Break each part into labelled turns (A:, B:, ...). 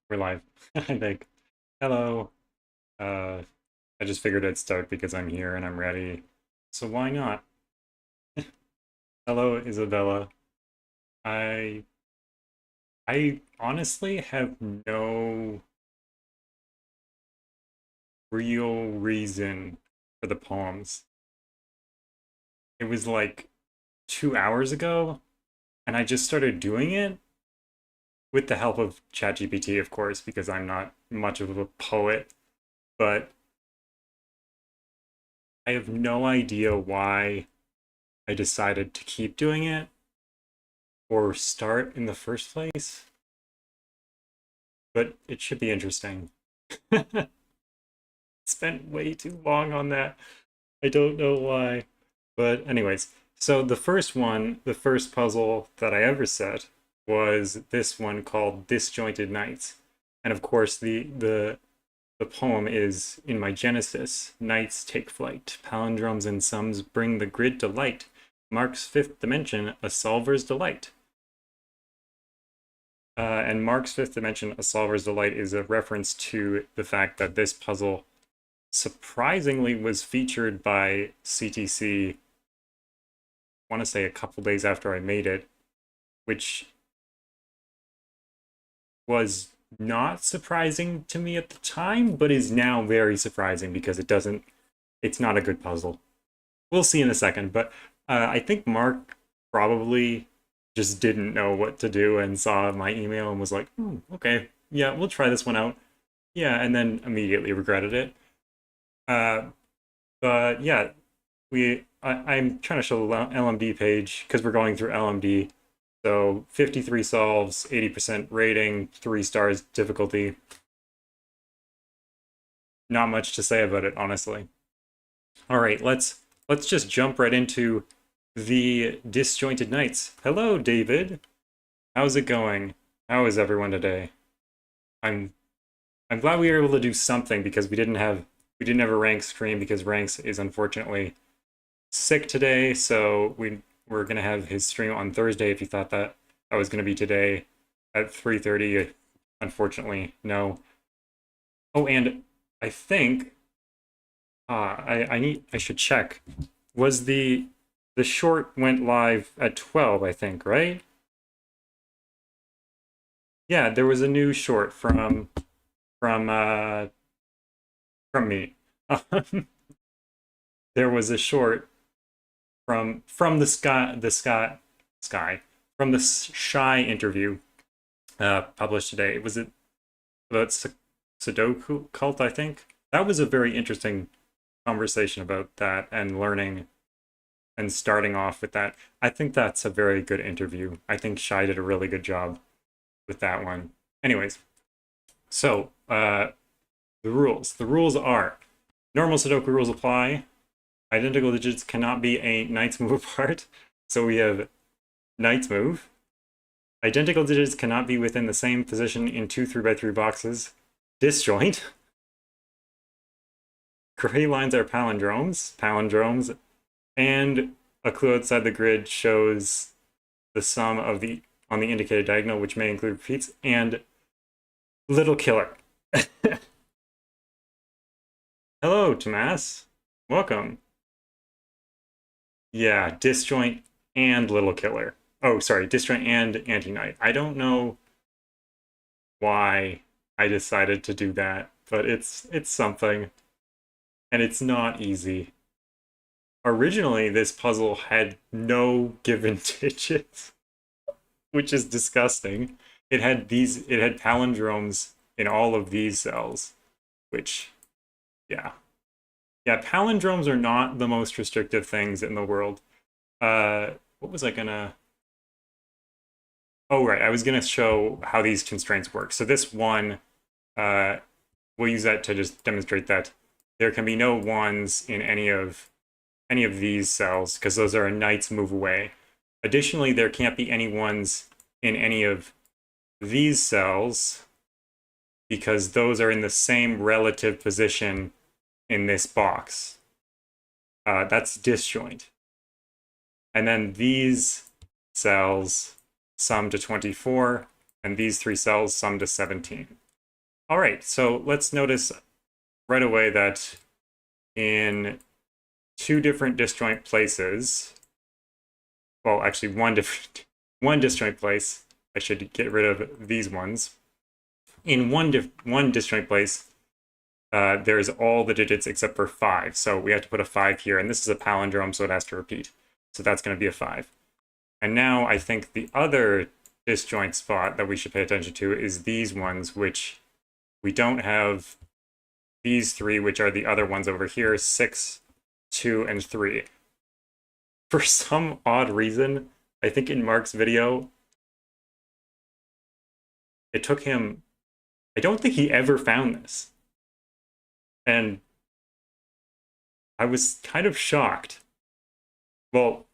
A: We're live, I think. Hello. Uh, I just figured I'd start because I'm here and I'm ready. So why not? Hello, Isabella. I I honestly have no real reason for the poems. It was like 2 hours ago, and I just started doing it with the help of ChatGPT, of course, because I'm not much of a poet, but I have no idea why I decided to keep doing it or start in the first place, but it should be interesting. Spent way too long on that. I don't know why. But anyways, so the first one, the first puzzle that I ever set was this one called Disjointed Nights. And of course the poem is in my Genesis. Nights take flight, palindromes and sums bring the grid to light. Mark's fifth dimension, a solver's delight. And Mark's fifth dimension, A Solver's Delight, is a reference to the fact that this puzzle surprisingly was featured by CTC, I want to say a couple days after I made it, which was not surprising to me at the time, but is now very surprising because it's not a good puzzle. We'll see in a second, but I think Mark probably just didn't know what to do and saw my email and was like, okay, yeah, we'll try this one out. Yeah, and then immediately regretted it. Uh, but yeah, I'm trying to show the LMD page because we're going through LMD. So 53 solves, 80% rating, 3 stars difficulty. Not much to say about it, honestly. All right, let's just jump right into the Disjointed Nights. Hello, David. How's it going? How is everyone today? I'm I'm glad we were able to do something because we didn't have a rank stream because Ranks is unfortunately sick today, so we're gonna have his stream on Thursday if you thought that was gonna be today at 3:30. Unfortunately, no. Oh, and I think I should check. Was the short went live at 12, I think, right? Yeah, there was a new short from from me. There was a short from the sky from the Shy interview published today. It was about Sudoku cult, I think. That was a very interesting conversation about that and learning and starting off with that. I think that's a very good interview. I think Shy did a really good job with that one. Anyways, so the rules. The rules are normal Sudoku rules apply. Identical digits cannot be a knight's move apart. So we have knight's move. Identical digits cannot be within the same position in two 3x3 boxes. Disjoint. Gray lines are palindromes. Palindromes. And a clue outside the grid shows the sum of the on the indicated diagonal, which may include repeats, and little killer. Hello, Tomas. Welcome. Yeah, disjoint and little killer. Oh, sorry, disjoint and anti-knight. I don't know why I decided to do that, but it's something, and it's not easy. Originally, this puzzle had no given digits, which is disgusting. It had palindromes in all of these cells, which, yeah. Yeah, palindromes are not the most restrictive things in the world. What was I gonna... Oh, right, I was gonna show how these constraints work. So this one, uh, we'll use that to just demonstrate that there can be no ones in any of these cells because those are a knight's move away. Additionally, there can't be any ones in any of these cells because those are in the same relative position in this box. That's disjoint. And then these cells sum to 24, and these 3 cells sum to 17. All right, so let's notice right away that in two different disjoint places, well, actually one disjoint place, I should get rid of these ones. In one disjoint place, there's all the digits except for 5. So we have to put a 5 here, and this is a palindrome, so it has to repeat. So that's going to be a 5. And now I think the other disjoint spot that we should pay attention to is these ones, which we don't have these 3, which are the other ones over here, 6, 2, and 3. For some odd reason, I think in Mark's video, it took him, I don't think he ever found this. And I was kind of shocked. Well,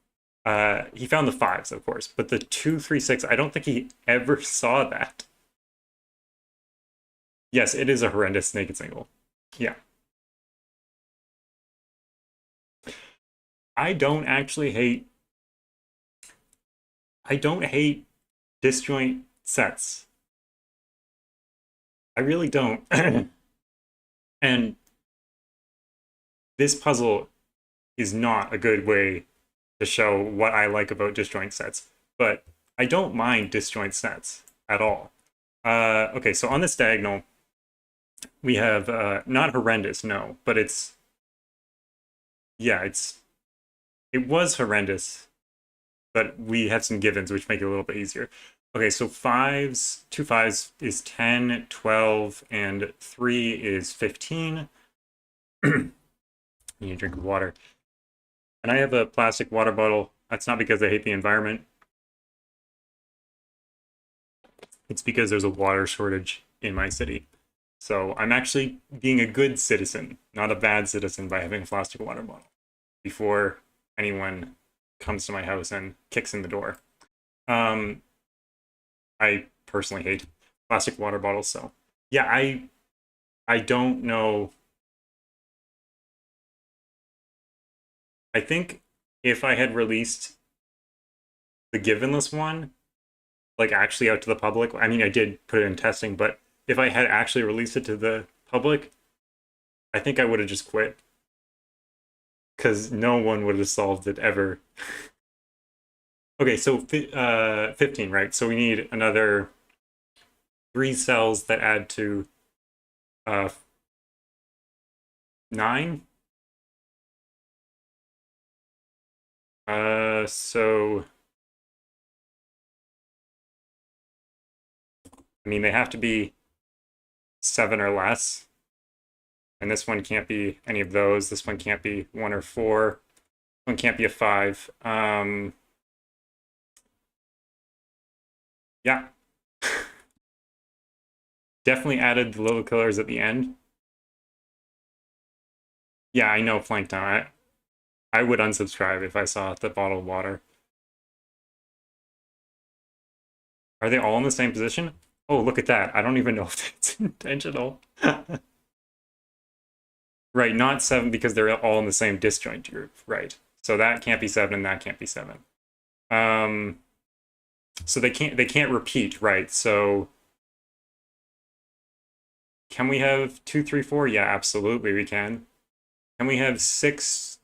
A: he found the 5s, of course, but the 2, 3, 6, I don't think he ever saw that. Yes, it is a horrendous naked single. Yeah. I don't hate disjoint sets. I really don't. And this puzzle is not a good way to show what I like about disjoint sets, but I don't mind disjoint sets at all. Okay, so on this diagonal, we have not horrendous, no, but it's, yeah, it was horrendous, but we have some givens which make it a little bit easier. Okay, so 5s, 2 5s is 10, 12, and 3 is 15. You need a drink of water. And I have a plastic water bottle. That's not because I hate the environment. It's because there's a water shortage in my city. So I'm actually being a good citizen, not a bad citizen, by having a plastic water bottle before anyone comes to my house and kicks in the door. I personally hate plastic water bottles, so yeah, I don't know. I think if I had released the givenless one, like actually out to the public, I mean, I did put it in testing, but if I had actually released it to the public, I think I would have just quit. Because no one would have solved it ever. Okay, so 15, right? So we need another 3 cells that add to 9. So I mean, they have to be 7 or less. And this one can't be any of those. This one can't be 1 or 4. This one can't be a 5. Yeah. Definitely added the little killers at the end. Yeah, I know Plankton. I would unsubscribe if I saw the bottle of water. Are they all in the same position? Oh, look at that. I don't even know if it's intentional. Right, not 7 because they're all in the same disjoint group. Right. So that can't be 7 and that can't be 7. So they can't repeat, right? So can we have 2, 3, 4? Yeah, absolutely we can. Can we have 6,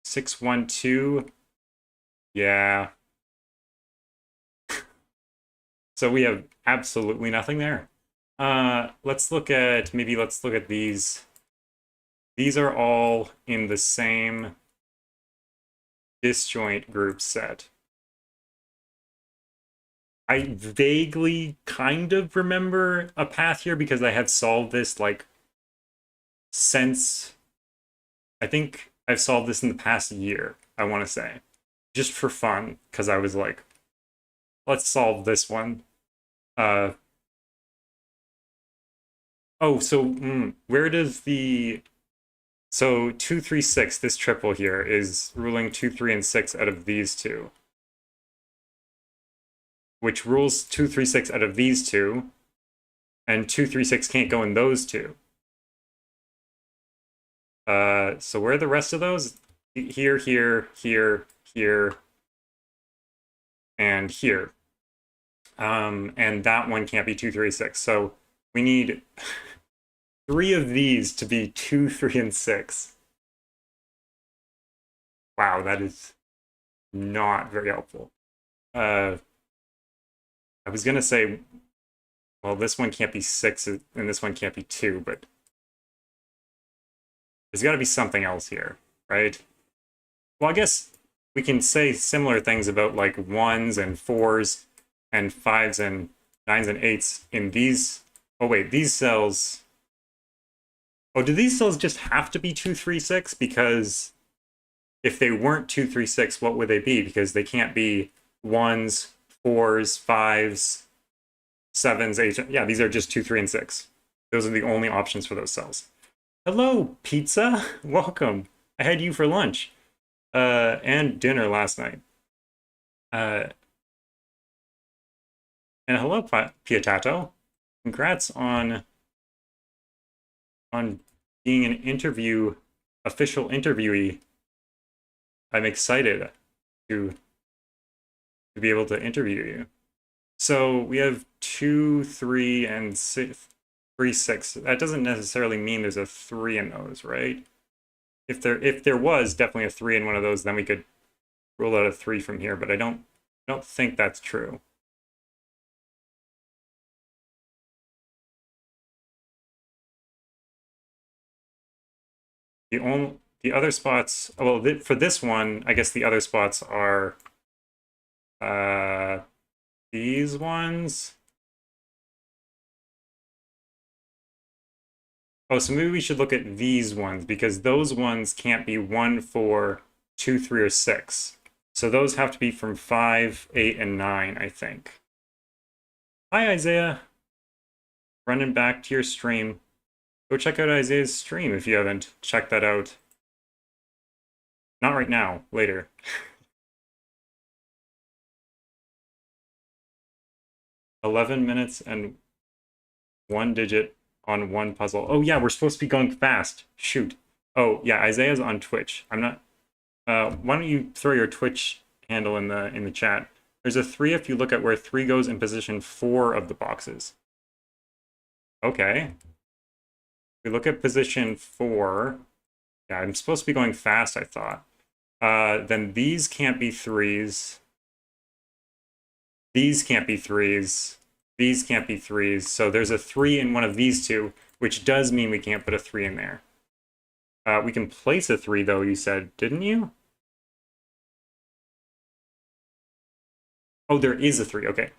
A: 6, 1, 2? Yeah. So we have absolutely nothing there. Let's look at these. These are all in the same disjoint group set. I vaguely kind of remember a path here because I have solved this like since, I think I've solved this in the past year, I want to say, just for fun, because I was like, let's solve this one. Oh, so where does so 2, 3, 6, this triple here is ruling 2, 3, and 6 out of these two, which rules 2, 3, 6 out of these two, and 2, 3, 6 can't go in those two. So where are the rest of those? Here, here, here, here, and here. And that one can't be 2, 3, 6. So we need 3 of these to be 2, 3, and 6. Wow, that is not very helpful. I was gonna say, well, this one can't be 6 and this one can't be 2, but there's got to be something else here, right? Well, I guess we can say similar things about like 1s and 4s and 5s and 9s and 8s in these. Oh, wait, these cells. Oh, do these cells just have to be 2, 3, 6? Because if they weren't 2, 3, 6, what would they be? Because they can't be 1s, 4s, 5s, 7s, 8s. Yeah, these are just 2, 3, and 6. Those are the only options for those cells. Hello, pizza. Welcome. I had you for lunch and dinner last night. And hello, Pietato. Congrats on being an official interviewee. I'm excited to be able to interview you. So we have 2, 3, and 6. 3, 6. That doesn't necessarily mean there's a 3 in those, right? If there was definitely a 3 in one of those, then we could rule out a 3 from here, but I don't think that's true. The other spots, well, for this one, I guess the other spots are these ones. Oh, so maybe we should look at these ones because those ones can't be 1, 4, 2, 3, or 6. So those have to be from 5, 8, and 9, I think. Hi, Isaiah. Running back to your stream. Go check out Isaiah's stream if you haven't checked that out. Not right now, later. $11 and 1 digit on 1 puzzle. Oh yeah, we're supposed to be going fast. Shoot. Oh yeah, Isaiah's on Twitch. I'm not. Why don't you throw your Twitch handle in the chat? There's a 3 if you look at where 3 goes in position 4 of the boxes. Okay. We look at position 4. Yeah, I'm supposed to be going fast, I thought. Then these can't be 3s. These can't be 3s. These can't be 3s. So there's a 3 in one of these two, which does mean we can't put a 3 in there. We can place a 3, though, you said, didn't you? Oh, there is a 3. Okay.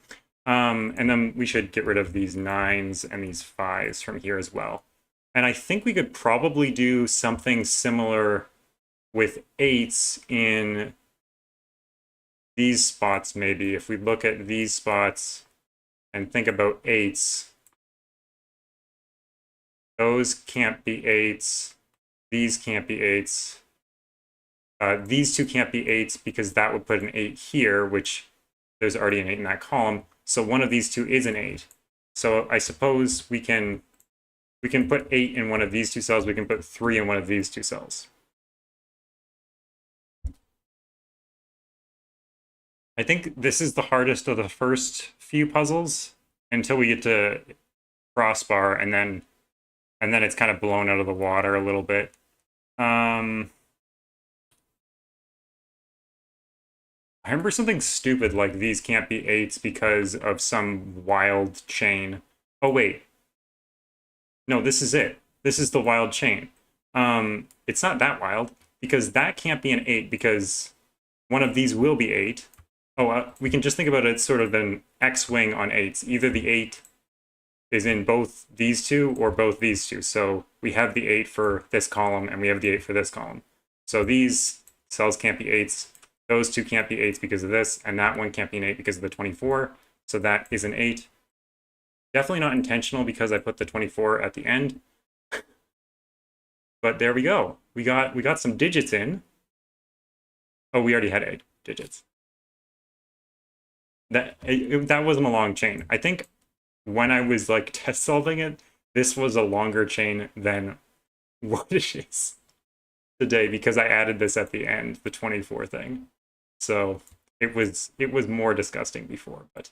A: And then we should get rid of these 9s and these 5s from here as well. And I think we could probably do something similar with 8s in these spots, maybe. If we look at these spots and think about 8s, those can't be 8s. These can't be 8s. These two can't be 8s because that would put an 8 here, which there's already an 8 in that column. So one of these two is an 8. So I suppose we can put 8 in one of these two cells. We can put 3 in one of these two cells. I think this is the hardest of the first few puzzles until we get to crossbar, and then it's kind of blown out of the water a little bit. I remember something stupid like these can't be 8s because of some wild chain. Oh, wait. No, this is it. This is the wild chain. It's not that wild because that can't be an 8 because one of these will be 8. Oh, we can just think about it sort of an X-wing on 8s. Either the 8 is in both these two or both these two. So we have the 8 for this column and we have the 8 for this column. So these cells can't be 8s. Those two can't be 8s because of this, and that one can't be an 8 because of the 24. So that is an 8. Definitely not intentional because I put the 24 at the end. But there we go. We got some digits in. Oh, we already had 8 digits. That wasn't a long chain. I think when I was like test solving it, this was a longer chain than what it is today because I added this at the end, the 24 thing. So it was more disgusting before, but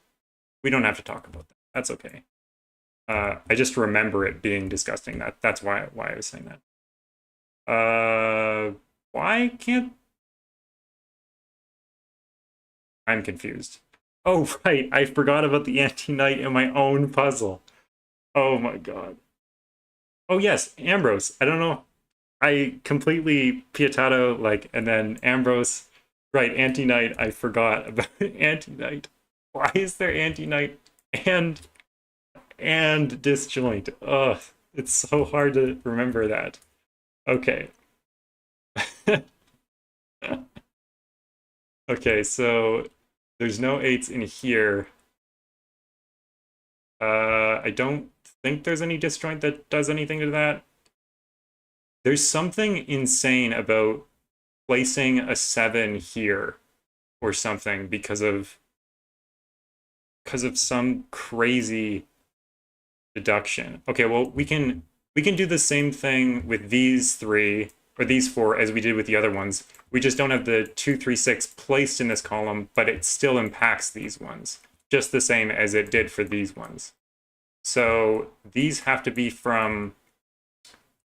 A: we don't have to talk about that. That's okay. I just remember it being disgusting. That's why I was saying that. Why can't I'm confused. Oh, right. I forgot about the anti-knight in my own puzzle. Oh my god. Oh yes, Ambrose. I don't know. I completely Pietato like, and then Ambrose. Right, anti-knight. I forgot about anti-knight. Why is there anti-knight and disjoint? Ugh, it's so hard to remember that. Okay. Okay, so there's no eights in here. I don't think there's any disjoint that does anything to that. There's something insane about placing a 7 here or something because of some crazy deduction. Okay, well we can do the same thing with these 3 or these 4 as we did with the other ones. We just don't have the 2, 3, 6 placed in this column, but it still impacts these ones just the same as it did for these ones. So these have to be from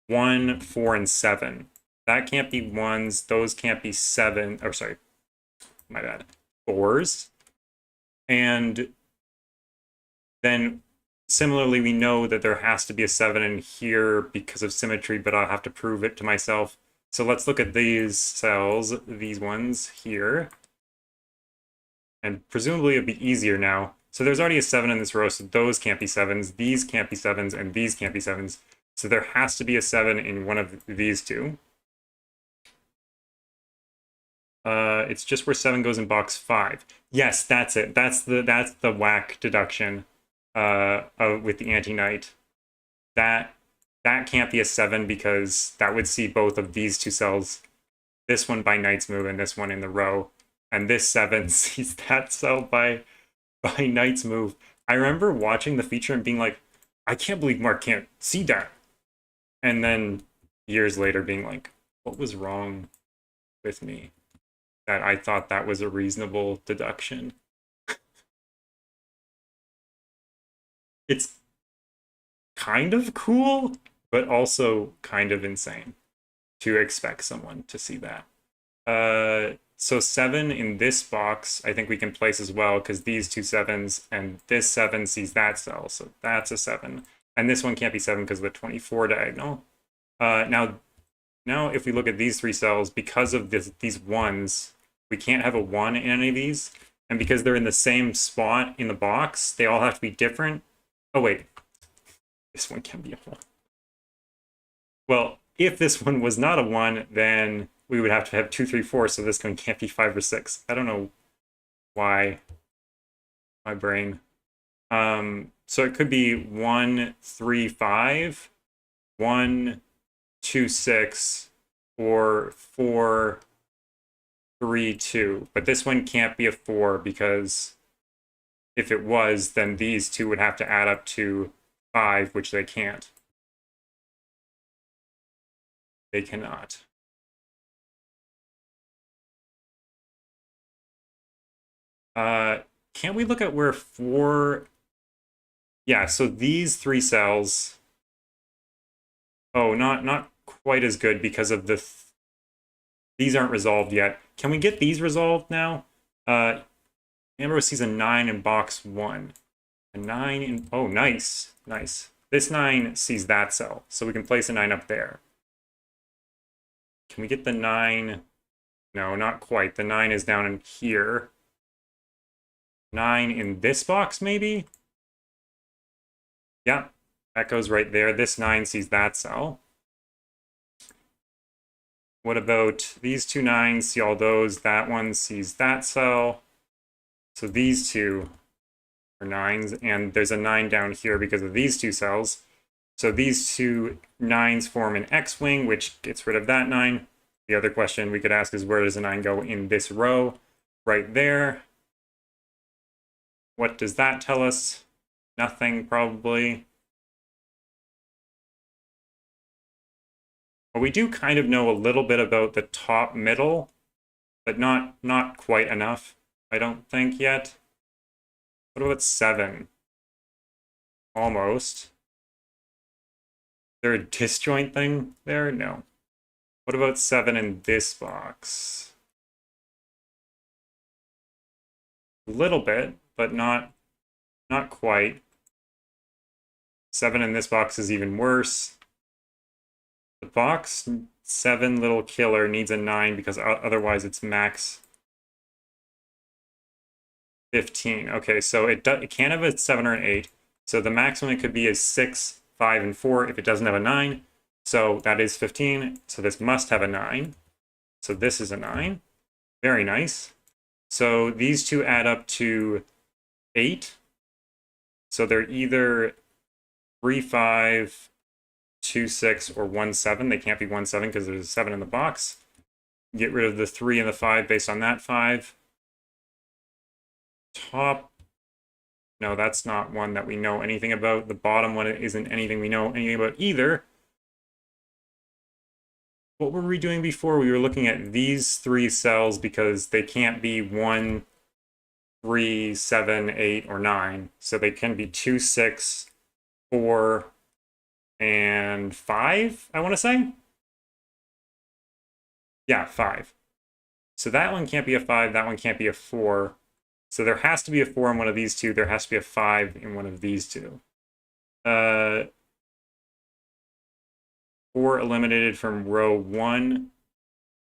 A: 1, 4, and 7. That can't be 1s. Those can't be 7. Or sorry, my bad. 4s. And then similarly, we know that there has to be a 7 in here because of symmetry, but I'll have to prove it to myself. So let's look at these cells, these ones here. And presumably it'd be easier now. So there's already a 7 in this row, so those can't be 7s, these can't be 7s, and these can't be 7s. So there has to be a 7 in one of these two. It's just where 7 goes in box 5. Yes, that's it. That's the whack deduction with the anti-knight. That can't be a 7 because that would see both of these two cells. This one by knight's move and this one in the row. And this 7 sees that cell by knight's move. I remember watching the feature and being like, I can't believe Mark can't see that. And then years later being like, what was wrong with me? That I thought that was a reasonable deduction. It's kind of cool, but also kind of insane to expect someone to see that. So 7 in this box, I think we can place as well, because these two 7s and this 7 sees that cell, so that's a 7. And this one can't be 7 because of the 24 diagonal. Now if we look at these 3 cells, because of these 1s, we can't have a 1 in any of these. And because they're in the same spot in the box, they all have to be different. Oh, wait. This one can be a 1. Well, if this one was not a 1, then we would have to have 2, 3, 4, so this one can't be 5 or 6. I don't know why. My brain. So it could be 1, 3, 5, 1, 2, 6, or 4, 3, 2. But this one can't be a 4 because if it was, then these two would have to add up to 5, which they can't. They cannot. Can't we look at where 4... Yeah, so these 3 cells... Oh, not quite as good because of the... These aren't resolved yet. Can we get these resolved now? Ambrose sees a 9 in box 1. A 9 in... Oh, nice. Nice. This 9 sees that cell, so we can place a 9 up there. Can we get the 9? No, not quite. The 9 is down in here. 9 in this box, maybe? Yeah, that goes right there. This 9 sees that cell. What about these two 9s? See all those. That one sees that cell. So these two are 9s, and there's a 9 down here because of these two cells. So these two 9s form an X-wing, which gets rid of that 9. The other question we could ask is, where does a 9 go in this row? Right there. What does that tell us? Nothing, probably. But we do kind of know a little bit about the top middle, but not quite enough, I don't think, yet. What about 7? Almost. there a disjoint thing there? No. What about 7 in this box? A little bit, but not quite. 7 in this box is even worse. The box 7 little killer needs a 9 because otherwise it's max 15. Okay, so it can't have a 7 or an 8. So the maximum it could be is 6, 5, and 4 if it doesn't have a 9. So that is 15. So this must have a 9. So this is a 9. Very nice. So these two add up to 8. So they're either 3, 5, 2, 6, or 1, 7. They can't be 1, 7 because there's a 7 in the box. Get rid of the 3 and the 5 based on that 5. Top, no, that's not one that we know anything about. The bottom one isn't anything we know anything about either. What were we doing before? We were looking at these 3 cells because they can't be 1, 3, 7, 8, or 9. So they can be 2, 6, 4, and 5, I want to say. Yeah, 5. So that one can't be a 5, that one can't be a 4. So there has to be a 4 in one of these two, there has to be a 5 in one of these two. 4 eliminated from row 1,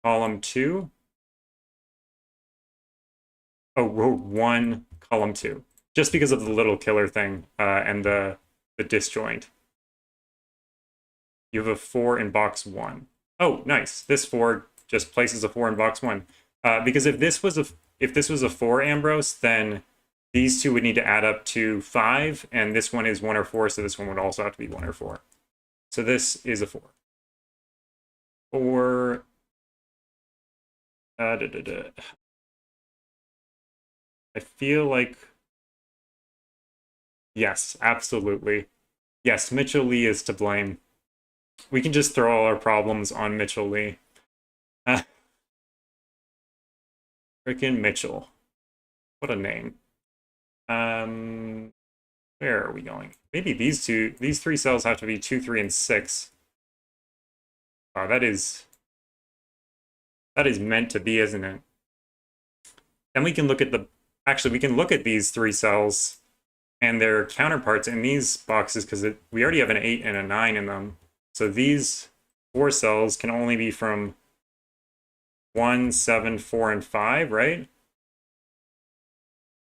A: column 2. Oh, row 1, column 2. Just because of the little killer thing and the disjoint. You have a 4 in box 1. Oh, nice. This 4 just places a 4 in box 1. Because if this was a 4, Ambrose, then these two would need to add up to 5, and this one is 1 or 4, so this one would also have to be 1 or 4. So this is a 4. 4. I feel like, yes, absolutely. Yes, Mitchell Lee is to blame. We can just throw all our problems on Mitchell Lee. Frickin' Mitchell. What a name. Where are we going? Maybe these 3 cells have to be 2, 3, and 6. Wow, that is meant to be, isn't it? Then we can look at we can look at these 3 cells and their counterparts in these boxes because we already have an 8 and a 9 in them. So these 4 cells can only be from 1, 7, 4, and 5, right?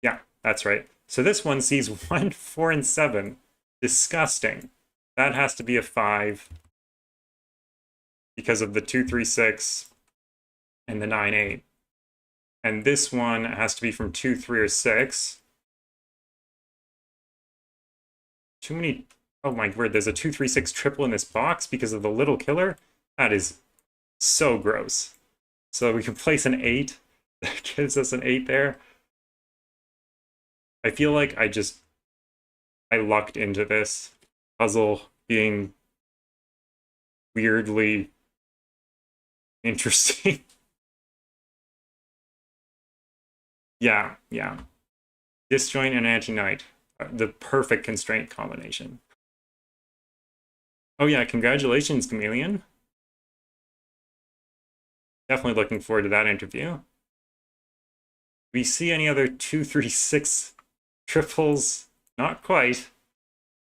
A: Yeah, that's right. So this one sees 1, 4, and 7. Disgusting. That has to be a 5 because of the 2, 3, 6 and the 9, 8. And this one has to be from 2, 3, or 6. Too many. Oh my word, there's a 2, 3, 6 triple in this box because of the little killer? That is so gross. So we can place an 8. That gives us an 8 there. I feel like I lucked into this puzzle being weirdly interesting. Yeah. Disjoint and anti-knight. The perfect constraint combination. Oh yeah, congratulations, Chameleon. Definitely looking forward to that interview. We see any other 2, 3, 6 triples? Not quite.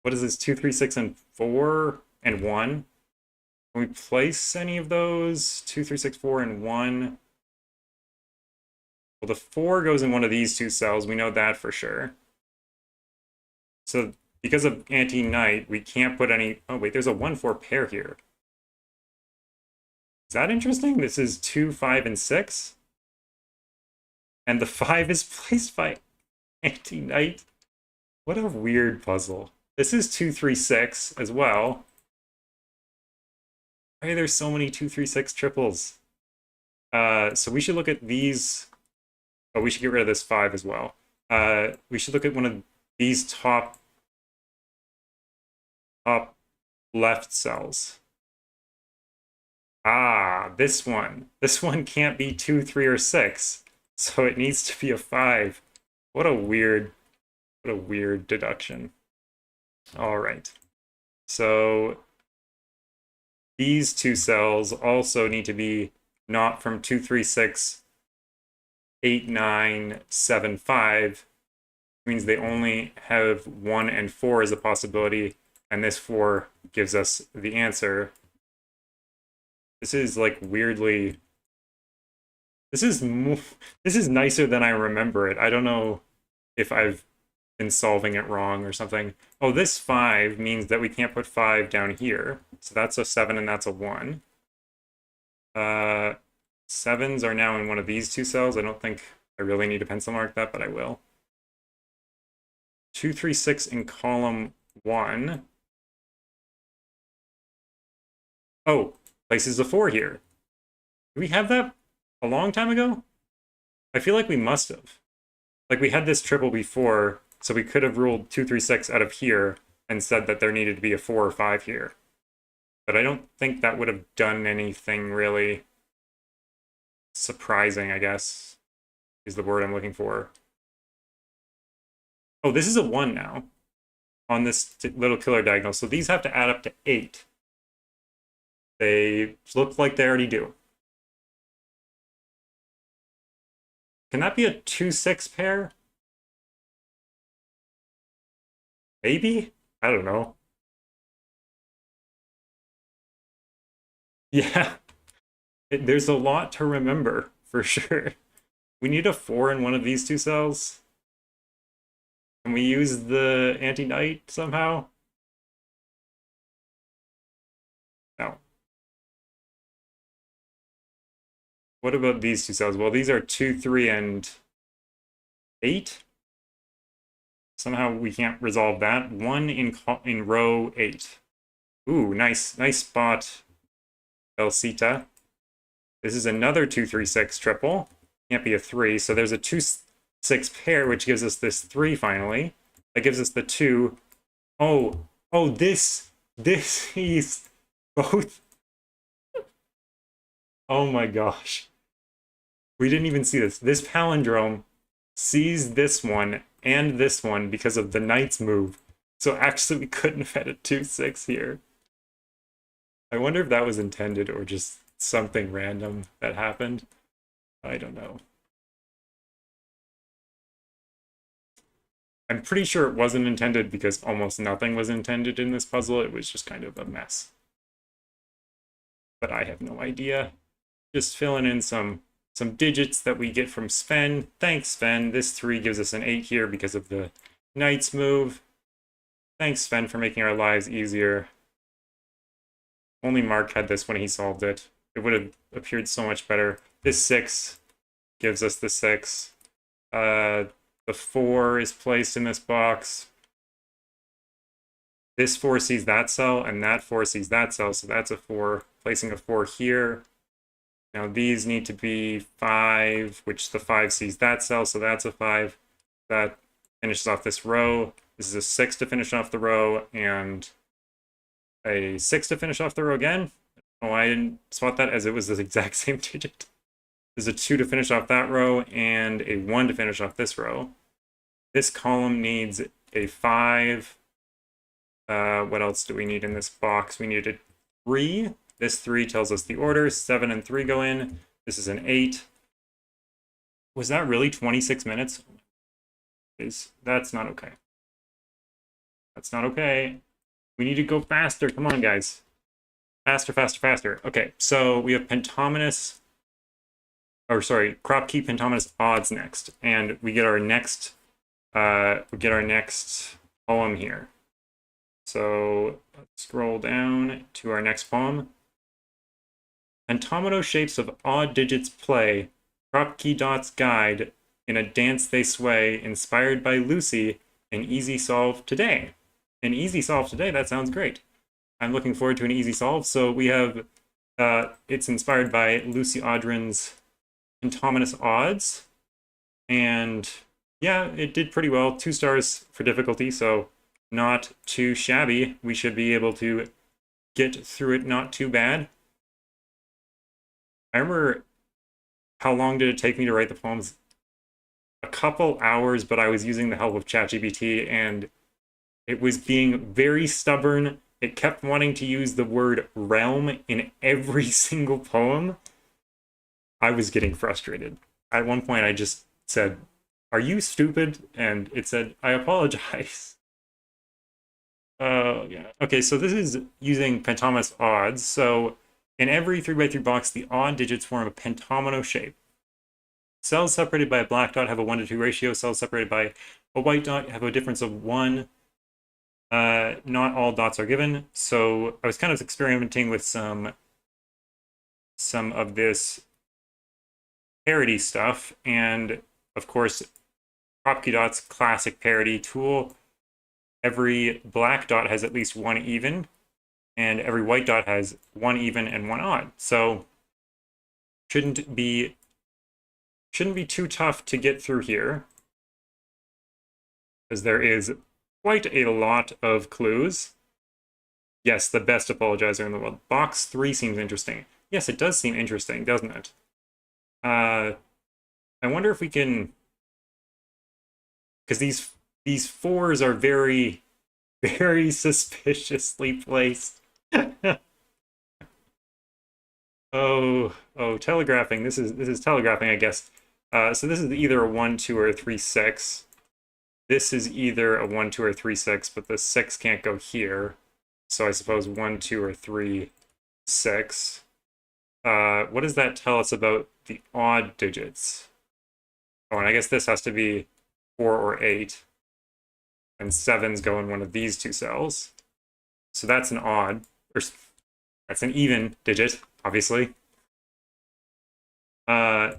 A: What is this? 2, 3, 6, and 4 and 1? Can we place any of those? 2, 3, 6, 4, and 1. Well, the 4 goes in one of these 2 cells. We know that for sure. So because of anti-knight, we can't put any... Oh, wait, there's a 1, 4 pair here. Is that interesting? This is 2, 5, and 6. And the 5 is placed by anti-knight. What a weird puzzle. This is 2, 3, 6 as well. Why are there so many 2, 3, 6 triples? So we should look at these. Oh, we should get rid of this 5 as well. We should look at one of these top left cells. Ah, this one. This one can't be 2, 3, or 6. So it needs to be a 5. What a weird deduction. All right. So these two cells also need to be not from 2, 3, 6, 8, 9, 7, 5. Means they only have 1 and 4 as a possibility, and this 4 gives us the answer. This is like weirdly... This is nicer than I remember it. I don't know if I've been solving it wrong or something. Oh, this 5 means that we can't put 5 down here. So that's a 7 and that's a 1. 7s are now in one of these two cells. I don't think I really need to pencil mark that, but I will. 2, 3, 6 in column 1. Oh, places a 4 here. Did we have that a long time ago? I feel like we must have. Like we had this triple before, so we could have ruled 2, 3, 6 out of here and said that there needed to be a 4 or 5 here. But I don't think that would have done anything really surprising, I guess, is the word I'm looking for. Oh, this is a 1 now on this little killer diagonal. So these have to add up to 8. They look like they already do. Can that be a 2, 6 pair? Maybe? I don't know. Yeah, there's a lot to remember, for sure. We need a 4 in one of these two cells. Can we use the anti-knight somehow? No. What about these two cells? Well, these are 2, 3, and 8. Somehow we can't resolve that. 1 in row 8. Ooh, nice spot, Elsita. This is another 2, 3, 6 triple. Can't be a 3, so there's a 2, 6 pair, which gives us this 3 finally. That gives us the 2. Oh, this is both. Oh my gosh. We didn't even see this. This palindrome sees this one and this one because of the knight's move. So actually we couldn't have had a 2, 6 here. I wonder if that was intended or just something random that happened. I don't know. I'm pretty sure it wasn't intended because almost nothing was intended in this puzzle. It was just kind of a mess. But I have no idea. Just filling in some digits that we get from Sven. Thanks, Sven. This 3 gives us an 8 here because of the knight's move. Thanks, Sven, for making our lives easier. Only Mark had this when he solved it. It would have appeared so much better. This 6 gives us the 6. The 4 is placed in this box. This 4 sees that cell, and that 4 sees that cell, so that's a 4. Placing a 4 here. Now these need to be 5, which the 5 sees that cell, so that's a 5. That finishes off this row. This is a 6 to finish off the row, and a 6 to finish off the row again. Oh, I didn't spot that as it was the exact same digit. There's a 2 to finish off that row, and a 1 to finish off this row. This column needs a 5. What else do we need in this box? We need a 3. This 3 tells us the order. 7 and 3 go in. This is an 8. Was that really 26 minutes? That's not okay. That's not okay. We need to go faster. Come on, guys. Faster, faster, faster. Okay, so we have pentominous, or sorry, crop key pentominous odds next, and we get our next poem here. So let's scroll down to our next poem. Pentomino shapes of odd digits play, crop key dots guide, in a dance they sway, inspired by Lucy, an easy solve today. An easy solve today, that sounds great. I'm looking forward to an easy solve. So we have, it's inspired by Lucy Audrin's Pentomino's Odds. And yeah, it did pretty well. 2 stars for difficulty, so not too shabby. We should be able to get through it not too bad. I remember, how long did it take me to write the poems? A couple hours, but I was using the help of ChatGPT, and it was being very stubborn it kept wanting to use the word realm in every single poem. I was getting frustrated. At one point, I just said, "Are you stupid?" And it said, "I apologize." Yeah. Okay, so this is using pentatomist odds. So in every 3x3 box, the odd digits form a pentomino shape. Cells separated by a black dot have a 1-to-2 ratio. Cells separated by a white dot have a difference of 1. Not all dots are given. So I was kind of experimenting with some of this parity stuff, and of course, PropQDot's classic parity tool. Every black dot has at least one even, and every white dot has one even and one odd. So shouldn't be too tough to get through here, because there is quite a lot of clues. Yes, the best apologizer in the world. Box 3 seems interesting. Yes, it does seem interesting, doesn't it? I wonder if we can, because these fours are very, very suspiciously placed. Oh, telegraphing. This is telegraphing, I guess. So this is either a 1, 2, or a 3, 6. This is either a 1, 2, or 3, 6, but the 6 can't go here. So I suppose 1, 2, or 3, 6. What does that tell us about the odd digits? Oh, and I guess this has to be 4 or 8. And 7's go in one of these two cells. So that's an odd, or that's an even digit, obviously. Oh,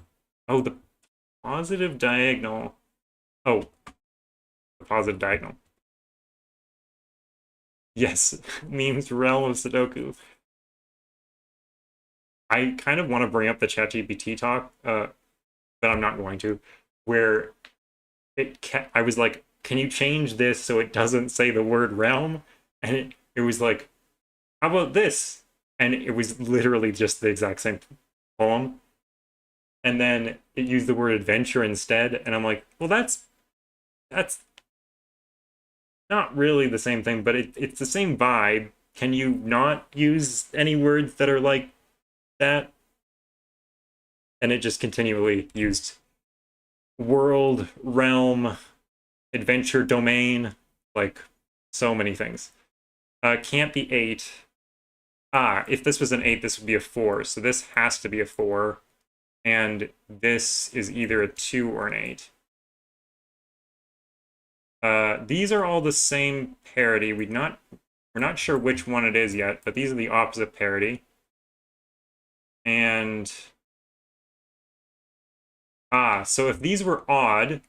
A: the positive diagonal. Oh, the positive diagonal. Yes, memes realm of Sudoku. I kind of want to bring up the ChatGPT talk, but I'm not going to, where I was like, can you change this so it doesn't say the word realm? And it was like, how about this? And it was literally just the exact same poem. And then it used the word adventure instead. And I'm like, well, that's not really the same thing, but it's the same vibe. Can you not use any words that are like that? And it just continually used world, realm, adventure, domain, like so many things. Can't be 8. If this was an 8, this would be a 4. So this has to be a 4. And this is either a 2 or an 8. These are all the same parity. We're not sure which one it is yet, but these are the opposite parity. And so if these were odd,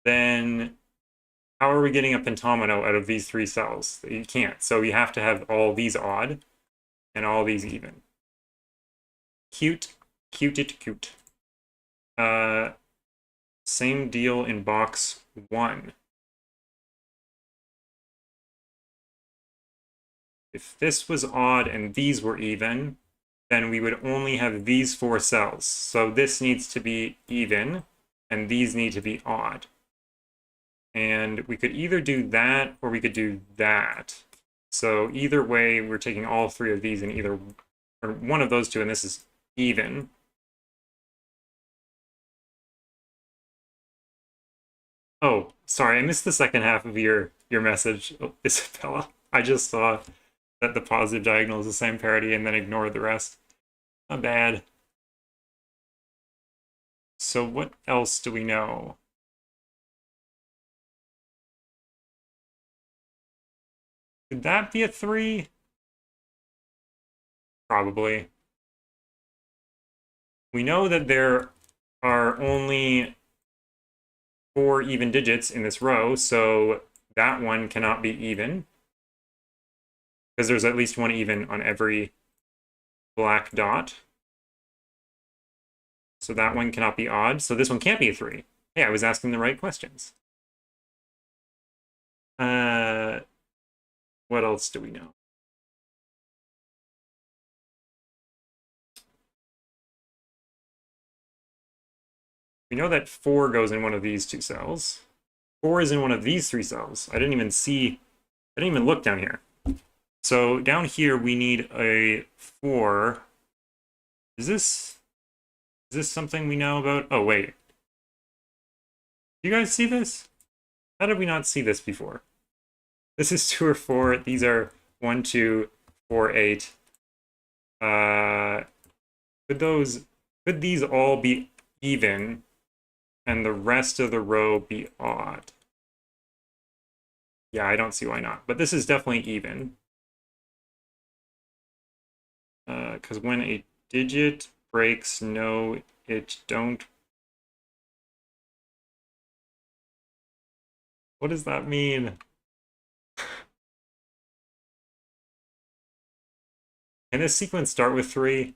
A: then how are we getting a pentomino out of these 3 cells? You can't. So you have to have all these odd and all these even. Cute. Cute it cute. Same deal in box 1. If this was odd and these were even, then we would only have these 4 cells. So this needs to be even, and these need to be odd. And we could either do that, or we could do that. So either way, we're taking all 3 of these in either, or one of those two, and this is even. Oh, sorry, I missed the second half of your message, Isabella. I just saw that the positive diagonal is the same parity and then ignored the rest. Not bad. So what else do we know? Could that be a 3? Probably. We know that there are only 4 even digits in this row, so that one cannot be even, because there's at least one even on every black dot. So that one cannot be odd. So this one can't be a 3. Hey, I was asking the right questions. What else do we know? We know that 4 goes in one of these 2 cells. 4 is in one of these 3 cells. I didn't even look down here. So down here we need a 4. Is this something we know about? Oh, wait. You guys see this? How did we not see this before? This is 2 or 4. These are 1, 2, 4, 8. Could these all be even and the rest of the row be odd? Yeah, I don't see why not. But this is definitely even. Because when a digit breaks, no, it don't. What does that mean? Can this sequence start with 3?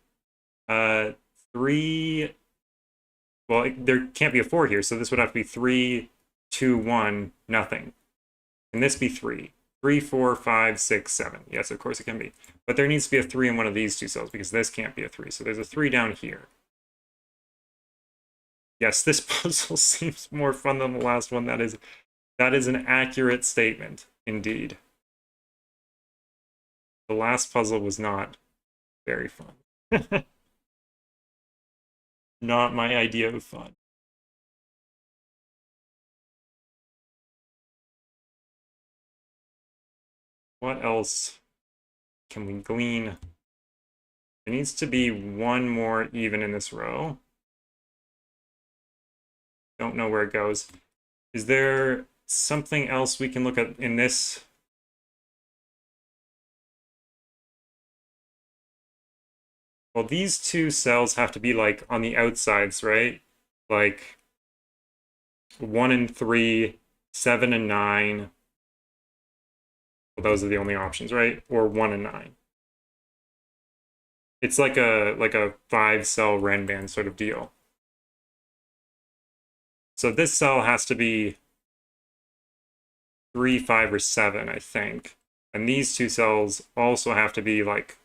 A: 3. Well, there can't be a 4 here, so this would have to be 3, 2, 1, nothing. Can this be 3? 3, 4, 5, 6, 7. Yes, of course it can be. But there needs to be a 3 in one of these two cells because this can't be a 3. So there's a 3 down here. Yes, this puzzle seems more fun than the last one. That is an accurate statement, indeed. The last puzzle was not very fun. Not my idea of fun. What else can we glean? There needs to be one more even in this row. Don't know where it goes. Is there something else we can look at in this? Well, these two cells have to be like on the outsides, right? Like 1 and 3, 7 and 9. Well, those are the only options, right? Or 1 and 9. It's like a 5-cell Renban sort of deal. So this cell has to be 3, 5, or 7, I think. And these two cells also have to be like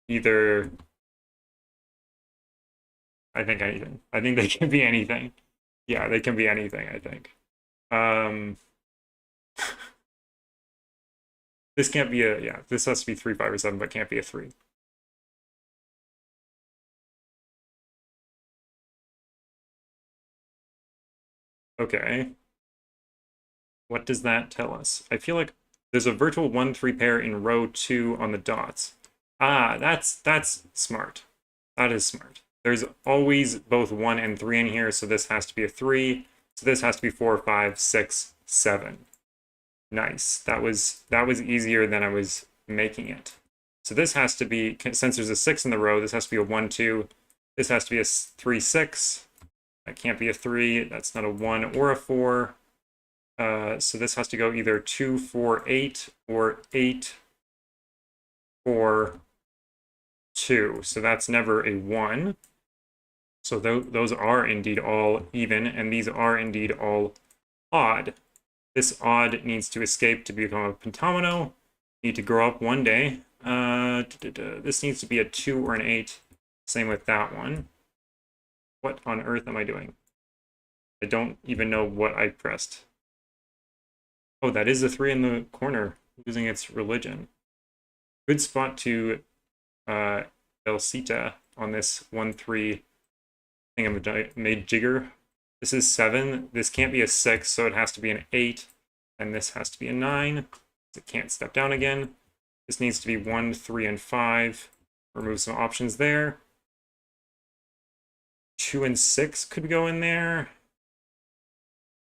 A: either, I think anything. I think they can be anything. Yeah, they can be anything, I think. This can't be yeah, this has to be 3, 5, or 7, but can't be a 3. Okay. What does that tell us? I feel like there's a virtual 1, 3 pair in row 2 on the dots. Ah, that's smart. That is smart. There's always both 1 and 3 in here, so this has to be a 3. So this has to be 4, 5, 6, 7. Nice. That was easier than I was making it. So this has to be, since there's a 6 in the row, this has to be a 1, 2. This has to be a 3, 6. That can't be a 3. That's not a 1 or a 4. So this has to go either 2, 4, 8 or 8, 4, 2. So that's never a 1. So those are indeed all even, and these are indeed all odd. This odd needs to escape to become a pentomino. Need to grow up one day. This needs to be a 2 or an 8. Same with that one. What on earth am I doing? I don't even know what I pressed. Oh, that is a 3 in the corner, losing its religion. Good spot to Elsita on this 1, 3 made jigger. This is 7. This can't be a 6, so it has to be an 8. And this has to be a 9. It can't step down again. This needs to be 1, 3, and 5. Remove some options there. 2 and 6 could go in there.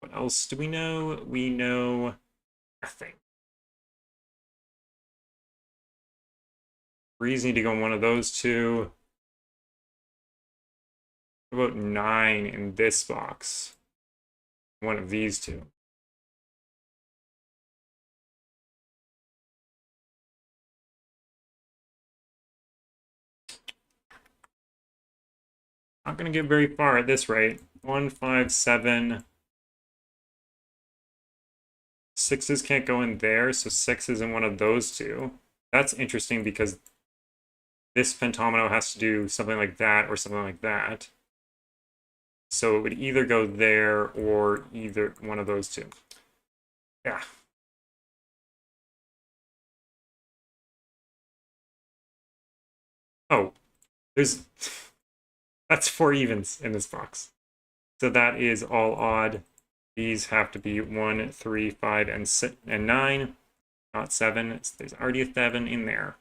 A: What else do we know? We know nothing. 3s need to go in one of those two. What about 9 in this box? One of these two. Not going to get very far at this rate. 1, 5, 7. 6s can't go in there, so 6 is in one of those two. That's interesting because this pentomino has to do something like that or something like that. So it would either go there or either one of those two. Yeah. Oh, there's that's 4 evens in this box. So that is all odd. These have to be 1, 3, 5, and 9, not 7. There's already a 7 in there.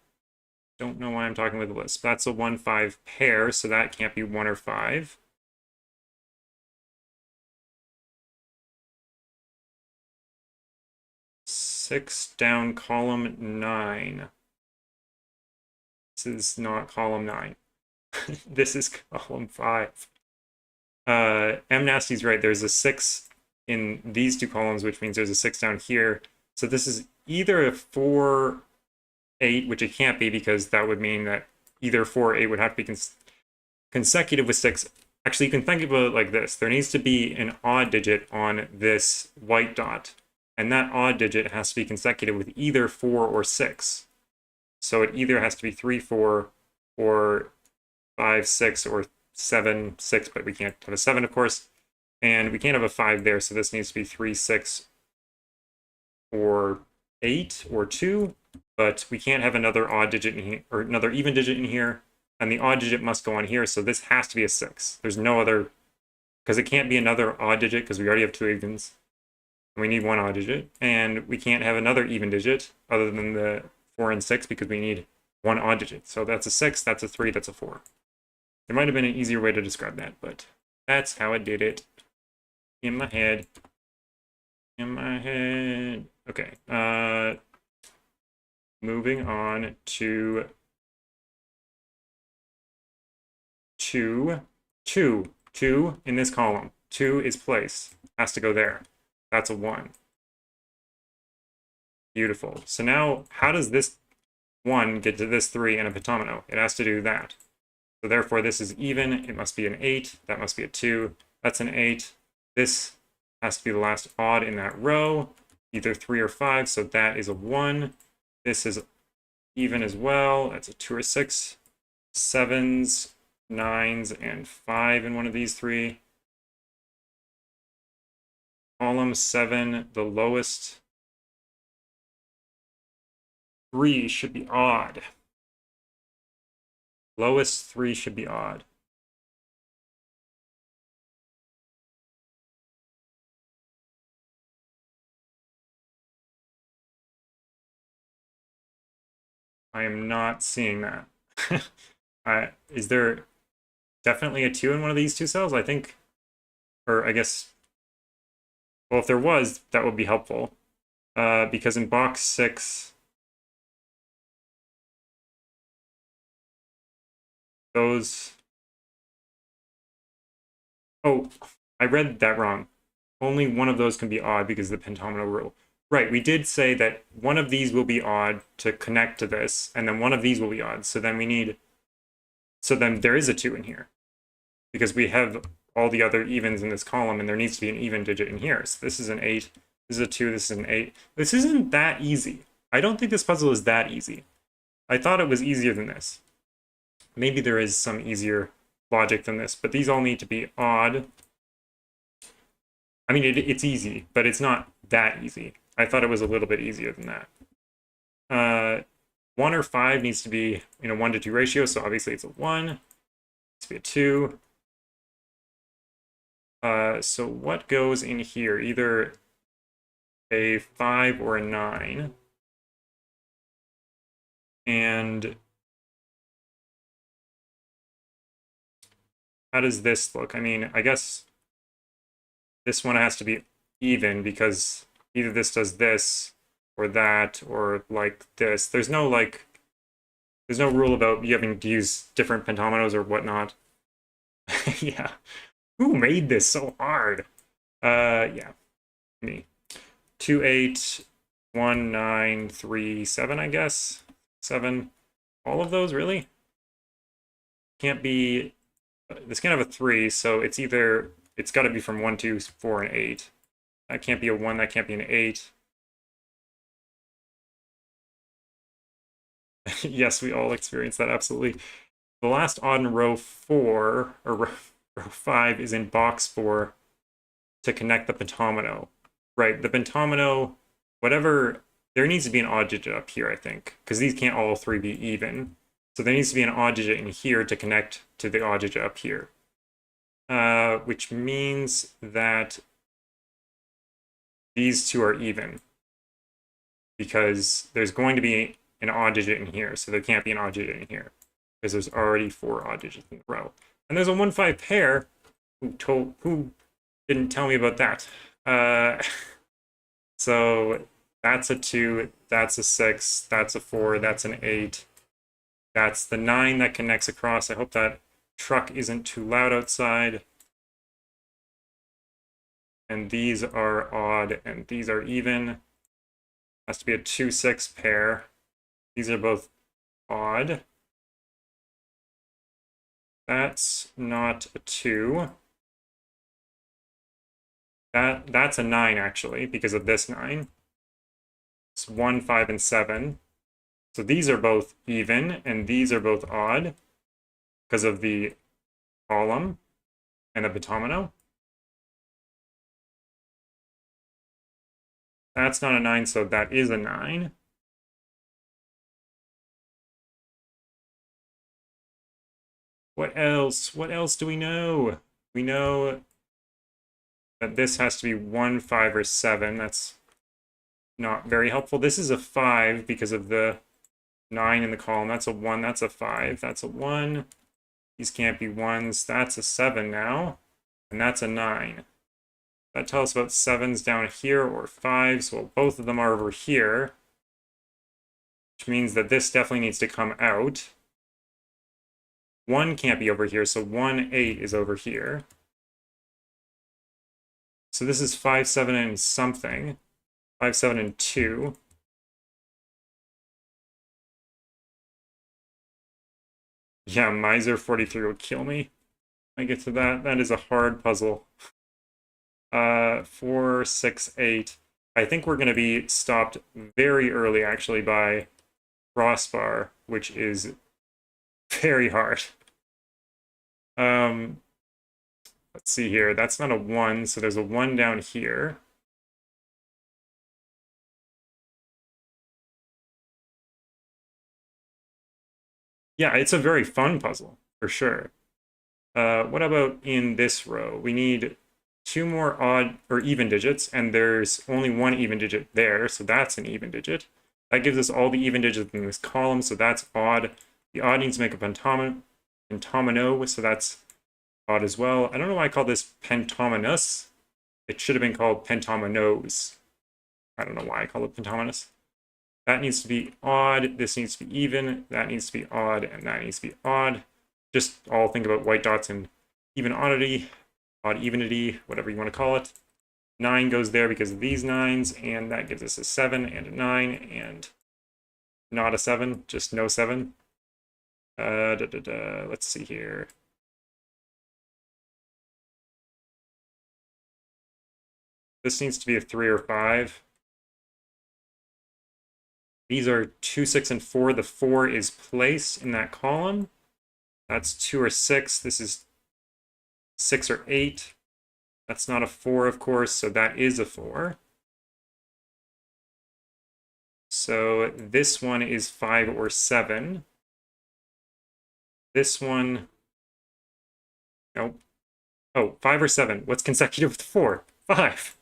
A: Don't know why I'm talking with the list. That's a 1, 5 pair, so that can't be 1 or 5. Six down column 9. This is not column 9. This is column 5. M Nasty's right. There's a 6 in these two columns, which means there's a 6 down here. So this is either a 4, 8, which it can't be because that would mean that either 4 or 8 would have to be consecutive with 6. Actually, you can think about it like this. There needs to be an odd digit on this white dot, and that odd digit has to be consecutive with either 4 or 6. So it either has to be 3, 4, or 5, 6, or 7, 6, but we can't have a 7, of course. And we can't have a 5 there, so this needs to be 3, 6, or 8, or 2. But we can't have another odd digit in here, or another even digit in here. And the odd digit must go on here, so this has to be a 6. There's no other, because it can't be another odd digit, because we already have 2 evens. And we need 1 odd digit. And we can't have another even digit, other than the 4 and 6, because we need 1 odd digit. So that's a 6, that's a 3, that's a 4. There might have been an easier way to describe that, but that's how I did it. In my head. In my head. Okay. Moving on to 2. 2 in this column. 2 is place. Has to go there. That's a 1. Beautiful. So now, how does this 1 get to this 3 and a pentomino? It has to do that. So therefore, this is even. It must be an 8. That must be a 2. That's an 8. This has to be the last odd in that row, either 3 or 5. So that is a 1. This is even as well. That's a 2 or 6. 7s, 9s, and 5 in one of these 3. Column 7, the lowest 3 should be odd. Lowest 3 should be odd. I am not seeing that. Is there definitely a 2 in one of these 2 cells? I think, or I guess, well, if there was, that would be helpful. Because in box 6, those... Oh, I read that wrong. Only one of those can be odd because of the pentomino rule. Right, we did say that one of these will be odd to connect to this, and then one of these will be odd. So then we need... So then there is a 2 in here. Because we have all the other evens in this column, and there needs to be an even digit in here. So this is an 8, this is a 2, this is an 8. This isn't that easy. I don't think this puzzle is that easy. I thought it was easier than this. Maybe there is some easier logic than this, but these all need to be odd. I mean, it's easy, but it's not that easy. I thought it was a little bit easier than that. 1 or 5 needs to be in a 1 to 2 ratio, so obviously it's a 1. It needs to be a 2. So what goes in here? Either a 5 or a 9. And how does this look? I mean, I guess this one has to be even because either this does this or that or like this. There's no rule about you having to use different pentominoes or whatnot. Yeah. Who made this so hard? Yeah. Me. 2, 8, 1, 9, 3, 7, I guess. 7. All of those, really? Can't be... This can't have a 3, so it's either... It's got to be from 1, 2, 4, and 8. That can't be a 1, that can't be an 8. Yes, we all experience that, absolutely. The last odd in row 4, or row 5, is in box 4 to connect the pentomino. Right, the pentomino, whatever... There needs to be an odd digit up here, I think, because these can't all 3 be even. So there needs to be an odd digit in here to connect to the odd digit up here. Which means that these two are even. Because there's going to be an odd digit in here, so there can't be an odd digit in here. Because there's already 4 odd digits in the row. And there's a 1-5 pair. Who didn't tell me about that? So that's a 2, that's a 6, that's a 4, that's an 8. That's the 9 that connects across. I hope that truck isn't too loud outside. And these are odd, and these are even. Has to be a 2-6 pair. These are both odd. That's not a 2. That's a 9, actually, because of this 9. It's 1, 5, and 7. So these are both even, and these are both odd because of the column and the bitomino. That's not a 9, so that is a 9. What else? What else do we know? We know that this has to be 1, 5, or 7. That's not very helpful. This is a 5 because of the 9 in the column. That's a 1. That's a 5. That's a 1. These can't be 1s. That's a 7 now. And that's a 9. That tells us about 7s down here or 5s. Well, both of them are over here. Which means that this definitely needs to come out. 1 can't be over here, so 1, 8 is over here. So this is 5, 7, and something. 5, 7, and 2. Yeah, Miser 43 will kill me. I get to that. That is a hard puzzle. 4, 6, 8. I think we're going to be stopped very early, actually, by crossbar, which is very hard. Let's see here. That's not a 1, so there's a 1 down here. Yeah, it's a very fun puzzle, for sure. What about in this row? We need 2 more odd or even digits, and there's only 1 even digit there, so that's an even digit. That gives us all the even digits in this column, so that's odd. The odd needs to make a pentomino, so that's odd as well. I don't know why I call this pentominus. It should have been called pentominos. I don't know why I call it pentominus. That needs to be odd, this needs to be even, that needs to be odd, and that needs to be odd. Just all think about white dots and even oddity, odd evenity, whatever you want to call it. 9 goes there because of these 9s, and that gives us a 7 and a 9, and not a 7, just no 7. Let's see here. This needs to be a 3 or 5. These are 2, 6, and 4. The 4 is placed in that column. That's 2 or 6. This is 6 or 8. That's not a 4, of course, so that is a 4. So this one is 5 or 7. This one, nope. Oh, 5 or 7. What's consecutive with 4? 5.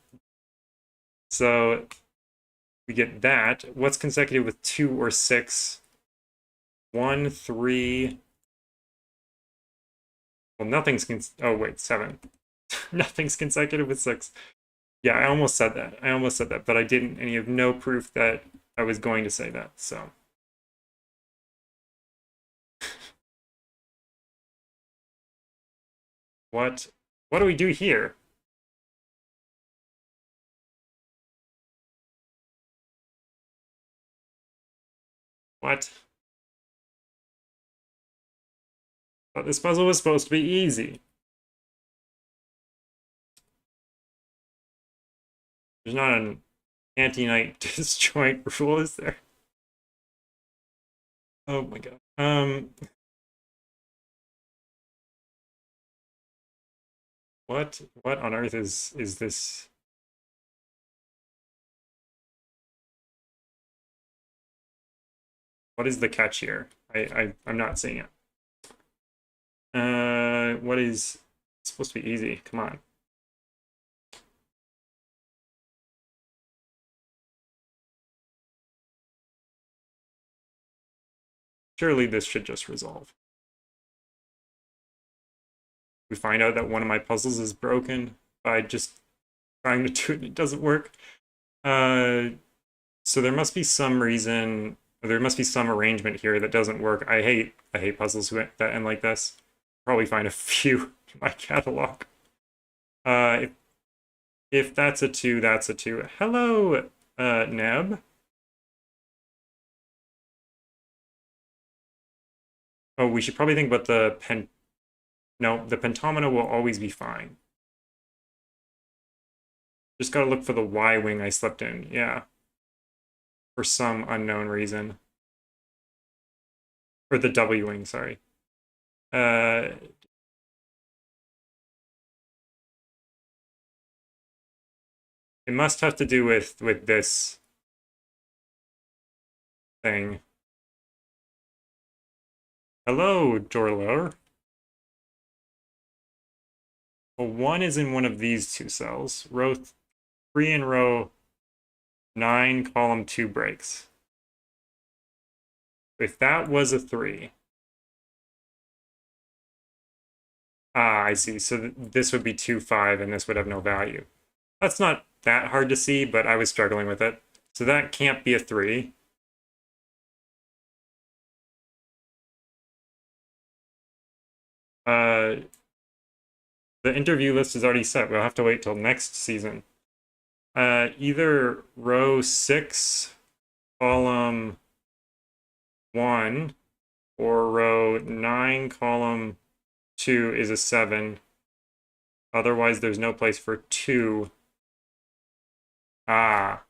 A: So we get that. What's consecutive with 2 or 6? 1, 3. Well, nothing's oh wait, 7. Nothing's consecutive with 6. Yeah, I almost said that. I almost said that, but I didn't, and you have no proof that I was going to say that, so. What do we do here? What? Thought this puzzle was supposed to be easy. There's not an anti-knight disjoint rule, is there? Oh my god. What on earth is this? What is the catch here? I'm not seeing it. What is it's supposed to be easy? Come on. Surely this should just resolve. We find out that one of my puzzles is broken by just trying to do it and it doesn't work. So there must be some reason, or there must be some arrangement here that doesn't work. I hate puzzles that end like this. Probably find a few in my catalog. If that's a 2, that's a 2. Hello, Neb. Oh, we should probably think about the No, the pentomino will always be fine. Just gotta look for the Y wing I slept in. Yeah. For some unknown reason. Or the W wing, sorry. It must have to do with this thing. Hello, Jorlor. Well, 1 is in one of these two cells. Row 3 and row 9, column 2 breaks. If that was a 3. Ah, I see. So this would be 2, 5, and this would have no value. That's not that hard to see, but I was struggling with it. So that can't be a 3. The interview list is already set. We'll have to wait till next season. Either row 6, column 1, or row 9, column 2 is a 7. Otherwise, there's no place for 2. Ah.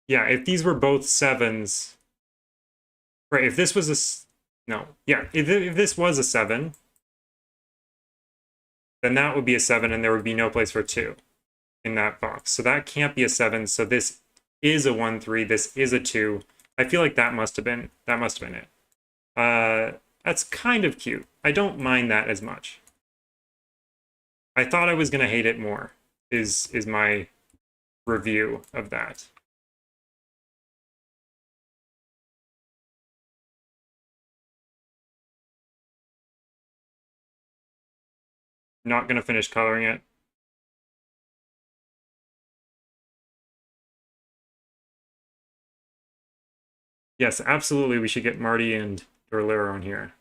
A: Yeah, if these were both 7s... Right, if this was a... No. Yeah, if this was a 7, then that would be a 7, and there would be no place for 2 in that box. So that can't be a 7, so this is a 1, 3, this is a 2. I feel like that must have been it. That's kind of cute. I don't mind that as much. I thought I was going to hate it more, is my review of that. Not going to finish coloring it. Yes, absolutely, we should get Marty and Dorlero on here.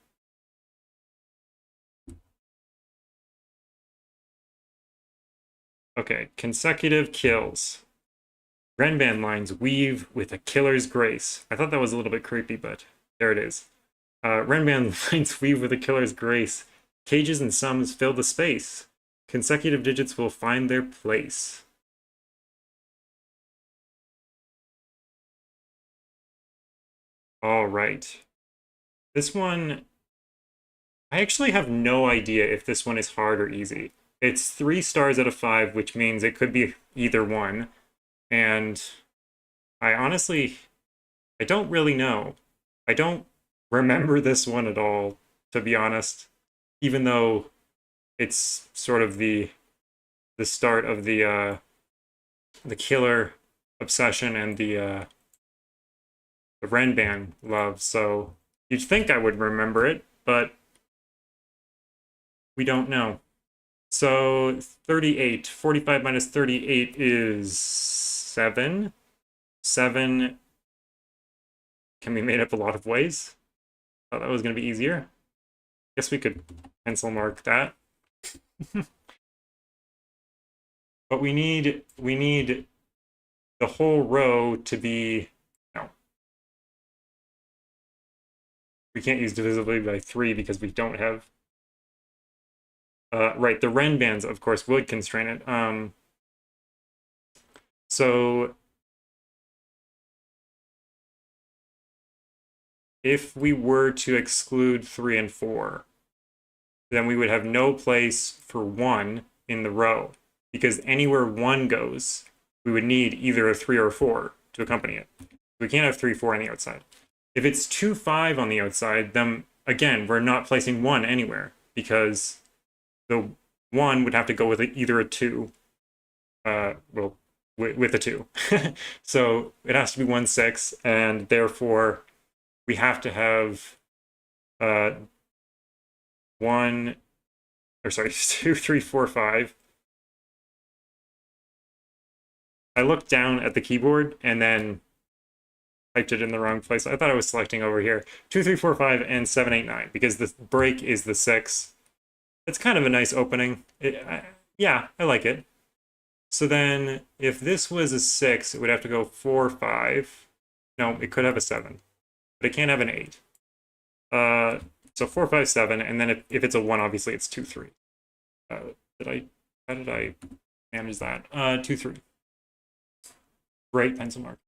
A: Okay, consecutive kills. Renban lines weave with a killer's grace. I thought that was a little bit creepy, but there it is. Renban lines weave with a killer's grace. Cages and sums fill the space. Consecutive digits will find their place. All right. This one, I actually have no idea if this one is hard or easy. It's 3 stars out of 5, which means it could be either one. And I honestly don't really know. I don't remember this one at all, to be honest, even though it's sort of the start of the killer obsession and the Renban love. So you'd think I would remember it, but we don't know. So 38, 45 minus 38 is 7. 7 can be made up a lot of ways. Thought that was going to be easier. Guess we could pencil mark that. But we need the whole row to be... No. We can't use divisibility by 3 because we don't have... right, the Renbans, of course, would constrain it. So if we were to exclude 3 and 4, then we would have no place for 1 in the row, because anywhere 1 goes, we would need either a 3 or a 4 to accompany it. We can't have 3, 4 on the outside. If it's 2, 5 on the outside, then again, we're not placing 1 anywhere because the 1 would have to go with either a 2, well, with a 2. So it has to be 1, 6, and therefore we have to have 1, or sorry, 2, 3, 4, 5. I looked down at the keyboard and then typed it in the wrong place. I thought I was selecting over here. 2, 3, 4, 5, and 7, 8, 9, because the break is the 6. It's kind of a nice opening. Yeah, I like it. So then, if this was a 6, it would have to go 4, 5. No, it could have a 7, but it can't have an 8. So 4, 5, 7, and then if it's a 1, obviously it's 2, 3. How did I manage that? 2, 3. Great pencil mark.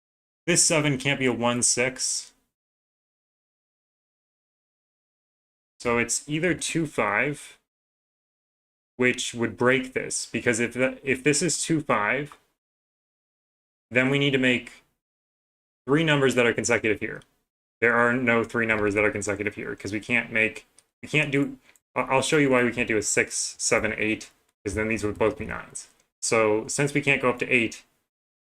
A: This 7 can't be a 1, 6. So it's either 2, 5, which would break this, because if this is 2, 5, then we need to make 3 numbers that are consecutive here. There are no 3 numbers that are consecutive here, because we can't do, I'll show you why we can't do a 6, 7, 8, because then these would both be 9s. So since we can't go up to 8,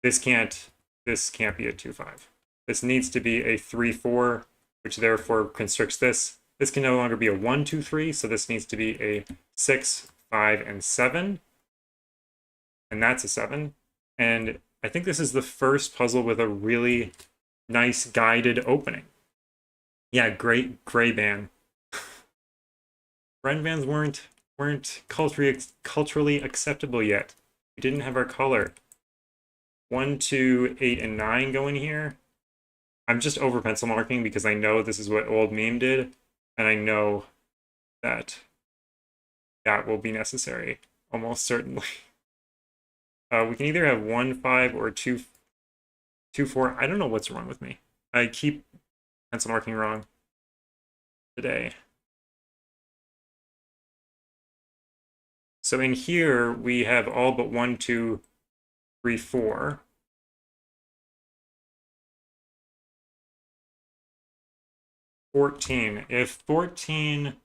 A: this can't be a 2, 5. This needs to be a 3, 4, which therefore constricts this. This can no longer be a 1, 2, 3, so this needs to be a 6, 5, and 7. And that's a 7. And I think this is the first puzzle with a really nice guided opening. Yeah, great gray band. Red bands weren't culturally acceptable yet. We didn't have our color. 1, 2, 8, and 9 go in here. I'm just over pencil marking because I know this is what old meme did, and I know that that will be necessary, almost certainly. We can either have 1, 5 or 2, 4. I don't know what's wrong with me. I keep pencil marking wrong today. So in here, we have all but 1, 2, 3, 4. If 14,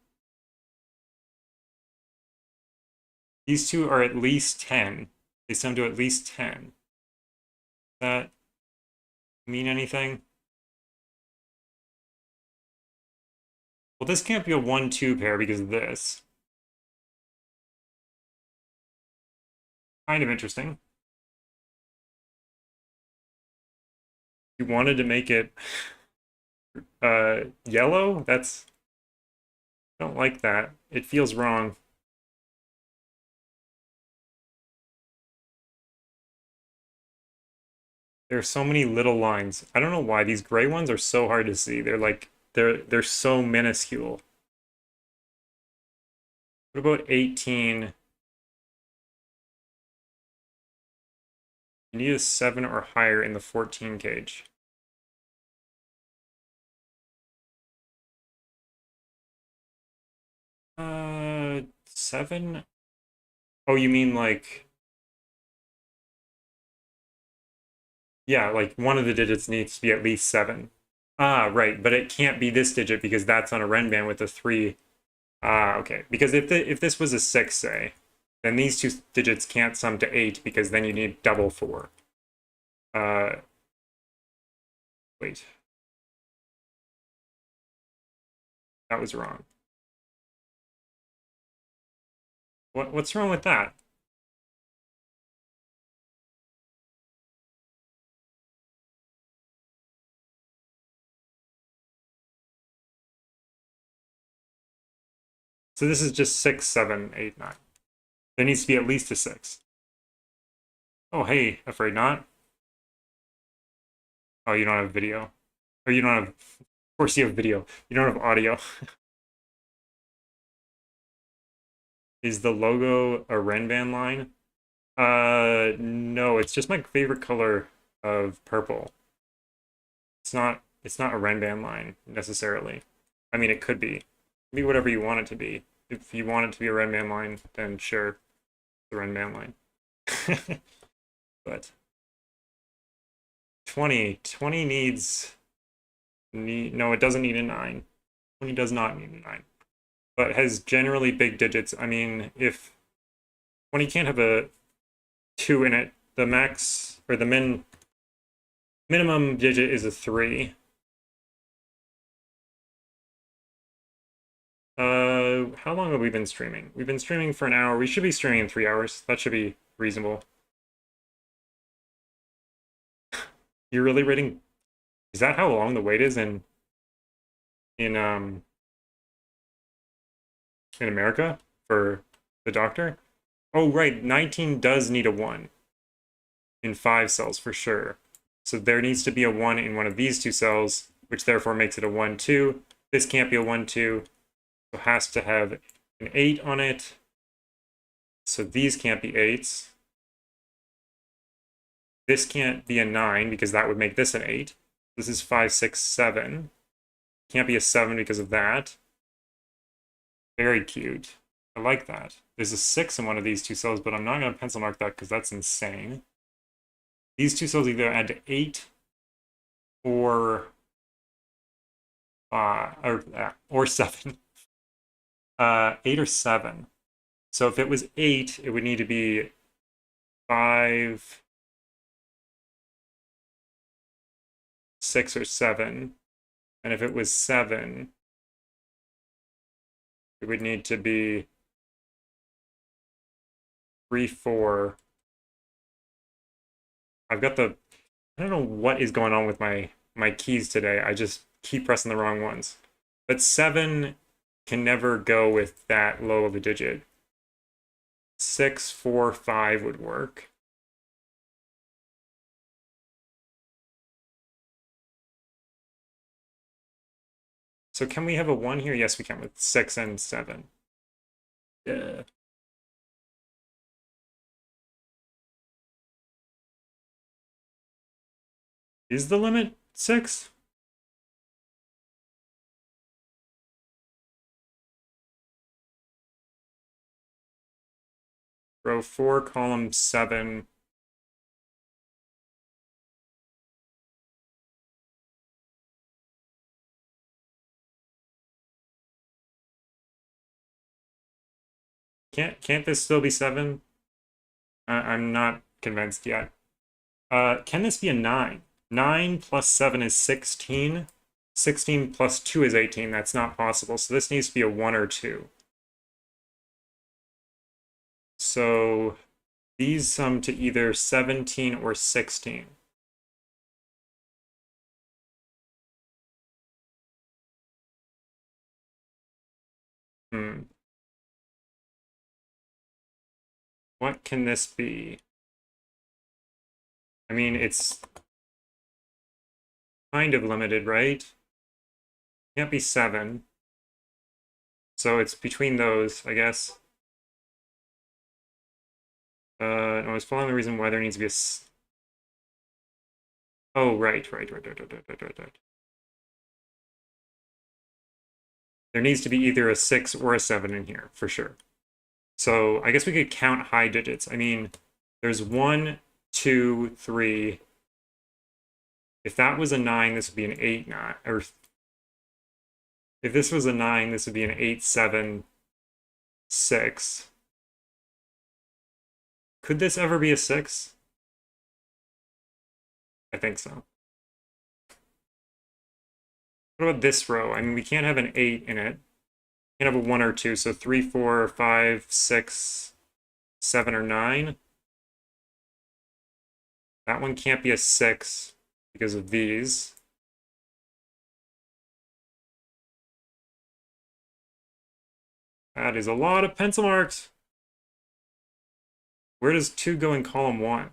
A: these two are at least 10. They sum to at least 10. Does that mean anything? Well, this can't be a 1, 2 pair because of this. Kind of interesting. You wanted to make it yellow? I don't like that. It feels wrong. There are so many little lines. I don't know why these gray ones are so hard to see. They're so minuscule. What about 18? You need a 7 or higher in the 14 cage. Seven? Oh, you mean like... Yeah, like one of the digits needs to be at least 7. Ah, right, but it can't be this digit because that's on a Renban with a 3. Ah, okay. Because if this was a 6, say, then these two digits can't sum to 8 because then you need double 4. Wait. That was wrong. What's wrong with that? So this is just 6, 7, 8, 9. There needs to be at least a 6. Oh, hey, afraid not. Oh, you don't have video. Or you don't have... Of course you have video. You don't have audio. Is the logo a Renban line? No, it's just my favorite color of purple. It's not a Renban line, necessarily. I mean, it could be. Be whatever you want it to be. If you want it to be a Renban line, then sure, the Renban line. But 20. 20 needs... no, it doesn't need a 9. 20 does not need a 9. But has generally big digits. I mean, if 20 can't have a 2 in it, the max, or the minimum digit is a 3. How long have we been streaming? We've been streaming for an hour. We should be streaming in 3 hours. That should be reasonable. You're really rating... Is that how long the wait is in America for the doctor? Oh, right. 19 does need a 1 in 5 cells for sure. So there needs to be a 1 in one of these 2 cells, which therefore makes it a 1, 2. This can't be a 1, 2. So it has to have an 8 on it. So these can't be 8s. This can't be a 9 because that would make this an 8. This is 5, 6, 7. Can't be a 7 because of that. Very cute. I like that. There's a 6 in one of these 2 cells, but I'm not going to pencil mark that because that's insane. These 2 cells either add to 8 or 7. 8 or 7. So if it was 8, it would need to be 5, 6, or 7. And if it was 7, it would need to be 3, 4. I've got the... I don't know what is going on with my keys today. I just keep pressing the wrong ones. But 7 can never go with that low of a digit. 6, 4, 5 would work. So can we have a 1 here? Yes, we can with 6 and 7. Yeah. Is the limit 6? Row 4, column 7. Can't this still be 7? I'm not convinced yet. Can this be a 9? 9 plus 7 is 16. 16 plus 2 is 18. That's not possible. So this needs to be a 1 or 2. So these sum to either 17 or 16. What can this be? I mean, it's kind of limited, right? Can't be 7. So it's between those, I guess. No, I was following the reason why there needs to be a... Oh, right. There needs to be either a 6 or a 7 in here, for sure. So I guess we could count high digits. I mean, there's 1, 2, 3. If that was a 9, this would be an 8, 9. Or if this was a 9, this would be an 8, 7, 6. Could this ever be a 6? I think so. What about this row? I mean, we can't have an 8 in it. We can't have a 1 or 2, so 3, 4, 5, 6, 7, or 9. That one can't be a 6 because of these. That is a lot of pencil marks. Where does 2 go in column 1?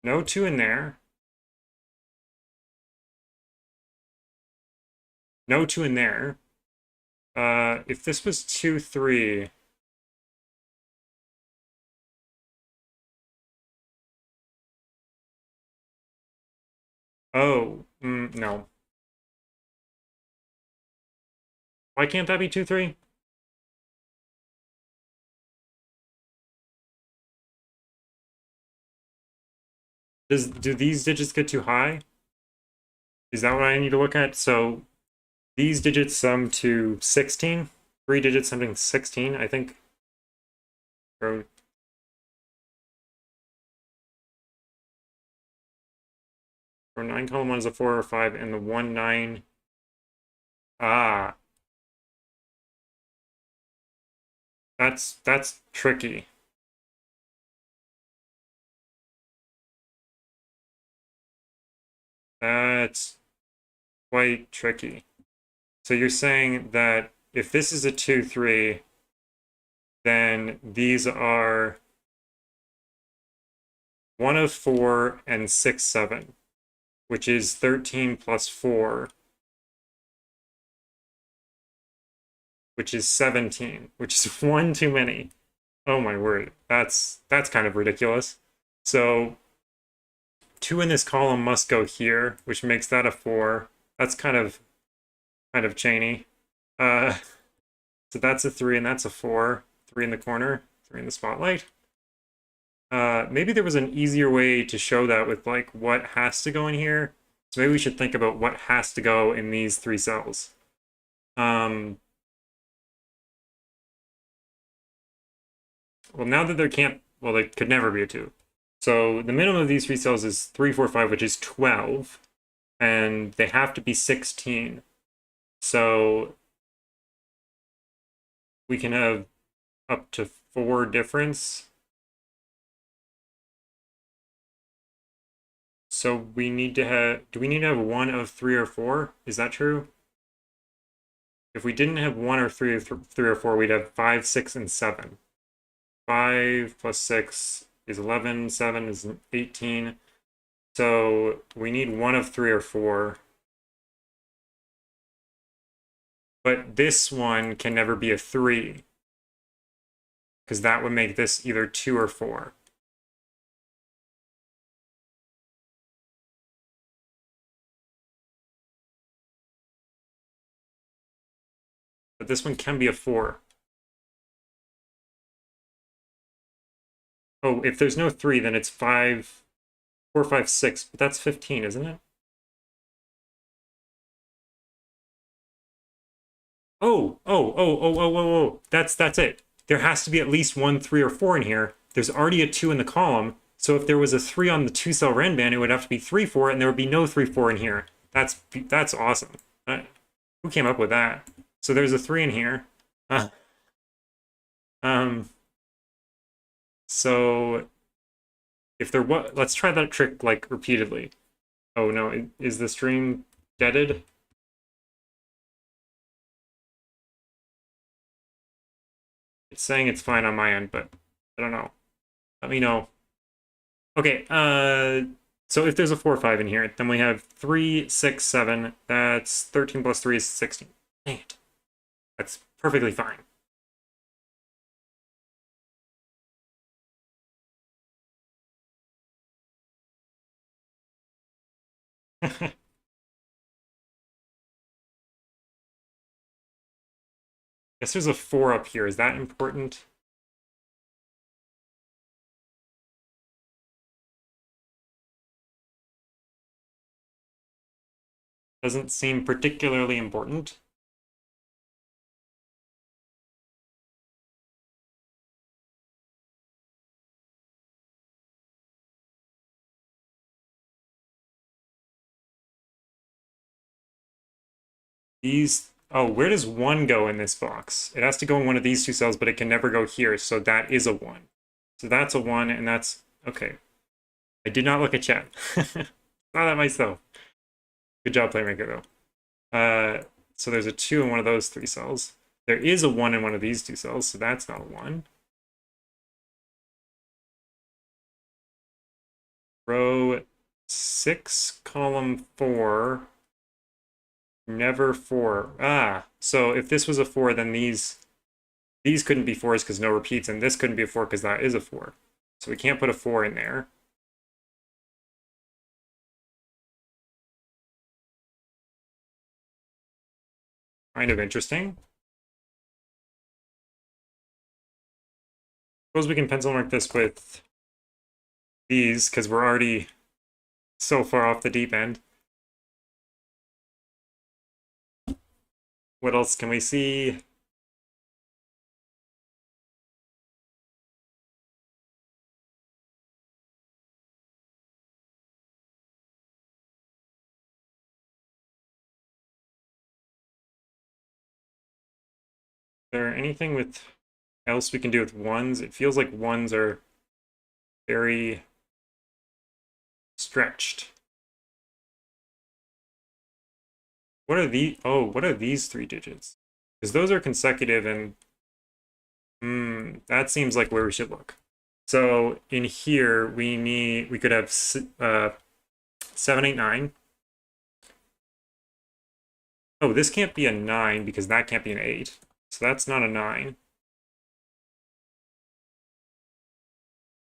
A: No 2 in there. No 2 in there. If this was 2, 3... Oh, no. Why can't that be 2, 3? Do these digits get too high? Is that what I need to look at? So these digits sum to 16. 3 digits something 16, I think. Or 9 column 1 is a 4 or 5, and the 1 9. Ah, that's tricky. That's quite tricky. So you're saying that if this is a 2 3, then these are 1 of 4 and 6 7, which is 13 plus 4, which is 17, which is one too many. Oh my word, that's kind of ridiculous. So 2 in this column must go here, which makes that a 4. That's kind of chainy. So that's a 3 and that's a 4. 3 in the corner, 3 in the spotlight. Maybe there was an easier way to show that with like what has to go in here. So maybe we should think about what has to go in these 3 cells. Well, now that there can't, well, there could never be a 2. So the minimum of these 3 cells is 3, 4, 5, which is 12. And they have to be 16. So we can have up to 4 difference. So we need to have, do we need to have 1 of 3 or 4? Is that true? If we didn't have 1 or 3 or 4, we'd have 5, 6, and 7. 5 plus 6 is 11, 7 is 18. So we need 1 of 3 or 4. But this one can never be a 3, because that would make this either 2 or 4. But this one can be a 4. Oh, if there's no 3, then it's 5, 4, 5, 6. But that's 15, isn't it? Oh. That's it. There has to be at least 1, 3, or 4 in here. There's already a 2 in the column. So if there was a 3 on the 2-cell Renban, it would have to be 3, 4, and there would be no 3, 4 in here. That's awesome. Who came up with that? So there's a 3 in here. Uh, um, so if there was, let's try that trick like repeatedly. Oh no, is the stream deaded? It's saying it's fine on my end, but I don't know. Let me know. Okay, so if there's a 4 or 5 in here, then we have 3, 6, 7. That's 13 plus 3 is 16. Dang it. That's perfectly fine. Guess there's a 4 up here. Is that important? Doesn't seem particularly important. These, oh, where does 1 go in this box? It has to go in one of these 2 cells, but it can never go here, so that is a 1. So that's a 1, and that's, okay. I did not look at chat. Not that nice, though. Good job, Playmaker, though. So there's a 2 in one of those 3 cells. There is a 1 in one of these 2 cells, so that's not a 1. Row 6, column 4, never 4. Ah, so if this was a 4, then these couldn't be 4s because no repeats, and this couldn't be a 4 because that is a 4. So we can't put a 4 in there. Kind of interesting. Suppose we can pencil mark this with these because we're already so far off the deep end. What else can we see? Is there anything with else we can do with ones? It feels like ones are very stretched. What are the what are these 3 digits? Because those are consecutive and that seems like where we should look. So in here we could have 789. Oh, this can't be a 9 because that can't be an 8. So that's not a 9.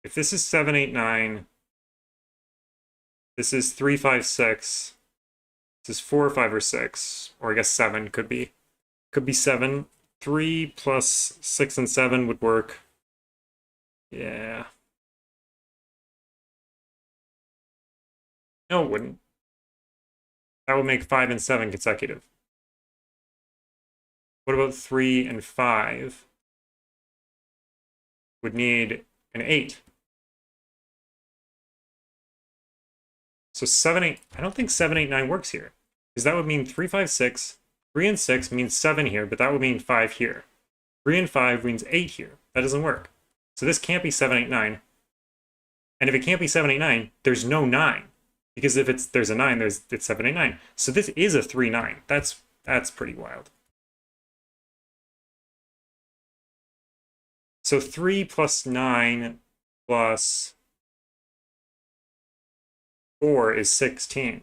A: If this is 789, this is 356. This is 4 or 5 or 6, or I guess 7 could be. Could be 7. 3 plus 6 and 7 would work. Yeah. No, it wouldn't. That would make 5 and 7 consecutive. What about 3 and 5? Would need an 8. So 7, 8, I don't think 7, 8, 9 works here. Because that would mean 3, 5, 6. 3 and 6 means 7 here, but that would mean 5 here. 3 and 5 means 8 here. That doesn't work. So this can't be 7, 8, 9. And if it can't be 7, 8, 9, there's no 9. Because if there's a 9, it's 7, 8, 9. So this is a 3, 9. That's pretty wild. So 3 plus 9 plus 4 is 16.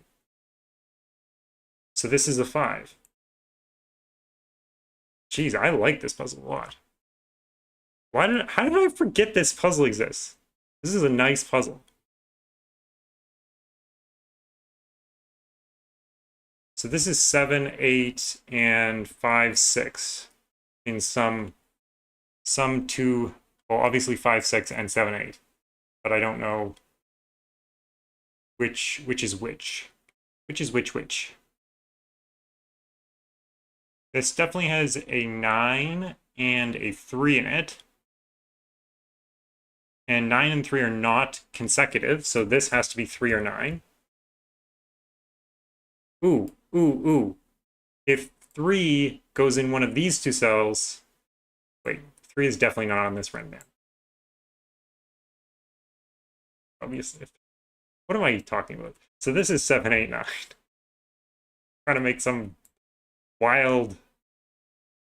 A: So this is a 5. Geez, I like this puzzle a lot. How did I forget this puzzle exists? This is a nice puzzle. So this is 7, 8, and 5, 6 in some 2, well, obviously 5, 6, and 7, 8. But I don't know which is which. Which is which. This definitely has a 9 and a 3 in it. And 9 and 3 are not consecutive, so this has to be 3 or 9. Ooh. If 3 goes in one of these 2 cells... Wait, 3 is definitely not on this red band. Obviously. What am I talking about? So this is 7, 8, 9. Trying to make some wild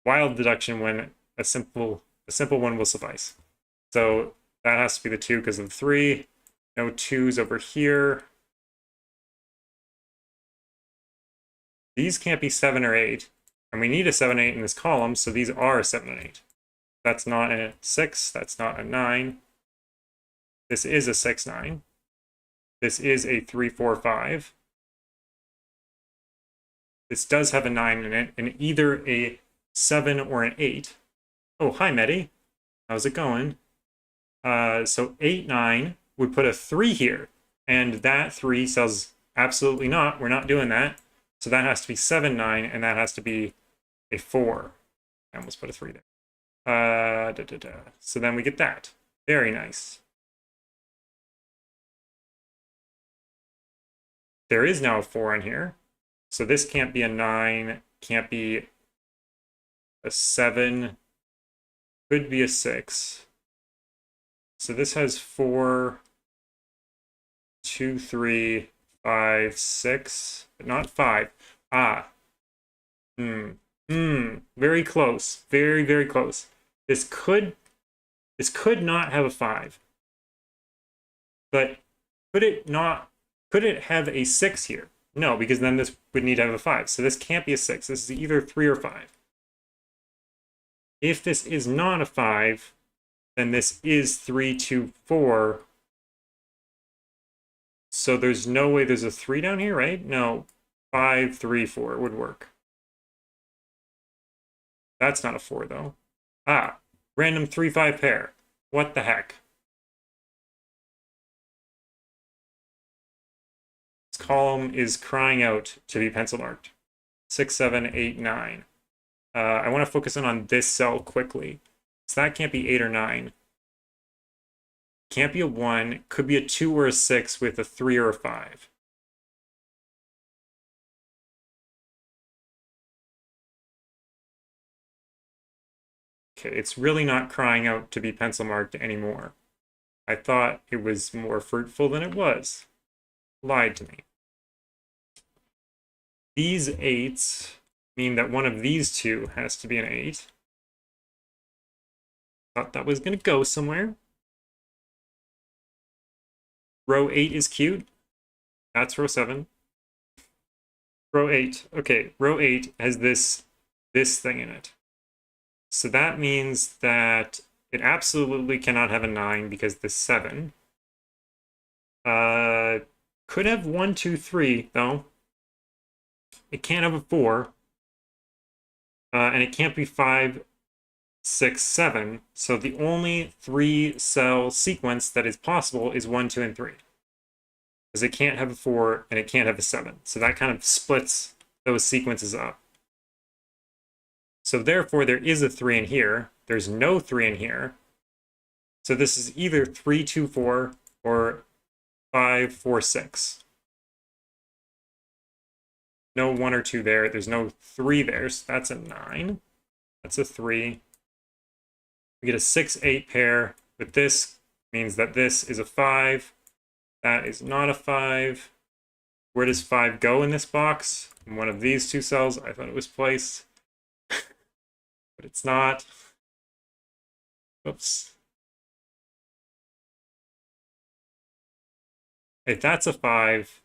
A: deduction when a simple one will suffice. So that has to be the 2 because of the 3. No 2s over here. These can't be 7 or 8. And we need a 7, 8 in this column, so these are 7 and 8. That's not a 6. That's not a 9. This is a 6, 9. This is a 3, 4, 5. This does have a 9 in it, and either a 7 or an 8. Oh, hi, Medi. How's it going? So 8, 9 would put a 3 here, and that 3 says absolutely not. We're not doing that. So that has to be 7, 9, and that has to be a 4. I almost put a 3 there. So then we get that. Very nice. There is now a 4 in here. So this can't be a 9, can't be a 7, could be a 6. So this has 4, 2, 3, 5, 6, but not 5. Very close. Very, very close. This could not have a 5. But could it have a 6 here? No, because then this would need to have a 5. So this can't be a 6. This is either 3 or 5. If this is not a 5, then this is 3, 2, 4. So there's no way there's a 3 down here, right? No. 5, 3, 4 would work. That's not a 4, though. Random 3, 5 pair. What the heck? column is crying out to be pencil marked. 6, 7, 8, 9. I want to focus in on this cell quickly. So that can't be 8 or 9. Can't be a 1. Could be a 2 or a 6 with a 3 or a 5. Okay, it's really not crying out to be pencil marked anymore. I thought it was more fruitful than it was. Lied to me. These 8s mean that one of these two has to be an 8. Thought that was going to go somewhere. Row 8 is cute. That's row 7. Row 8. Okay, row 8 has this thing in it. So that means that it absolutely cannot have a 9 because the 7 could have 1, 2, 3, though. It can't have a 4. And it can't be 5, 6, 7. So the only 3-cell sequence that is possible is 1, 2, and 3. Because it can't have a 4 and it can't have a 7. So that kind of splits those sequences up. So therefore, there is a 3 in here. There's no 3 in here. So this is either 3, 2, 4 or 5, 4, 6. No 1 or 2 there. There's no 3 there. So that's a 9. That's a 3. We get a 6, 8 pair. But this means that this is a 5. That is not a 5. Where does 5 go in this box? In one of these two cells. I thought it was placed. But it's not. Oops. If that's a 5,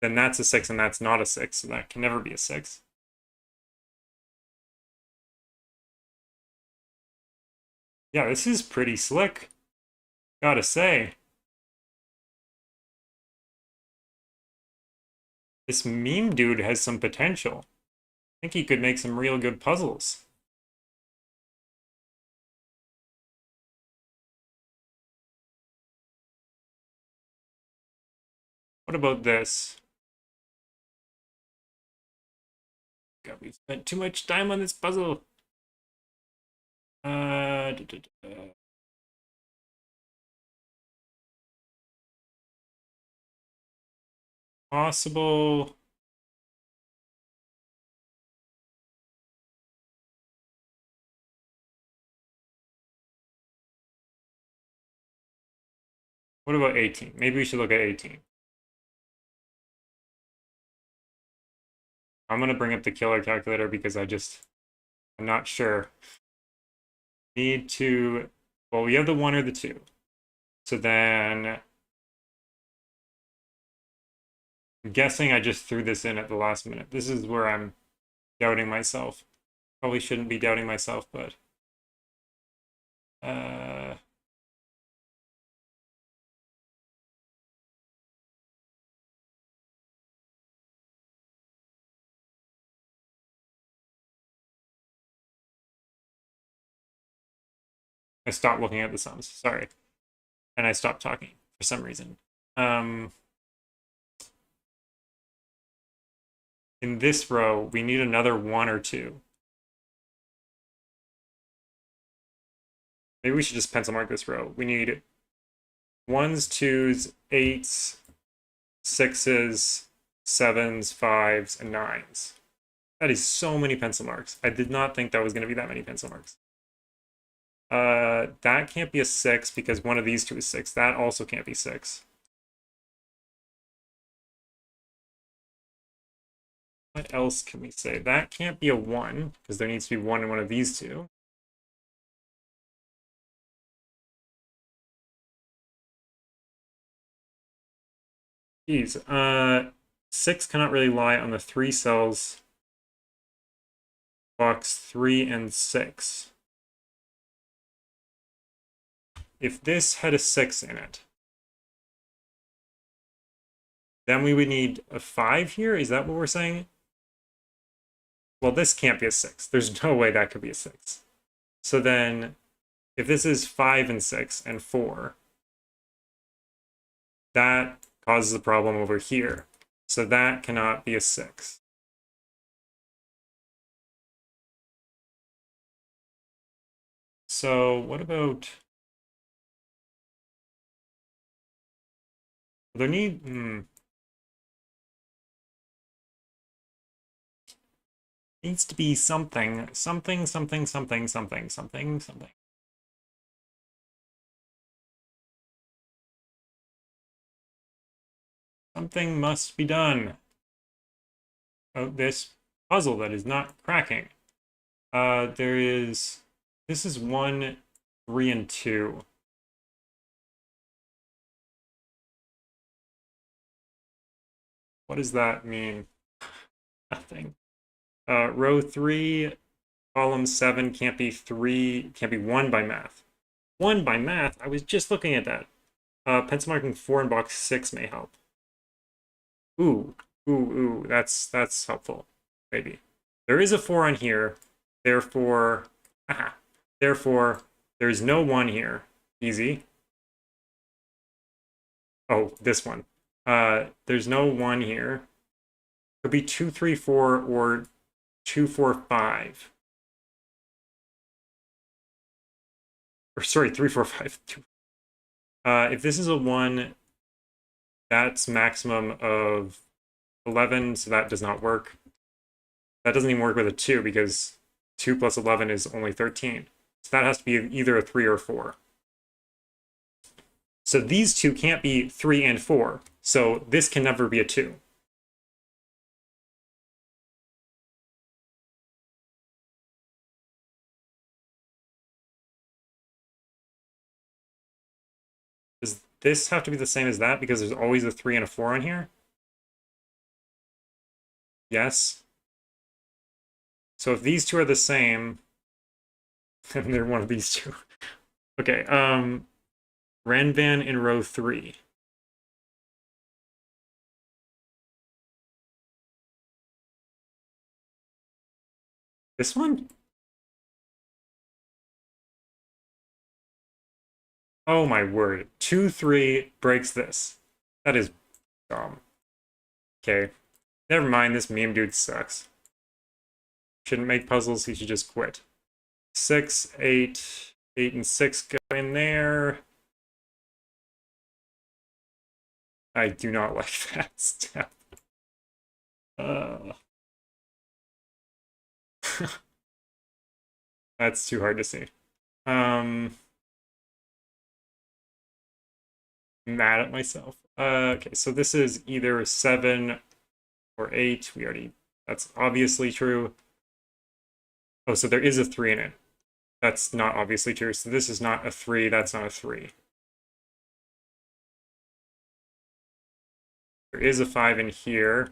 A: then that's a 6, and that's not a 6, so that can never be a 6. Yeah, this is pretty slick. Gotta say. This meme dude has some potential. I think he could make some real good puzzles. What about this? God, we've spent too much time on this puzzle. Possible. What about 18? Maybe we should look at 18. I'm going to bring up the killer calculator because I'm not sure. Need to, well, we have the 1 or the 2. So then, I'm guessing I just threw this in at the last minute. This is where I'm doubting myself. Probably shouldn't be doubting myself, but I stopped looking at the sums, sorry. And I stopped talking for some reason. In this row, we need another 1 or 2. Maybe we should just pencil mark this row. We need 1s, 2s, 8s, 6s, 7s, 5s, and 9s. That is so many pencil marks. I did not think that was going to be that many pencil marks. That can't be a 6 because one of these two is 6. That also can't be 6. What else can we say? That can't be a 1 because there needs to be 1 in one of these two. Geez, 6 cannot really lie on the 3 cells. Box 3 and 6. If this had a 6 in it, then we would need a 5 here? Is that what we're saying? Well, this can't be a 6. There's no way that could be a 6. So then, if this is 5 and 6 and 4, that causes a problem over here. So that cannot be a 6. So what about... There needs to be something. Something. Something must be done. Oh, this puzzle that is not cracking. This is 1, 3, and 2. What does that mean? Nothing. Row 3, column 7 can't be 1 by math. 1 by math? I was just looking at that. Pencil marking 4 in box 6 may help. Ooh, that's helpful. Maybe. There is a 4 on here, therefore, therefore, there's no 1 here. Easy. Oh, this one. There's no 1 here. Could be 2, 3, 4, or 2, 4, 5. Or sorry, 3, 4, 5. If this is a 1, that's maximum of 11, so that does not work. That doesn't even work with a 2 because 2 plus 11 is only 13. So that has to be either a 3 or a 4. So these two can't be 3 and 4. So this can never be a 2. Does this have to be the same as that because there's always a 3 and a 4 on here? Yes. So if these two are the same, then they're one of these two. Okay, Ranvan in row 3. This one? Oh my word. 2, 3 breaks this. That is dumb. Okay. Never mind, this meme dude sucks. Shouldn't make puzzles, he should just quit. 6, 8, 8 and 6 go in there. I do not like that step. That's too hard to see. Mad at myself. Okay, so this is either 7 or 8. That's obviously true. Oh, so there is a 3 in it. That's not obviously true. So this is not a 3, that's not a 3. There is a 5 in here.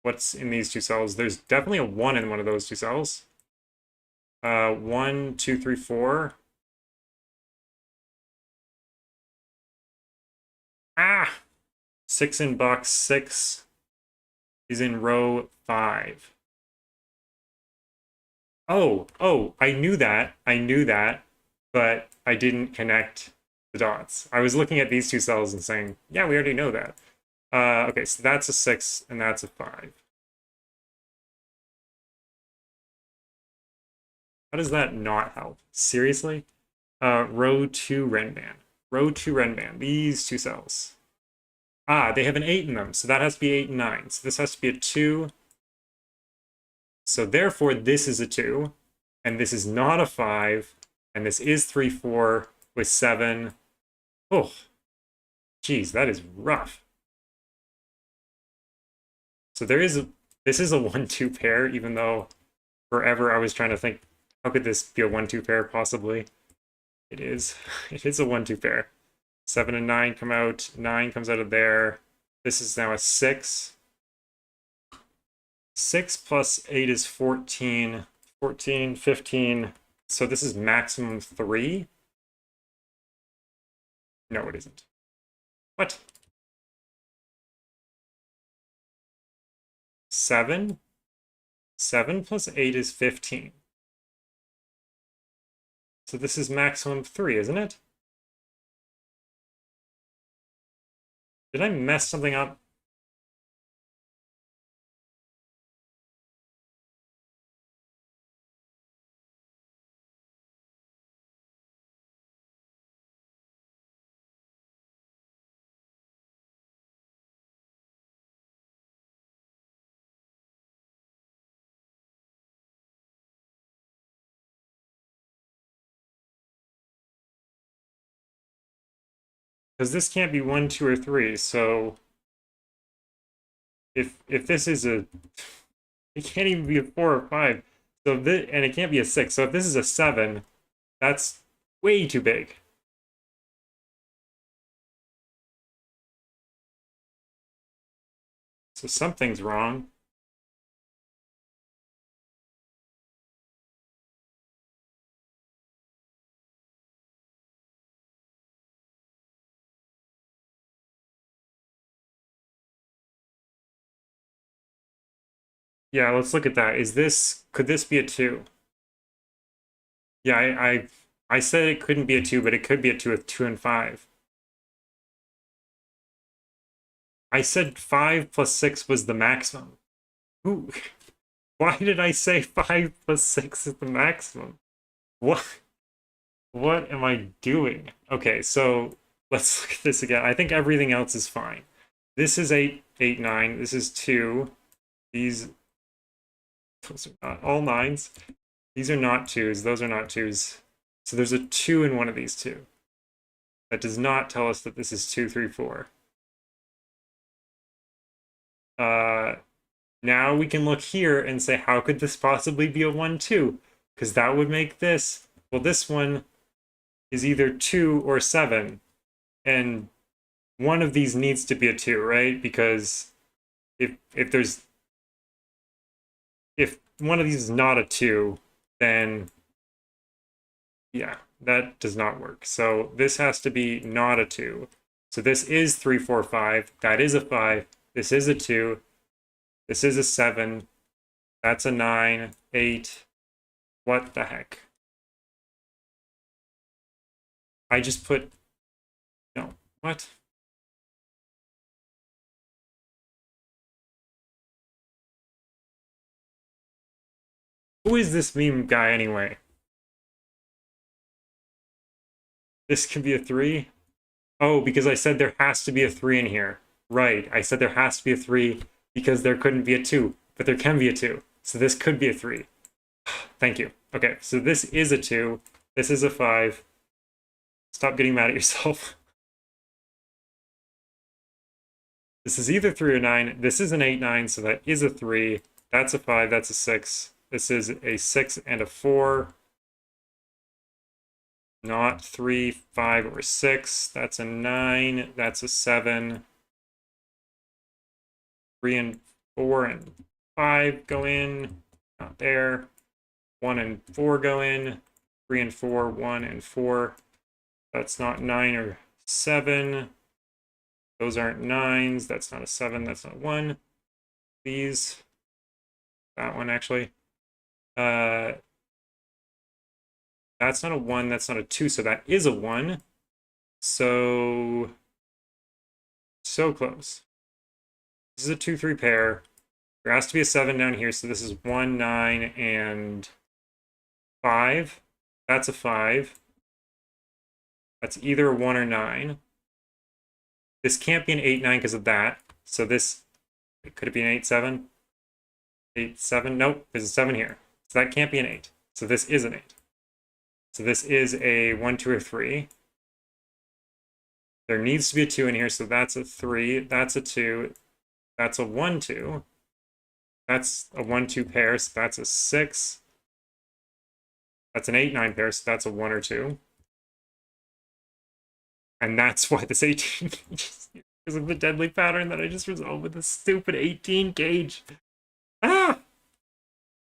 A: What's in these two cells? There's definitely a 1 in one of those two cells. 1, 2, 3, 4. Ah! 6 in box 6 is in row 5. Oh, I knew that, but I didn't connect the dots. I was looking at these two cells and saying, yeah, we already know that. Okay, so that's a 6 and that's a 5. How does that not help? Seriously? Row 2 Renban. Row 2 Renban. These two cells. Ah, they have an 8 in them, so that has to be 8 and 9. So this has to be a 2. So therefore, this is a 2. And this is not a 5. And this is 3, 4 with 7. Oh, geez, that is rough. So this is a 1-2 pair, even though forever I was trying to think, how could this be a 1-2 pair possibly? It is. It is a 1-2 pair. 7 and 9 come out. 9 comes out of there. This is now a 6. 6 plus 8 is 14. 14, 15. So this is maximum 3? No, it isn't. What? 7? 7 plus 8 is 15. So this is maximum 3, isn't it? Did I mess something up? Because this can't be 1, 2, or 3, so if this is a, it can't even be a 4 or 5. So this, and it can't be a 6. So if this is a 7, that's way too big. So something's wrong. Yeah, let's look at that. Could this be a 2? Yeah, I said it couldn't be a 2, but it could be a 2 with 2 and 5. I said 5 plus 6 was the maximum. Ooh, why did I say 5 plus 6 is the maximum? What? What am I doing? Okay, so let's look at this again. I think everything else is fine. This is 8, 8, 9. This is 2. Those are not all 9s. These are not 2s. Those are not 2s. So there's a 2 in one of these two. That does not tell us that this is 2, 3, 4. Now we can look here and say, how could this possibly be a 1, 2? Because that would make this, well, this one is either 2 or 7. And one of these needs to be a 2, right? Because if one of these is not a 2, then yeah, that does not work. So this has to be not a 2. So this is 3, 4, 5. That is a 5. This is a 2. This is a 7. That's a 9, 8. What the heck? I just put, no, what? Who is this meme guy anyway? This could be a 3? Oh, because I said there has to be a 3 in here. Right, I said there has to be a 3 because there couldn't be a 2, but there can be a 2. So this could be a 3. Thank you. Okay, so this is a 2. This is a 5. Stop getting mad at yourself. This is either 3 or 9. This is an 8, 9, so that is a 3. That's a 5. That's a 6. This is a 6 and a 4. Not 3, 5, or 6. That's a 9. That's a 7. 3 and 4 and 5 go in. Not there. 1 and 4 go in. 3 and 4, 1 and 4. That's not 9 or 7. Those aren't 9s. That's not a 7. That's not 1. These. That one, actually. That's not a 1. That's not a 2. So that is a 1. So close. This is a 2, 3 pair. There has to be a 7 down here. So this is 1, 9, and 5. That's a 5. That's either a 1 or 9. This can't be an 8, 9 because of that. So this, could it be an 8, 7? 8, 7? Nope, there's a 7 here. So that can't be an 8. So this is an 8. So this is a 1, 2, or 3. There needs to be a 2 in here, so that's a 3. That's a 2. That's a 1, 2. That's a 1, 2 pair, so that's a 6. That's an 8, 9 pair, so that's a 1 or 2. And that's why this 18 is because of the deadly pattern that I just resolved with this stupid 18 gauge. Ah!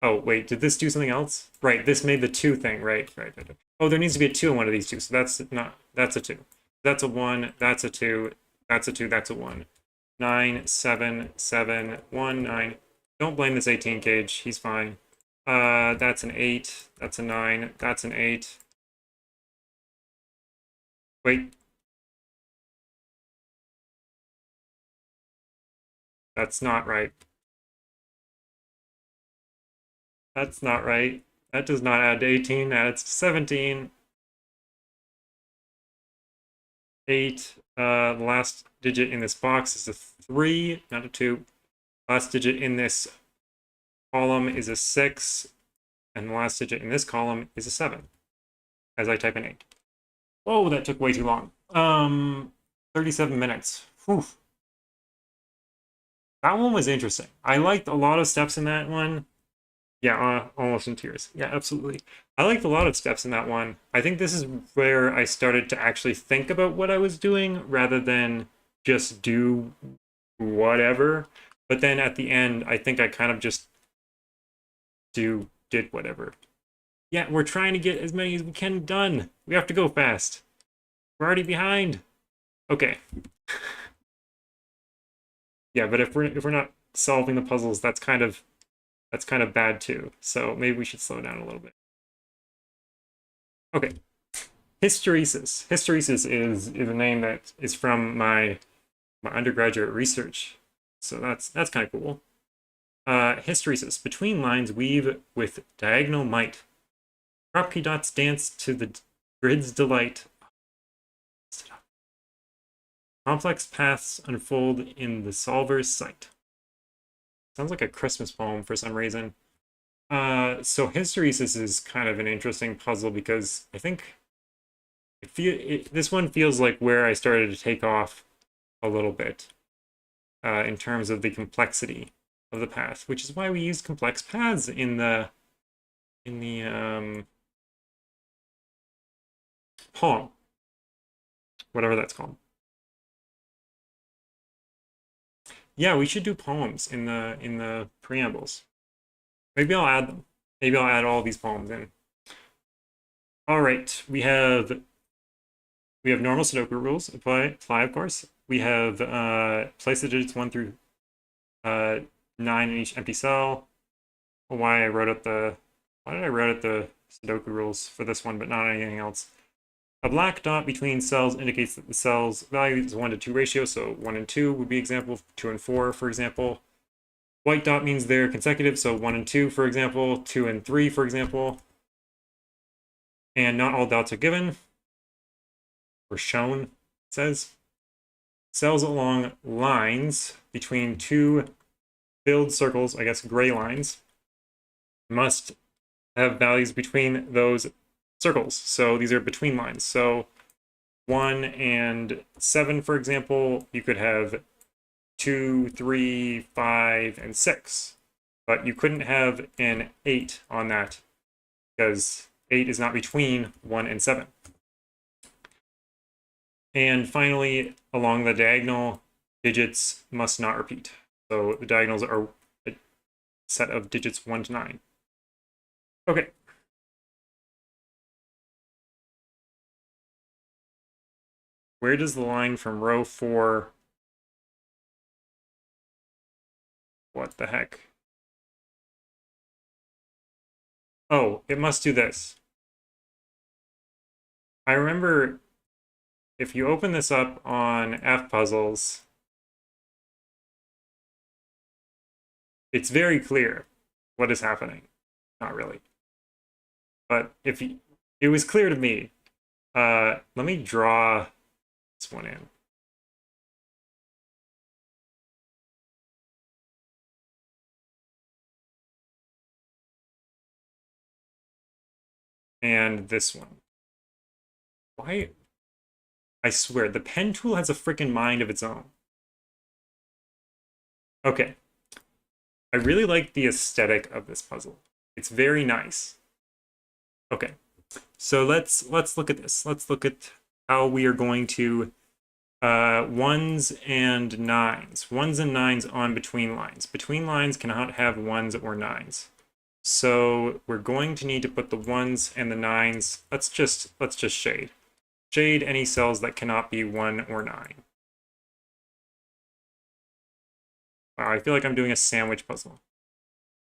A: Oh, wait, did this do something else? Right, this made the 2 thing, right. Oh, there needs to be a 2 in one of these two, so that's a 2. That's a 1, that's a 2, that's a 2, that's a 1. 9, 7, 7, 1, 9. Don't blame this 18 gauge, he's fine. That's an 8, that's a 9, that's an 8. Wait. That's not right. That's not right. That does not add to 18, that adds to 17. 8. The last digit in this box is a 3, not a 2. Last digit in this column is a 6. And the last digit in this column is a 7. As I type in 8. Oh, that took way too long. 37 minutes. Whew. That one was interesting. I liked a lot of steps in that one. Yeah, almost in tears. Yeah, absolutely. I liked a lot of steps in that one. I think this is where I started to actually think about what I was doing rather than just do whatever. But then at the end, I think I kind of just did whatever. Yeah, we're trying to get as many as we can done. We have to go fast. We're already behind. Okay. Yeah, but if we're not solving the puzzles, that's kind of bad too. So maybe we should slow down a little bit. Okay. Hysteresis. Hysteresis is a name that is from my undergraduate research. So that's kind of cool. Hysteresis. Between lines, weave with diagonal might. Drop key dots dance to the grid's delight. Complex paths unfold in the solver's sight. Sounds like a Christmas poem for some reason. So hysteresis is kind of an interesting puzzle because I think this one feels like where I started to take off a little bit in terms of the complexity of the path, which is why we use complex paths in the poem, whatever that's called. Yeah, we should do poems in the preambles. Maybe I'll add them. Maybe I'll add all these poems in. All right, we have normal Sudoku rules apply of course. We have place the digits 1 through 9 in each empty cell. Why did I write out the Sudoku rules for this one, but not anything else? A black dot between cells indicates that the cell's value is 1 to 2 ratio, so 1 and 2 would be example, 2 and 4, for example. White dot means they're consecutive, so 1 and 2, for example, 2 and 3, for example. And not all dots are given, or shown, it says. Cells along lines between two filled circles, I guess gray lines, must have values between those circles. So these are between lines. So 1 and 7, for example, you could have 2, 3, 5, and 6. But you couldn't have an 8 on that because 8 is not between 1 and 7. And finally, along the diagonal, digits must not repeat. So the diagonals are a set of digits 1 to 9. Okay. Where does the line from row 4... What the heck? Oh, it must do this. I remember if you open this up on F puzzles, it's very clear what is happening. Not really. But it was clear to me. Let me draw this one in. And this one. Why? I swear, the pen tool has a freaking mind of its own. Okay. I really like the aesthetic of this puzzle. It's very nice. Okay. So let's look at this. Let's look at how we are going to ones and nines. Ones and nines on between lines. Between lines cannot have ones or nines. So we're going to need to put the ones and the nines. Let's just shade. Shade any cells that cannot be 1 or 9. Wow, I feel like I'm doing a sandwich puzzle.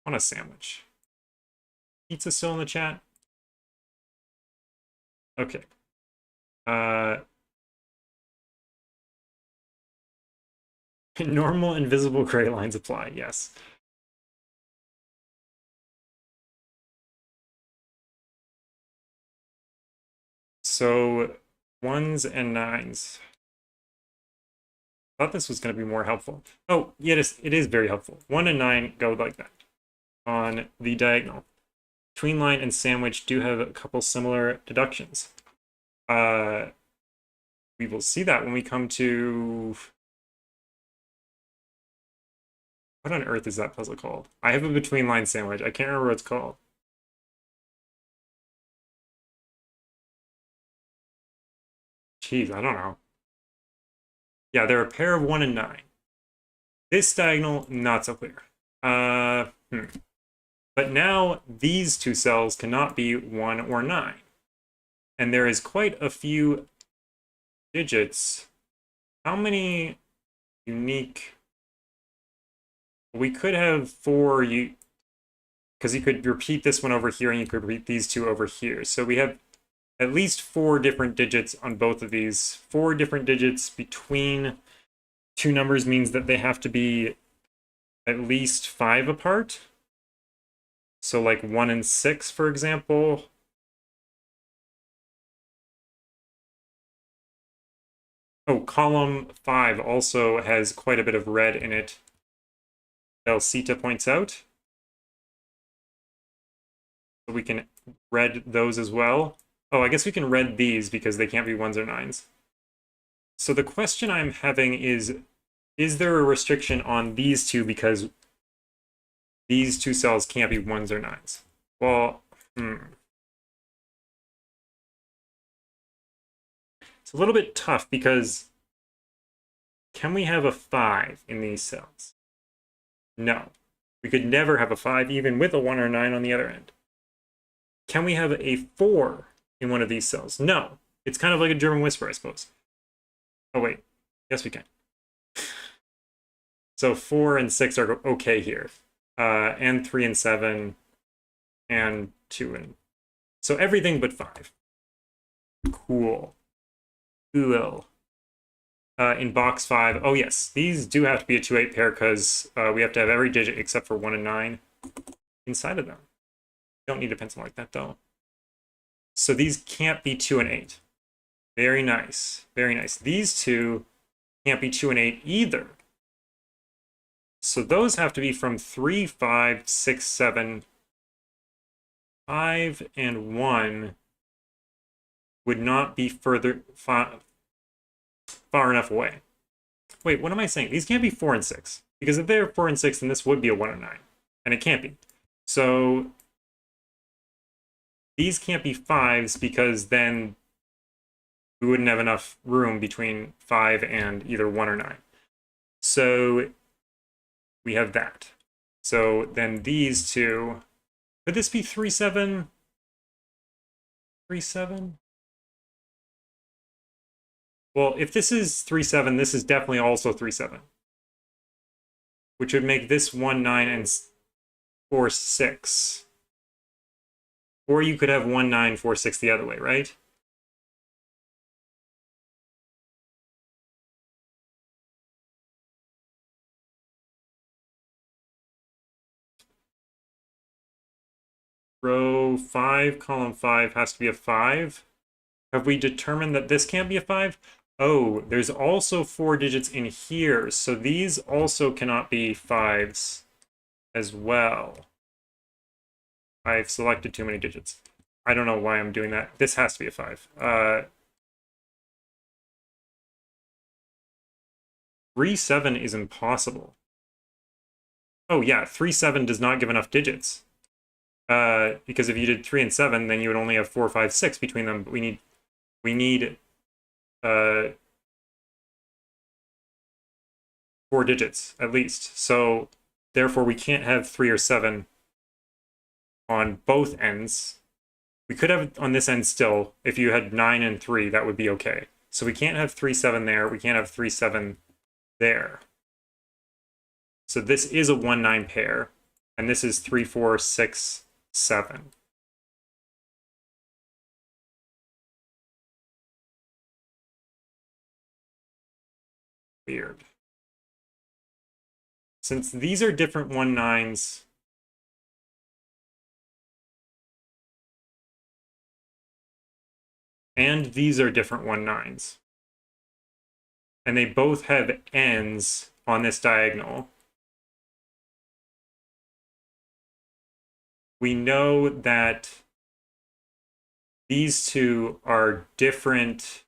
A: I want a sandwich. Pizza still in the chat? Okay. Normal invisible gray lines apply, yes. So 1s and 9s. I thought this was going to be more helpful. Oh, yeah, it is very helpful. 1 and 9 go like that on the diagonal. Between line and sandwich do have a couple similar deductions. We will see that when we come to... What on earth is that puzzle called? I have a between line sandwich. I can't remember what it's called. Jeez, I don't know. Yeah, they're a pair of 1 and 9. This diagonal, not so clear. But now these two cells cannot be 1 or 9. And there is quite a few digits. How many unique... We could have 4, because you could repeat this one over here and you could repeat these two over here. So we have at least 4 different digits on both of these. 4 different digits between two numbers means that they have to be at least 5 apart. So like 1 and 6, for example. Oh, column 5 also has quite a bit of red in it. Elsita points out. So we can red those as well. Oh, I guess we can red these because they can't be 1s or 9s. So the question I'm having is there a restriction on these two because these two cells can't be 1s or 9s? Well, It's a little bit tough because can we have a 5 in these cells? No. We could never have a 5 even with a 1 or 9 on the other end. Can we have a 4 in one of these cells? No. It's kind of like a German whisper, I suppose. Oh, wait. Yes, we can. So 4 and 6 are okay here. And 3 and 7, and 2 and... So everything but 5. Cool. Cool. In box 5, oh yes, these do have to be a 2-8 pair because we have to have every digit except for 1 and 9 inside of them. Don't need a pencil like that, though. So these can't be 2 and 8. Very nice. Very nice. These two can't be 2 and 8 either. So those have to be from 3, 5, 6, 7. 5 and 1 would not be far enough away. Wait, what am I saying? These can't be 4 and 6. Because if they're 4 and 6, then this would be a 1 and 9. And it can't be. So these can't be 5s because then we wouldn't have enough room between 5 and either 1 or 9. So we have that. So then these two... Could this be 3, 7? 3, 7? Well, if this is 3, 7, this is definitely also 3, 7. Which would make this 1, 9, and 4, 6. Or you could have 1, 9, 4, 6 the other way, right? Row 5, column 5 has to be a 5. Have we determined that this can't be a 5? Oh, there's also 4 digits in here, so these also cannot be 5s as well. I've selected too many digits. I don't know why I'm doing that. This has to be a 5. 3, 7 is impossible. Oh yeah, 3, 7 does not give enough digits. Because if you did 3 and 7, then you would only have 4, 5, 6 between them. But we need 4 digits at least. So therefore we can't have 3 or 7 on both ends. We could have it on this end still. If you had 9 and 3, that would be okay. So we can't have 3, 7 there. We can't have 3, 7 there. So this is a 1, 9 pair. And this is 3, 4, 6, 7. Weird. since these are different 1/9s, and these are different 1/9s, and they both have ends on this diagonal, we know that these two are different,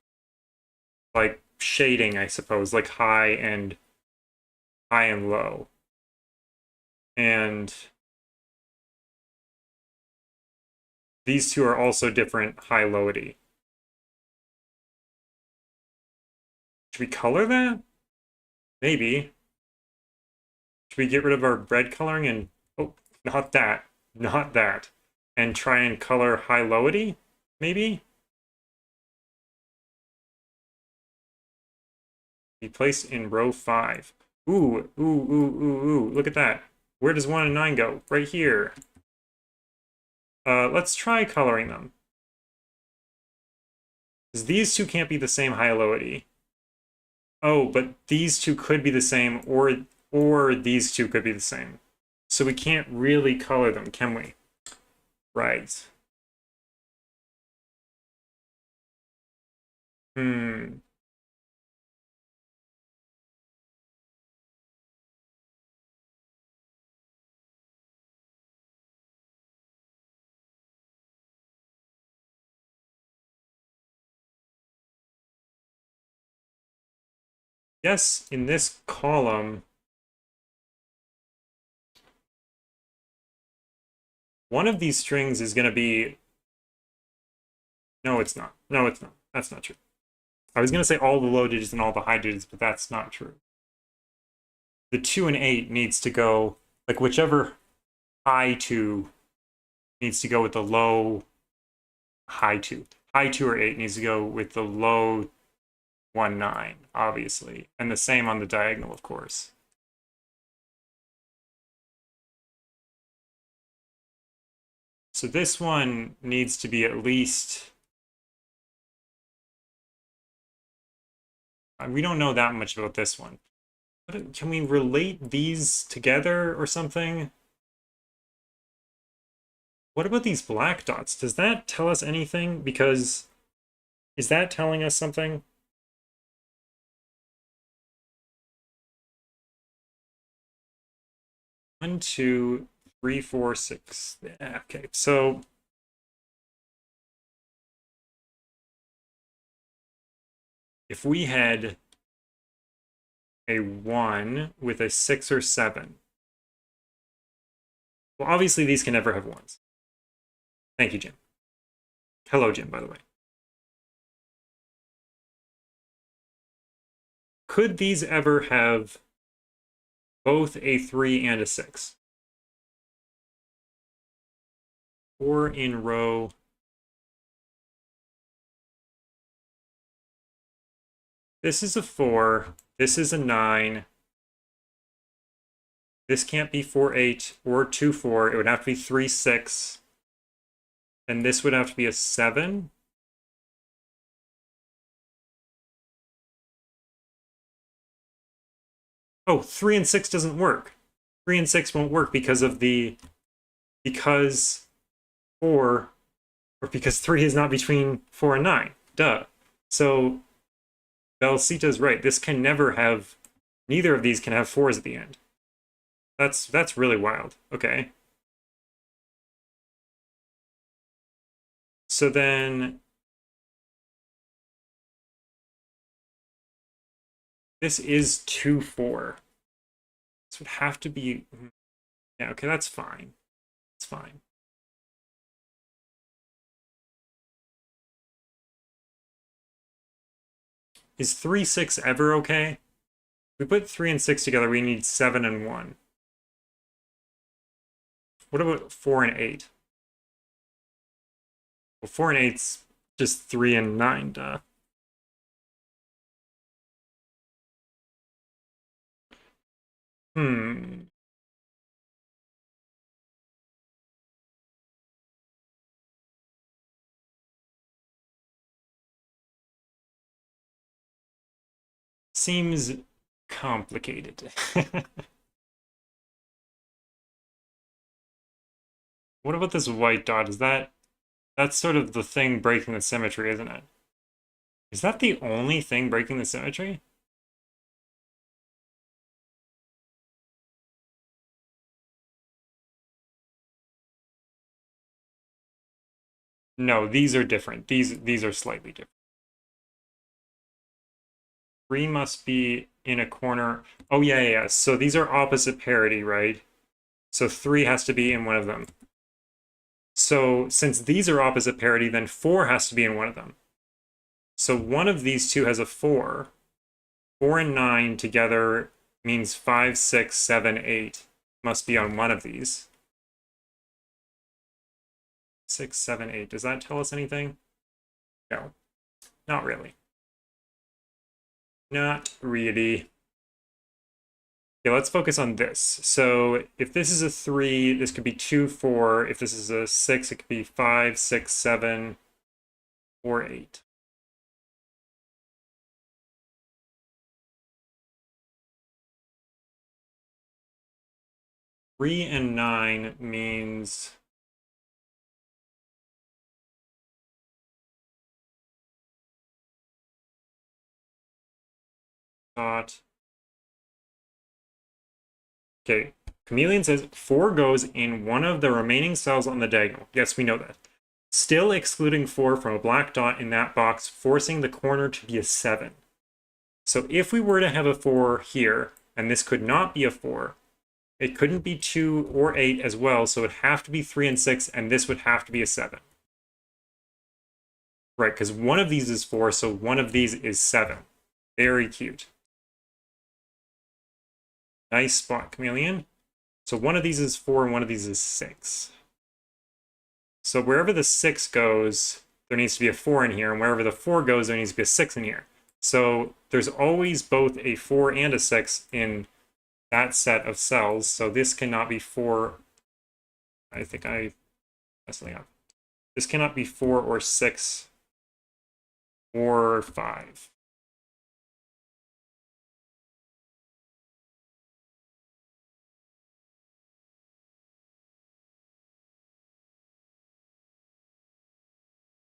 A: like shading, I suppose, like high and low. And these two are also different high-lowity. Should we color that? Maybe. Should we get rid of our red coloring and... Oh, not that. Not that. And try and color high-lowity? Maybe? Be placed in row 5. Ooh, ooh, ooh, ooh, ooh. Look at that. Where does 1 and 9 go? Right here. Let's try coloring them. Because these two can't be the same high-lowity. Oh, but these two could be the same, or these two could be the same. So we can't really color them, can we? Right. Hmm. Yes, in this column, one of these strings is going to be... No, it's not. No, it's not. That's not true. I was going to say all the low digits and all the high digits, but that's not true. The 2 and 8 needs to go, like whichever high 2 needs to go with the low high 2. High 2 or 8 needs to go with the low 1, 9, obviously. And the same on the diagonal, of course. So this one needs to be at least... We don't know that much about this one. Can we relate these together or something? What about these black dots? Does that tell us anything? Because is that telling us something? One, two, three, four, six. Yeah, okay, so if we had a 1 with a 6 or 7, well, obviously these can never have 1s. Thank you, Jim. Hello, Jim, by the way. Could these ever have both a 3 and a 6? Or in row... This is a 4. This is a 9. This can't be 4, 8 or 2, 4. It would have to be 3, 6. And this would have to be a 7. Oh, 3 and 6 doesn't work. 3 and 6 won't work because of the... Because 4... Or because 3 is not between 4 and 9. Duh. So, Belsita's right. This can never have... Neither of these can have 4s at the end. That's really wild. Okay. So then... This is 2, 4. This would have to be... Yeah, okay, that's fine. It's fine. Is 3, 6 ever okay? We put 3 and 6 together, we need 7 and 1. What about 4 and 8? Well, 4 and 8's just 3 and 9, duh. Hmm. Seems complicated. What about this white dot? That's sort of the thing breaking the symmetry, isn't it? Is that the only thing breaking the symmetry? No, these are different. These are slightly different. 3 must be in a corner. Oh, yeah. So these are opposite parity, right? So 3 has to be in one of them. So since these are opposite parity, then 4 has to be in one of them. So one of these two has a 4. 4 and 9 together means 5, 6, 7, 8 must be on one of these. 6, 7, 8. Does that tell us anything? No, not really. Not really. Yeah, let's focus on this. So if this is a 3, this could be 2, 4. If this is a 6, it could be 5, 6, 7, or 8. Three and 9 means dot. Okay, Chameleon says 4 goes in one of the remaining cells on the diagonal. Yes, we know that. Still excluding 4 from a black dot in that box, forcing the corner to be a 7. So if we were to have a 4 here, and this could not be a 4, it couldn't be 2 or 8 as well, so it would have to be 3 and 6, and this would have to be a 7. Right, because one of these is 4, so one of these is 7. Very cute. Nice spot, Chameleon. So one of these is 4 and one of these is 6. So wherever the 6 goes, there needs to be a 4 in here, and wherever the 4 goes, there needs to be a 6 in here. So there's always both a 4 and a 6 in that set of cells, so this cannot be 4. I think I messed something up. This cannot be 4 or 6 or 5.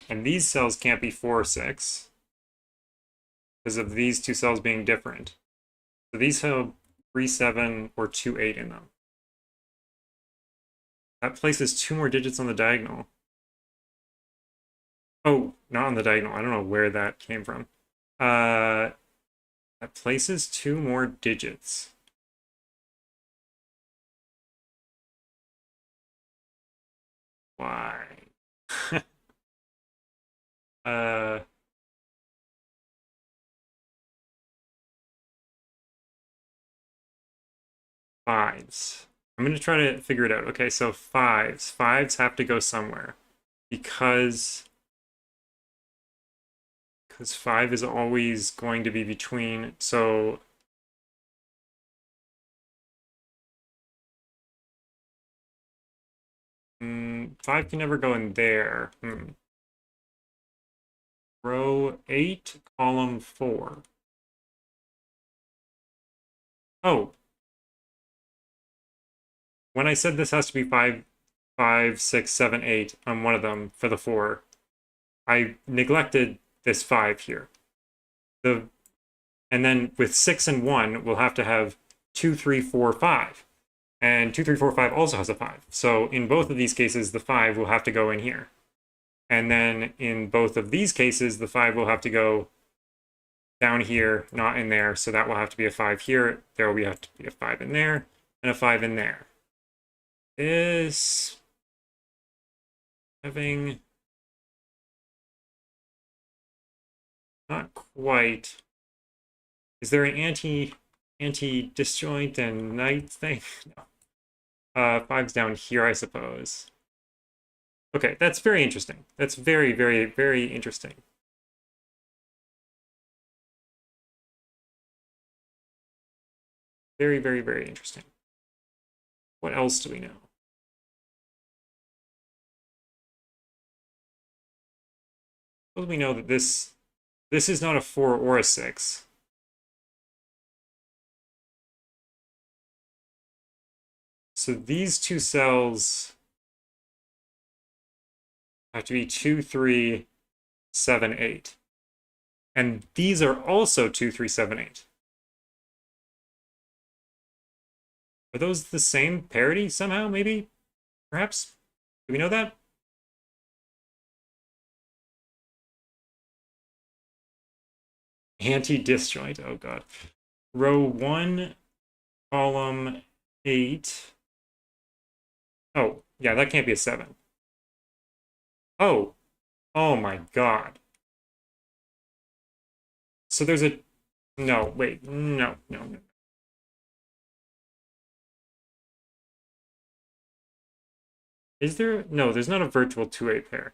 A: And these cells can't be 4 or 6 because of these two cells being different. So these have 3, 7 or 2, 8 in them. That places 2 more digits on the diagonal. Oh, not on the diagonal. I don't know where that came from. That places 2 more digits. Why? uh, Fives. I'm going to try to figure it out. Okay, so fives. Fives have to go somewhere because 5 is always going to be between. So 5 can never go in there. Row 8, column 4. Oh, when I said this has to be 5, 5, 6, 7, 8 on one of them for the 4, I neglected this 5 here. And then with 6 and 1, we'll have to have 2, 3, 4, 5. And 2, 3, 4, 5 also has a 5. So in both of these cases, the 5 will have to go in here. And then in both of these cases, the 5 will have to go down here, not in there. So that will have to be a 5 here. There will have to be a 5 in there, and a 5 in there. Is having not quite. Is there an anti-disjoint and knight thing? No. 5's down here, I suppose. Okay, that's very interesting. That's very, very, very interesting. Very, very, very interesting. What else do we know? Well, we know that this is not a 4 or a 6. So these two cells have to be 2, 3, 7, 8. And these are also 2, 3, 7, 8. Are those the same parity somehow, maybe? Perhaps? Do we know that? Anti-disjoint, oh god. Row 1, column 8. Oh, yeah, that can't be a 7. Oh, oh my god. So there's a... No, wait, no. Is there? No, there's not a virtual 2-8 pair.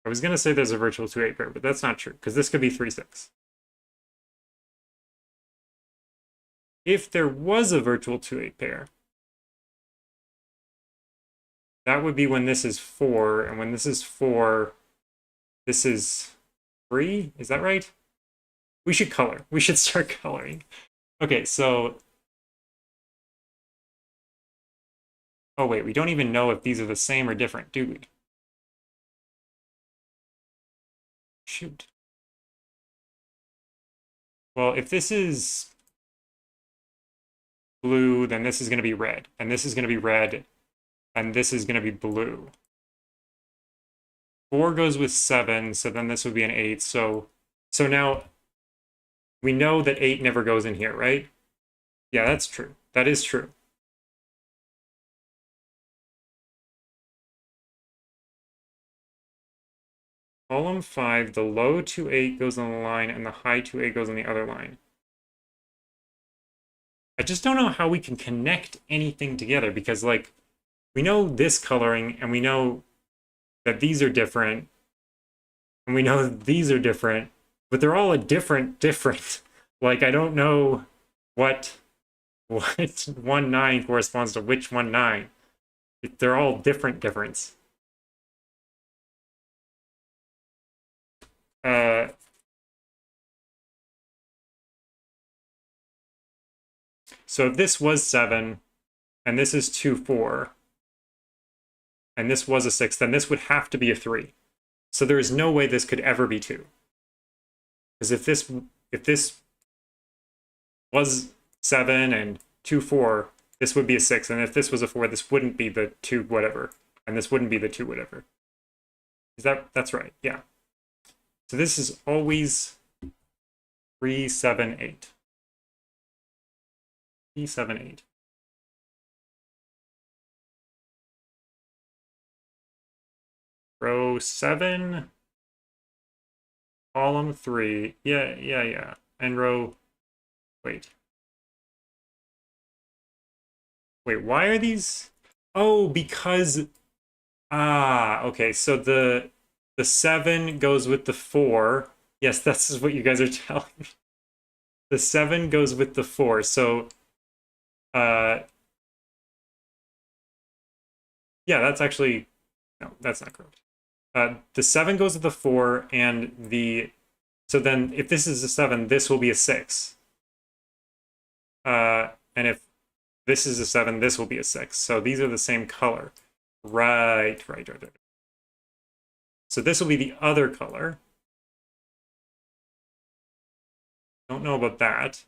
A: I was going to say there's a virtual 2-8 pair, but that's not true, because this could be 3-6. If there was a virtual 2-8 pair, that would be when this is 4, and when this is 4, this is 3? Is that right? We should color. We should start coloring. Okay, so... Oh wait, we don't even know if these are the same or different, do we? Shoot. Well, if this is blue, then this is going to be red, and this is going to be red, and this is going to be blue. 4 goes with 7, so then this would be an 8. So now we know that 8 never goes in here, right? Yeah, that's true. That is true. Column 5, the low 2-8 goes on the line, and the high 2-8 goes on the other line. I just don't know how we can connect anything together, because, like, we know this coloring, and we know that these are different, and we know that these are different, but they're all a different. Like, I don't know what 1-9 corresponds to which 1-9. They're all difference. So if this was 7, and this is 2, 4, and this was a 6, then this would have to be a 3. So there is no way this could ever be 2. Because if this was 7 and 2, 4, this would be a 6. And if this was a 4, this wouldn't be the 2 whatever. And this wouldn't be the 2 whatever. That's right, yeah. So this is always 3, 7, 8. 3, 7, 8. Row 7, column 3. Yeah. And row... Wait, why are these? Oh, because okay, so the 7 goes with the 4. Yes, that's what you guys are telling me. The 7 goes with the 4. So yeah, that's actually no, that's not correct. The 7 goes with the 4, and so then if this is a 7, this will be a 6. And if this is a 7, this will be a 6. So these are the same color. Right. So this will be the other color. Don't know about that.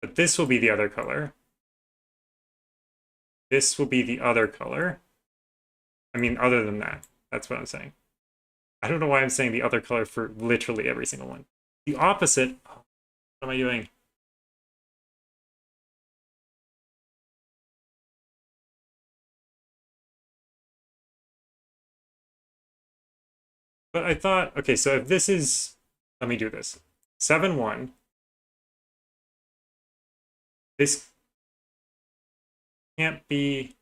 A: But this will be the other color. This will be the other color. I mean, other than that. That's what I'm saying. I don't know why I'm saying the other color for literally every single one. The opposite... What am I doing? But I thought, okay, so if this is, let me do this. 7, 1. This can't be,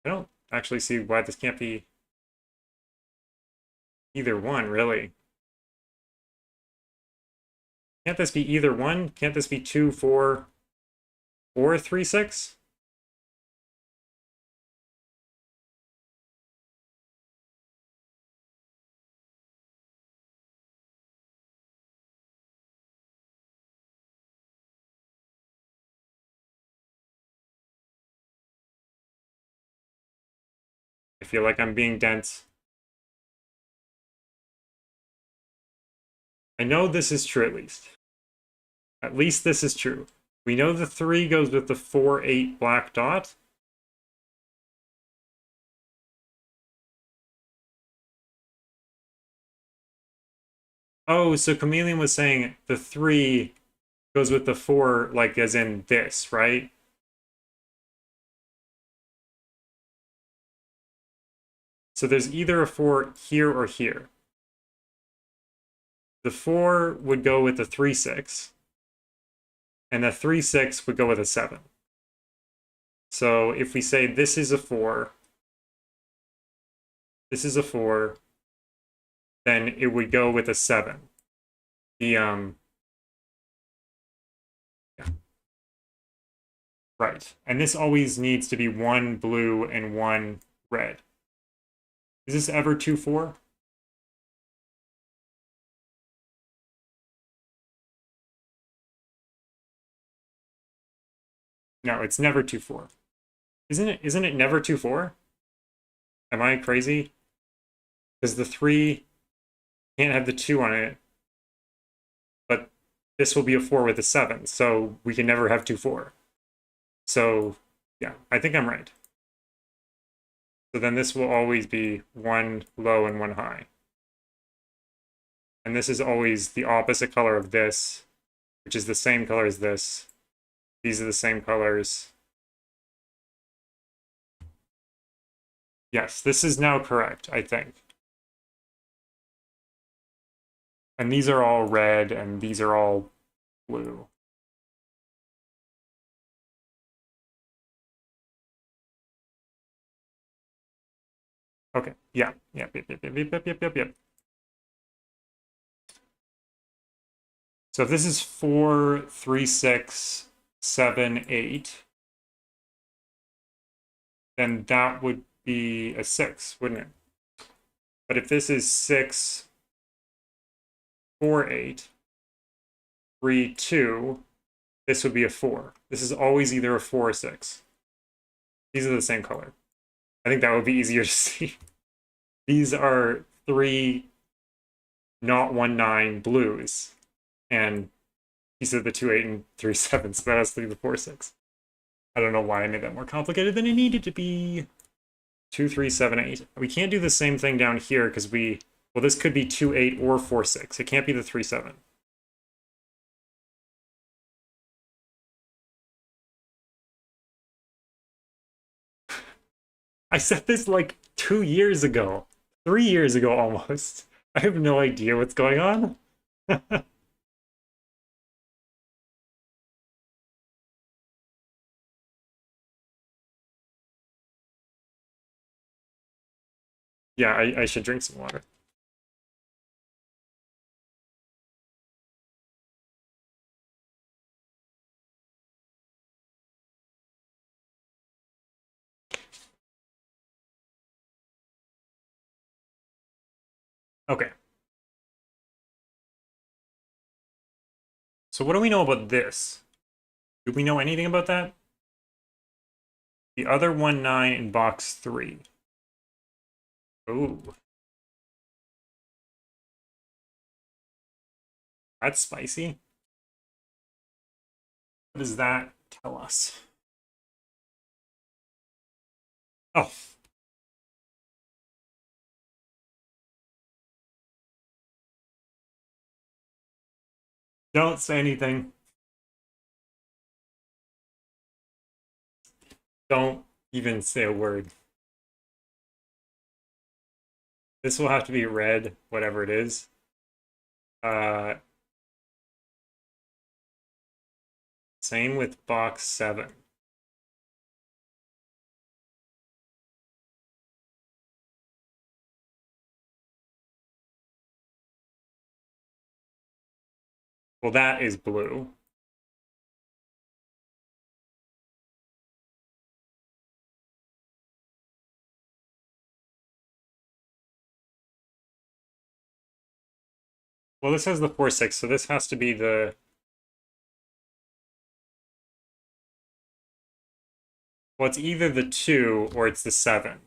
A: I don't actually see why this can't be either one, really. Can't this be either one? Can't this be 2, 4, or 3, 6? feel like I'm being dense. I know this is true at least. At least this is true. We know the 3 goes with the 4, 8 black dot. Oh, so Chameleon was saying the 3 goes with the 4, like as in this, right? So there's either a 4 here or here. The 4 would go with the 3, 6. And the 3, 6 would go with a 7. So if we say this is a 4, this is a 4, then it would go with a 7. The yeah. Right. And this always needs to be 1 blue and 1 red. Is this ever 2, 4? No, it's never 2, 4. Isn't it never 2, 4? Am I crazy? Because the 3 can't have the 2 on it. But this will be a 4 with a 7, so we can never have 2, 4. So, yeah, I think I'm right. So then this will always be 1 low and 1 high. And this is always the opposite color of this, which is the same color as this. These are the same colors. Yes, this is now correct, I think. And these are all red, and these are all blue. Okay, yeah, yep, yep, yep, yep, yep, yep, yep, yep. So if this is 4, 3, 6, 7, 8, then that would be a 6, wouldn't it? But if this is 6, 4, 8, 3, 2, this would be a 4. This is always either a 4 or 6. These are the same color. I think that would be easier to see. These are 3 not 1, 9 blues. And these are the 2, 8, and 3, 7. So that has to be the 4, 6. I don't know why I made that more complicated than it needed to be. 2, 3, 7, 8. We can't do the same thing down here because well, this could be 2, 8 or 4, 6. It can't be the 3, 7. I said this like 2 years ago. 3 years ago almost. I have no idea what's going on. Yeah, I should drink some water. Okay. So what do we know about this? Do we know anything about that? The other 1, 9 in box 3. Ooh. That's spicy. What does that tell us? Oh. Don't say anything. Don't even say a word. This will have to be red, whatever it is. Same with box 7. Well, that is blue. Well, this has the 4, 6, so this has to be the... Well, it's either the 2 or it's the 7.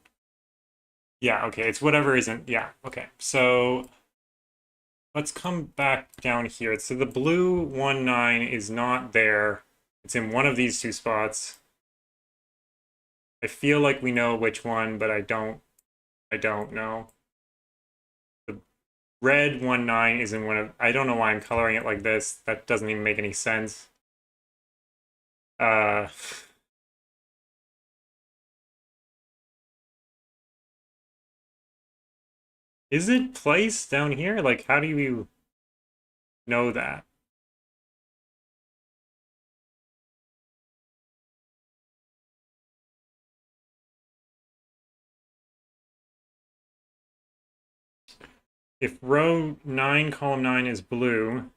A: Yeah, okay, it's whatever isn't. Yeah, okay. So let's come back down here. So the blue 1, 9 is not there. It's in one of these two spots. I feel like we know which one, but I don't know. The red 1, 9 is in one of, I don't know why I'm coloring it like this. That doesn't even make any sense. Uh is it placed down here? Like how do you know that? If row 9, column 9 is blue,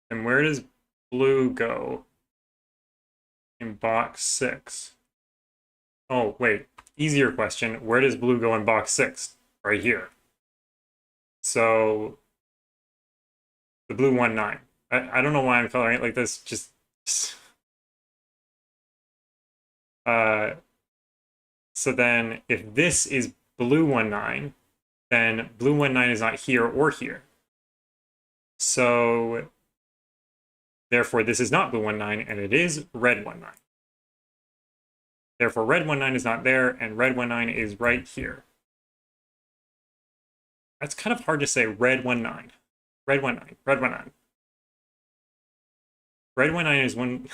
A: then where does blue go in box 6? Oh, wait. Easier question. Where does blue go in box 6? Right here. So the blue 1, 9. I don't know why I'm coloring it like this. Just uh so then if this is blue 1, 9, then blue 1, 9 is not here or here. So therefore this is not blue 1, 9 and it is red 1, 9. Therefore red 1, 9 is not there and red 1, 9 is right here. That's kind of hard to say. Red 1, 9. Red 1, 9. Red 1, 9. Red 1, 9 is one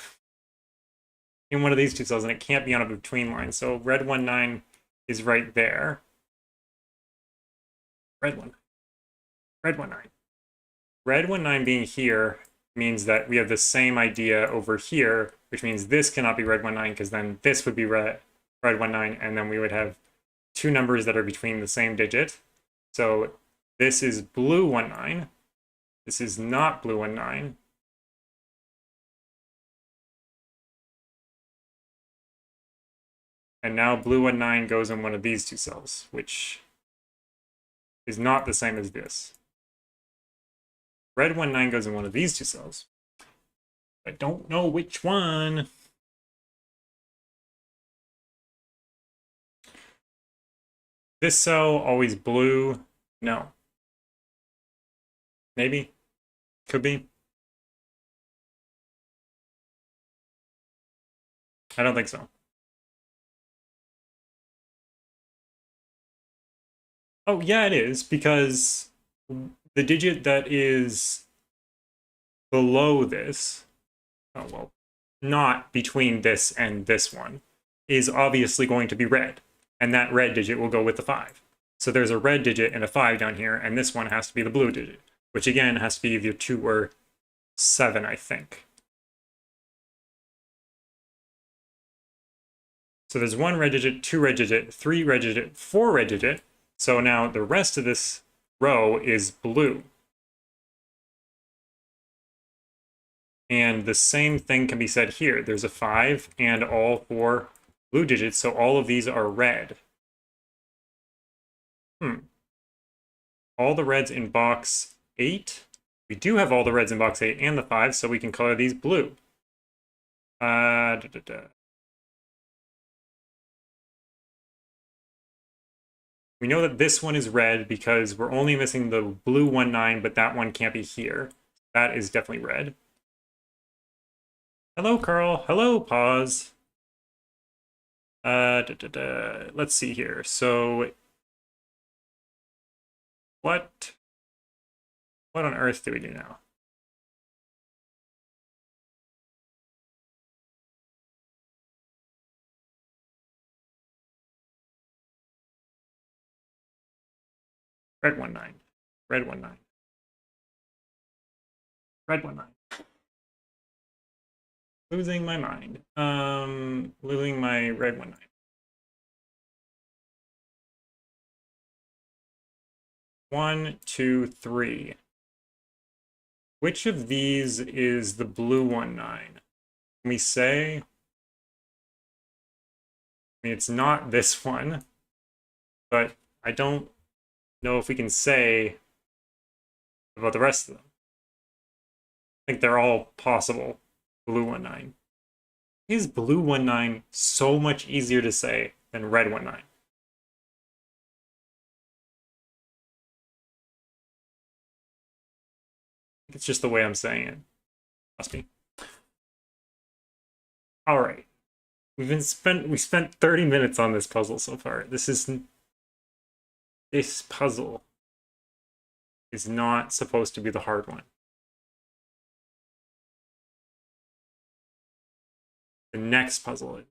A: in one of these two cells, and it can't be on a between line. So red 1, 9 is right there. Red 1. Red 1, 9. Red 1, 9 being here means that we have the same idea over here, which means this cannot be red 1, 9 because then this would be red 1, 9, and then we would have two numbers that are between the same digit. So this is blue 1, 9. This is not blue 1, 9. And now blue 1, 9 goes in one of these two cells, which is not the same as this. Red 1, 9 goes in one of these two cells. I don't know which one. This cell always blue? No. Maybe? Could be. I don't think so. Oh, yeah, it is, because the digit that is below this, oh, well, not between this and this one, is obviously going to be red. And that red digit will go with the 5. So there's a red digit and a 5 down here, and this one has to be the blue digit, which again has to be either 2 or 7, I think. So there's 1 red digit, 2 red digit, 3 red digit, 4 red digit. So now the rest of this row is blue. And the same thing can be said here. There's a 5 and all 4 blue digits, so all of these are red. All the reds in box 8. We do have all the reds in box 8 and the 5, so we can color these blue. We know that this one is red because we're only missing the blue 1, 9, but that one can't be here. That is definitely red. Hello, Carl. Hello, pause. Let's see here. So what on earth do we do now? Red 1, 9. Red 1, 9. Red 1, 9. Losing my mind. Losing my red 1, 9. One, two, three. Which of these is the blue 1, 9? Can we say? I mean, it's not this one, but I don't know if we can say about the rest of them. I think they're all possible. Blue 1, 9. Is blue 1, 9 so much easier to say than red 1, 9? It's just the way I'm saying it. Must be. All right. We spent 30 minutes on this puzzle so far. This puzzle is not supposed to be the hard one. The next puzzle is.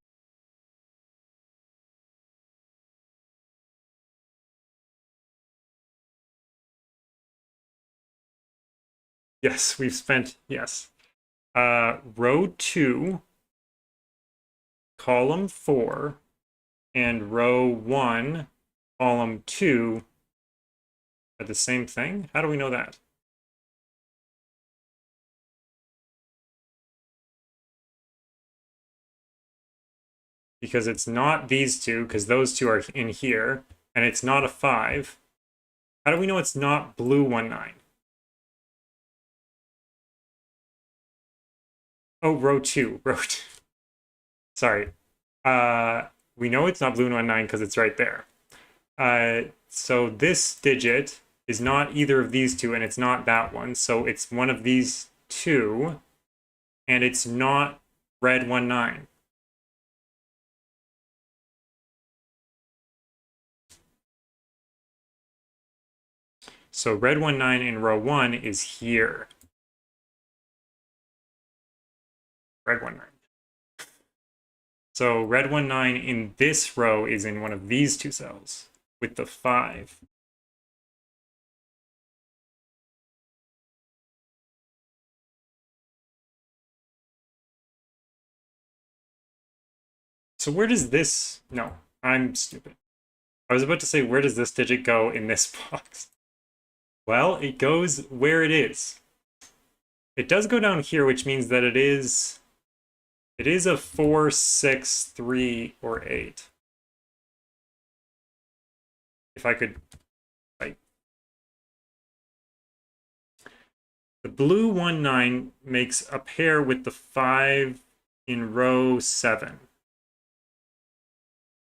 A: Yes, we've spent, yes. Row 2, column 4, and row 1, column 2 are the same thing? How do we know that? Because it's not these two, because those two are in here, and it's not a 5. How do we know it's not blue 1-9? Oh, row 2. Row 2. Sorry. We know it's not blue 1-9 because it's right there. So this digit is not either of these two, and it's not that one. So it's one of these two, and it's not red 1-9. So red 1-9 in row 1 is here. Red 1-9. So red 1-9 in this row is in one of these two cells with the 5. So where does this... No, I'm stupid. I was about to say, where does this digit go in this box? Well, it goes where it is. It does go down here, which means that it is a 4, 6, 3, or 8. If I could, like, the blue 1-9 makes a pair with the 5 in row 7.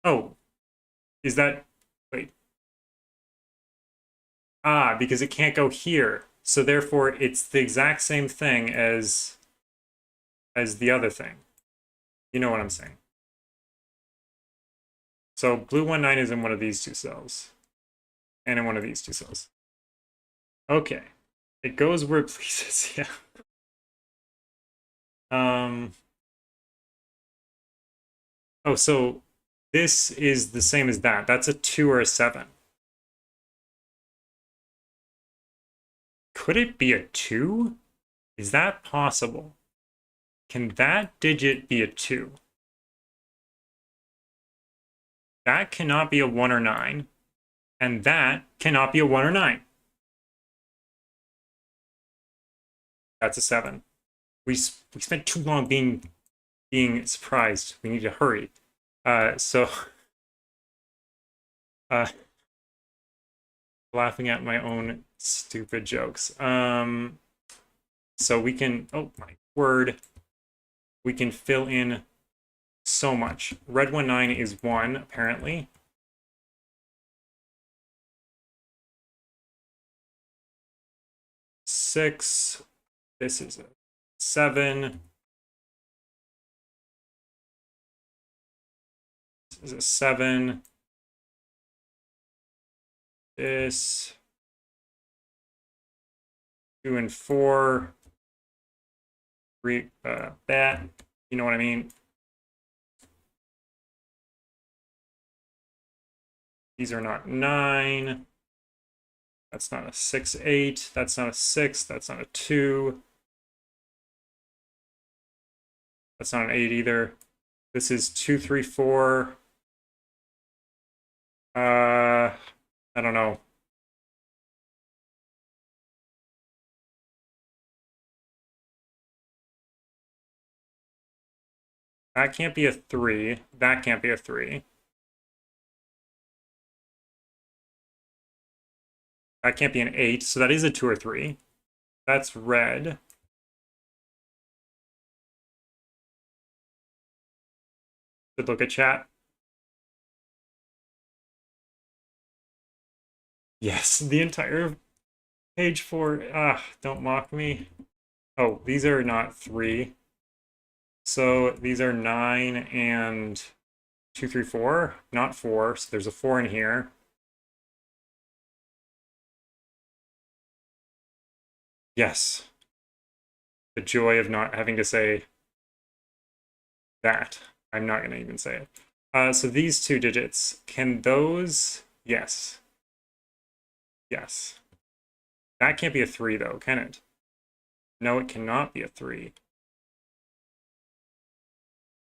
A: Oh, is that, wait. Ah, because it can't go here. So therefore, it's the exact same thing as the other thing. You know what I'm saying. So blue 1-9 is in one of these two cells. And in one of these two cells. Okay. It goes where it pleases, yeah. Oh, so this is the same as that. That's a 2 or a 7. Could it be a 2? Is that possible? Can that digit be a 2? That cannot be a 1 or 9. And that cannot be a 1 or 9. That's a 7. We spent too long being surprised. We need to hurry. Laughing at my own stupid jokes. So we can, oh my word, we can fill in so much. Red 1-9 is 1, apparently. Six. This is a 7. This is a 7. This 2 and 4. 3 that. You know what I mean? These are not 9. That's not a 6, 8. That's not a 6. That's not a 2. That's not an 8 either. This is 2, 3, 4. I don't know. That can't be a 3. That can't be a 3. That can't be an 8, so that is a 2 or 3. That's red. Good look at chat. Yes, the entire Page 4. Ah, don't mock me. Oh, these are not 3. So these are 9 and 2, 3, 4. Not 4. So there's a 4 in here. Yes. The joy of not having to say that. I'm not going to even say it. So these 2 digits, can those? Yes. Yes. That can't be a 3, though, can it? No, it cannot be a 3.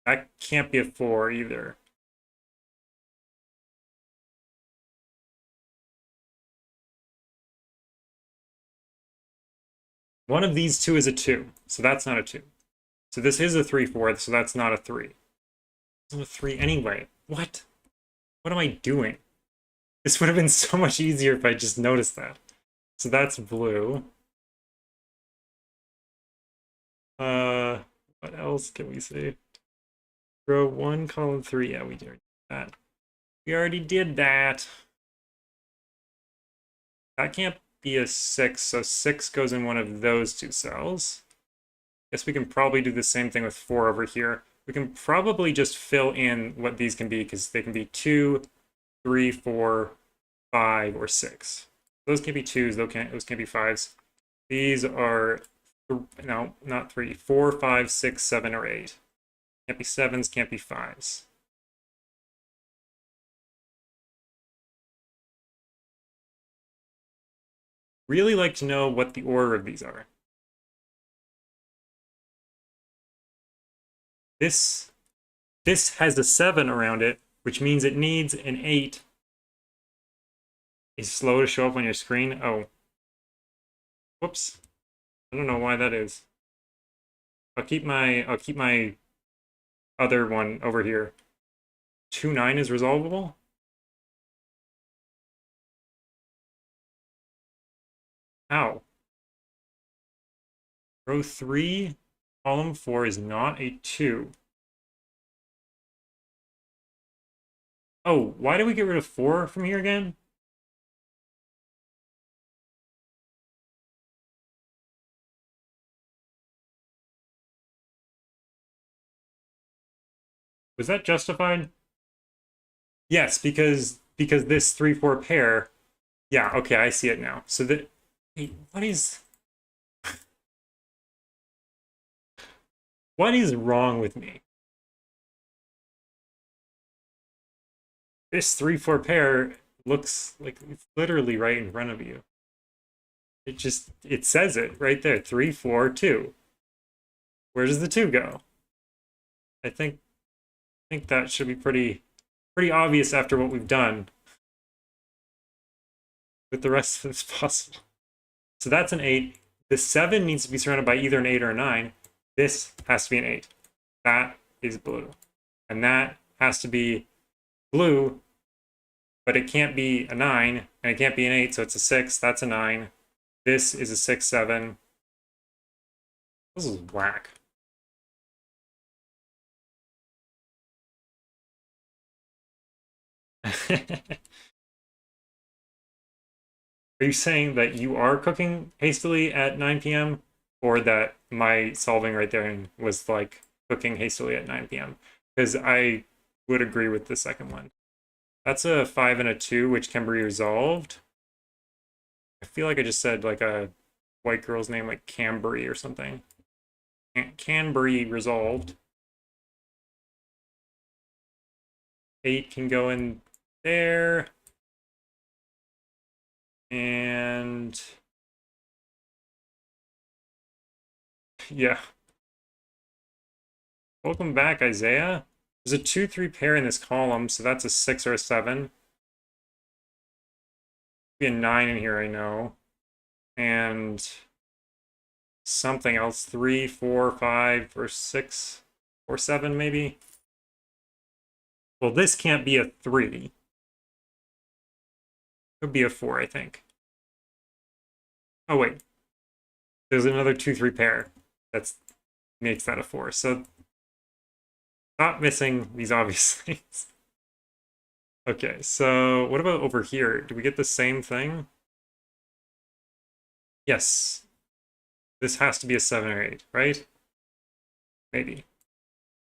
A: That can't be a 4 either. One of these 2 is a 2, so that's not a 2. So this is a 3/4, so that's not a 3. It's not a 3 anyway. What? What am I doing? This would have been so much easier if I just noticed that. So that's blue. What else can we say? Row 1, column 3. Yeah, we already did that. We already did that. That can't be a 6, so 6 goes in one of those 2 cells. Guess we can probably do the same thing with 4 over here. We can probably just fill in what these can be, because they can be 2, 3, 4, 5, or 6. Those can be 2s, those can't be 5s. These are, no, not 3, 4, 5, 6, 7, or 8. Can't be 7s, can't be 5s. Really like to know what the order of these are. This has a 7 around it, which means it needs an 8. Is slow to show up on your screen? Oh. Whoops. I don't know why that is. I'll keep my other one over here. 2, 9 is resolvable? How? Row 3, column 4 is not a 2. Oh, why did we get rid of 4 from here again? Was that justified? Yes, because this 3/4 pair. Yeah, okay, I see it now. So that, wait, what is wrong with me? This 3/4 pair looks like it's literally right in front of you. It says it right there. 3, 4, 2. Where does the 2 go? I think that should be pretty obvious after what we've done with the rest of this puzzle. So that's an 8. The 7 needs to be surrounded by either an 8 or a 9. This has to be an 8. That is blue. And that has to be blue, but it can't be a 9, and it can't be an 8, so it's a 6. That's a 9. This is a 6, 7. This is whack. Are you saying that you are cooking hastily at 9 p.m. or that my solving right there was like cooking hastily at 9 p.m.? Because I would agree with the second one. That's a 5 and a 2, which can be resolved. I feel like I just said like a white girl's name, like Cambury or something. Canbury resolved. 8 can go in there. And yeah. Welcome back, Isaiah. There's a 2, 3 pair in this column, so that's a 6 or a 7. Be a 9 in here, I know. And something else, 3, 4, 5, or 6, or 7 maybe. Well, this can't be a 3. Could be a 4, I think. Oh wait. There's another 2, 3 pair. That makes that a 4. So not missing these obvious things. Okay, so what about over here? Do we get the same thing? Yes. This has to be a 7 or 8, right? Maybe.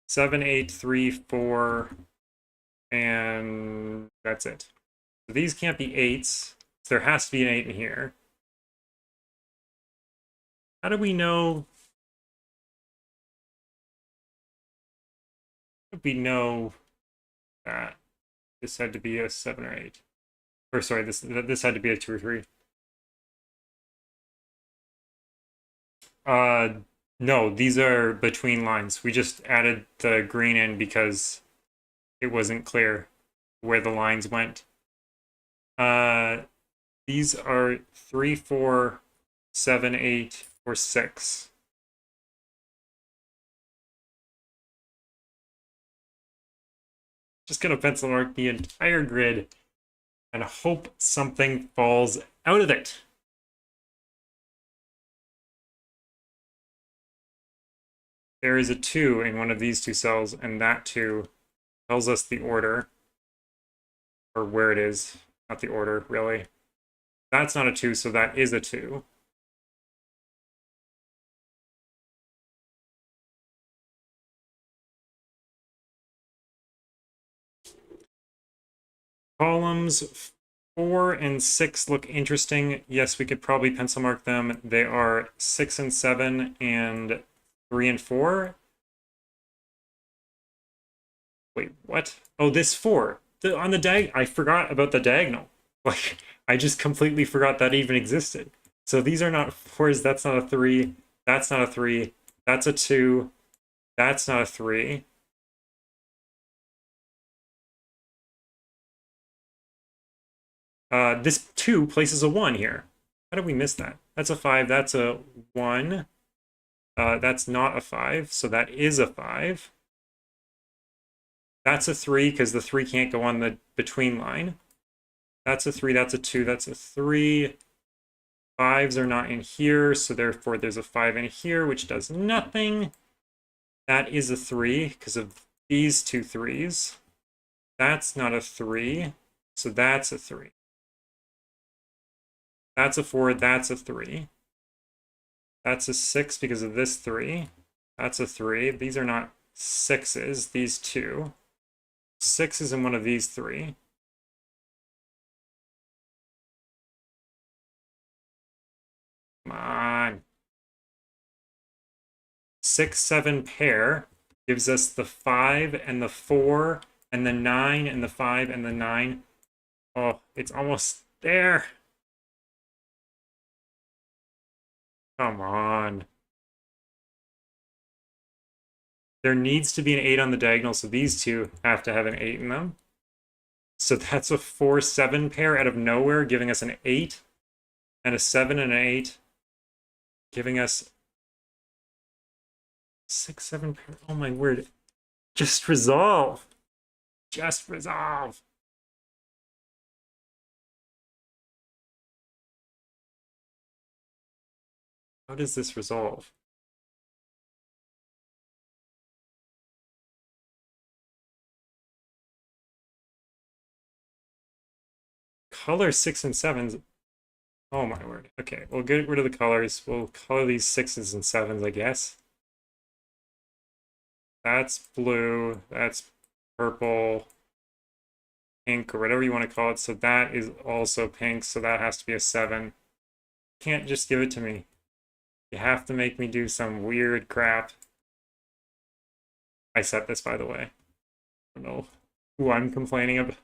A: 7, 8, 3, 4, and that's it. So these can't be 8s. So there has to be an 8 in here. How do we know? How do we know that this had to be a 7 or 8? Or sorry, this had to be a 2 or 3. No, these are between lines. We just added the green in because it wasn't clear where the lines went. These are 3, 4, 7, 8, or 6. Just gonna pencil mark the entire grid and hope something falls out of it. There is a 2 in one of these two cells, and that 2 tells us the order, or where it is, not the order, really. That's not a 2, so that is a 2. Columns 4 and 6 look interesting. Yes, we could probably pencil mark them. They are 6 and 7 and 3 and 4. Wait, what? Oh, this 4. On the I forgot about the diagonal. Like, I just completely forgot that even existed. So these are not 4s. That's not a 3. That's not a 3. That's a 2. That's not a 3. This 2 places a 1 here. How did we miss that? That's a 5. That's a 1. That's not a 5, so that is a 5. That's a 3, because the 3 can't go on the between line. That's a 3, that's a 2, that's a 3. 5s are not in here, so therefore there's a 5 in here, which does nothing. That is a 3, because of these two 3s. That's not a 3, so that's a 3. That's a 4, that's a 3. That's a 6 because of this 3. That's a 3. These are not 6s, these 2. 6 is in one of these 3. Come on. 6, 7 pair gives us the 5 and the 4 and the 9 and the 5 and the 9. Oh, it's almost there. Come on. There needs to be an 8 on the diagonal, so these two have to have an 8 in them. So that's a 4, 7 pair out of nowhere, giving us an 8, and a 7 and an 8, giving us 6, 7 pair. Oh my word. Just resolve. Just resolve. How does this resolve? Color 6 and 7s. Oh my word. Okay, we'll get rid of the colors. We'll color these 6s and 7s, I guess. That's blue. That's purple. Pink, or whatever you want to call it. So that is also pink, so that has to be a 7. Can't just give it to me. You have to make me do some weird crap. I set this, by the way. I don't know who I'm complaining about.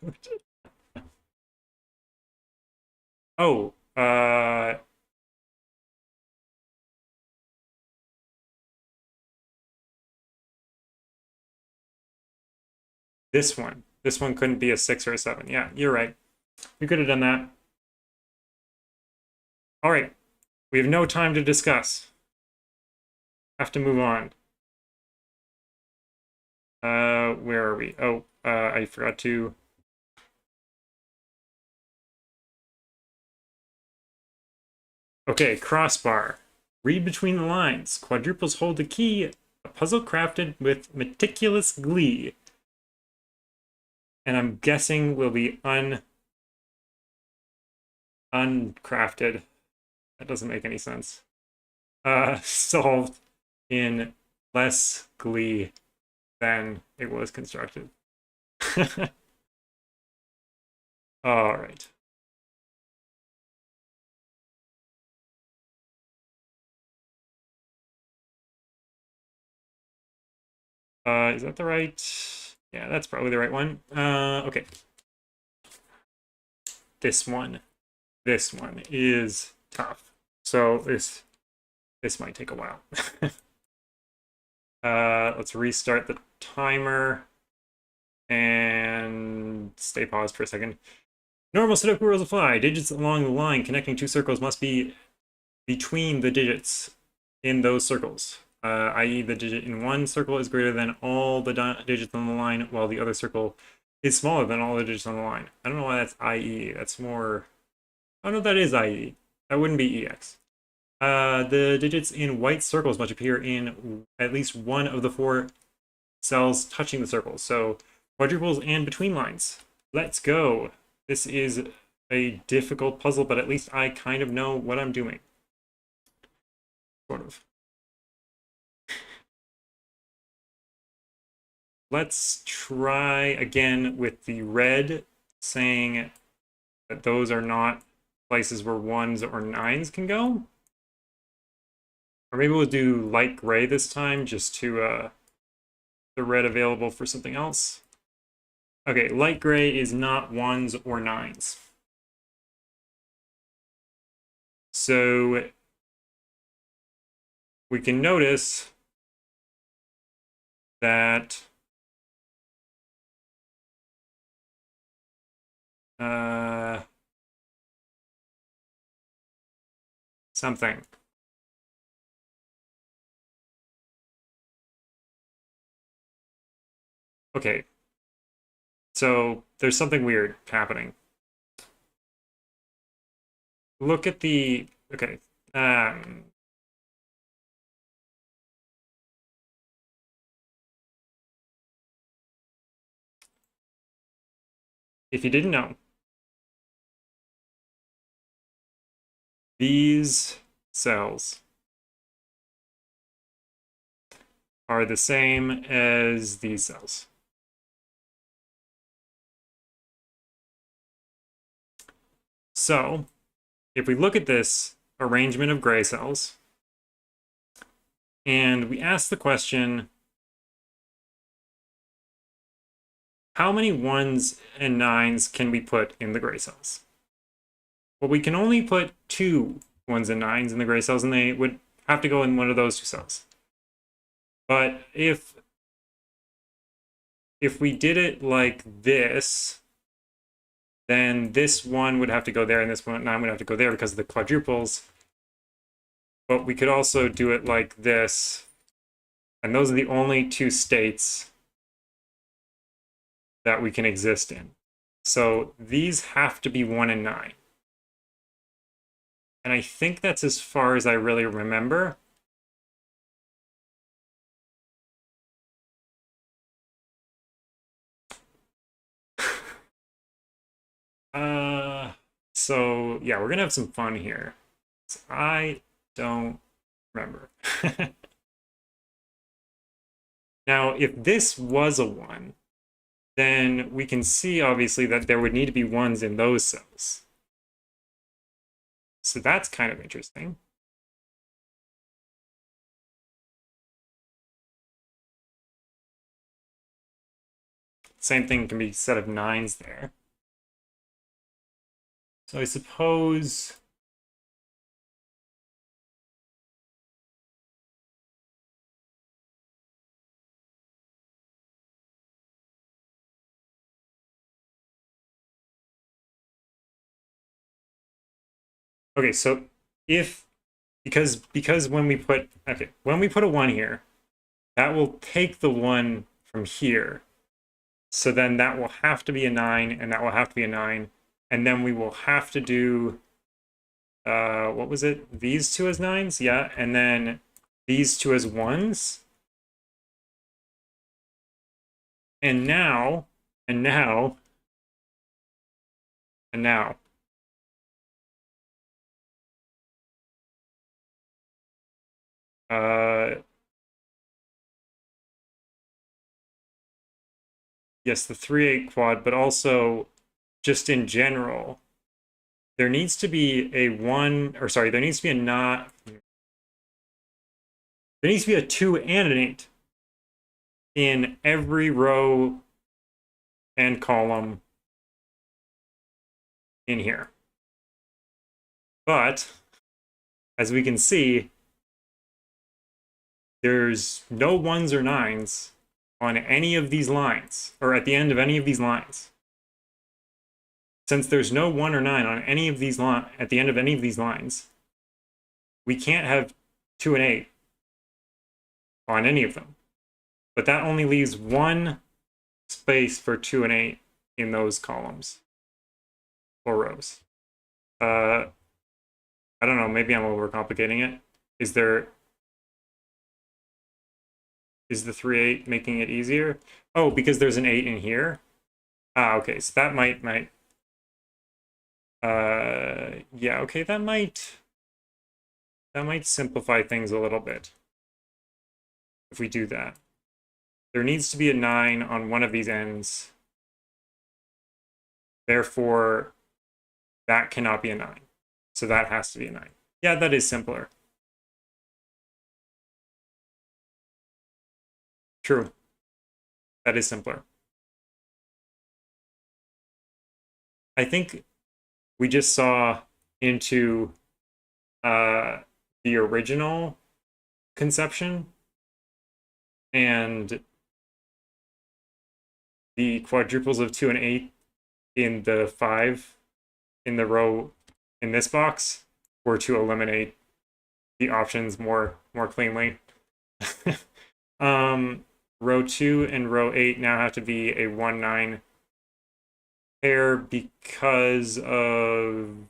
A: Oh, this one. This one couldn't be a 6 or a 7. Yeah, you're right. We could have done that. All right. We have no time to discuss. Have to move on. Where are we? Oh, I forgot to... Okay, crossbar. Read between the lines. Quadruples hold the key. A puzzle crafted with meticulous glee. And I'm guessing will be uncrafted. That doesn't make any sense. Solved in less glee than it was constructed. All right. Is that the right? Yeah, that's probably the right one. Okay. This one is tough. So this might take a while. Let's restart the timer and stay paused for a second. Normal Sudoku rules apply. Digits along the line connecting two circles must be between the digits in those circles, i.e. the digit in one circle is greater than all the digits on the line, while the other circle is smaller than all the digits on the line. I don't know why that's i.e. That's more... Oh no, that is i.e. That wouldn't be ex. The digits in white circles must appear in at least one of the four cells touching the circle. So quadruples and between lines. Let's go. This is a difficult puzzle, but at least I kind of know what I'm doing. Sort of. Let's try again with the red, saying that those are not places where 1s or 9s can go. Or maybe we'll do light gray this time, just to the red available for something else. Okay, light gray is not 1s or 9s. So we can notice that something. Okay, so there's something weird happening. Look at the... Okay. If you didn't know, these cells are the same as these cells. So, if we look at this arrangement of gray cells, and we ask the question, how many 1s and 9s can we put in the gray cells? Well, we can only put 2 1s and 9s in the gray cells, and they would have to go in one of those 2 cells. But if we did it like this, then this 1 would have to go there, and this 9 would have to go there because of the quadruples. But we could also do it like this, and those are the only 2 states that we can exist in. So these have to be 1 and 9. And I think that's as far as I really remember. So yeah, we're gonna have some fun here. I don't remember. Now, if this was a 1, then we can see obviously that there would need to be 1s in those cells. So that's kind of interesting. Same thing can be said of 9s there. So I suppose... Okay, so if... Because when we put... Okay, when we put a 1 here, that will take the 1 from here. So then that will have to be a 9, and that will have to be a 9. And then we will have to do... what was it? These 2 as 9s? Yeah, and then these 2 as 1s. And now... Yes, the 3/8 quad, but also just in general, there needs to be a one, or sorry, there needs to be a not, there needs to be a 2 and an 8 in every row and column in here. But as we can see, there's no 1s or 9s on any of these lines, or at the end of any of these lines. Since there's no 1 or 9 on any of these at the end of any of these lines, we can't have 2 and 8 on any of them. But that only leaves one space for 2 and 8 in those columns or rows. I don't know, maybe I'm overcomplicating it. Is the 3/8 making it easier? Oh, because there's an 8 in here? Ah, okay, so that might yeah, okay, that might simplify things a little bit if we do that. There needs to be a 9 on one of these ends. Therefore, that cannot be a 9. So that has to be a 9. Yeah, that is simpler. True. That is simpler. I think we just saw into the original conception and the quadruples of 2 and 8 in the 5 in the row in this box were to eliminate the options more cleanly. Row 2 and row 8 now have to be a 1-9 pair because of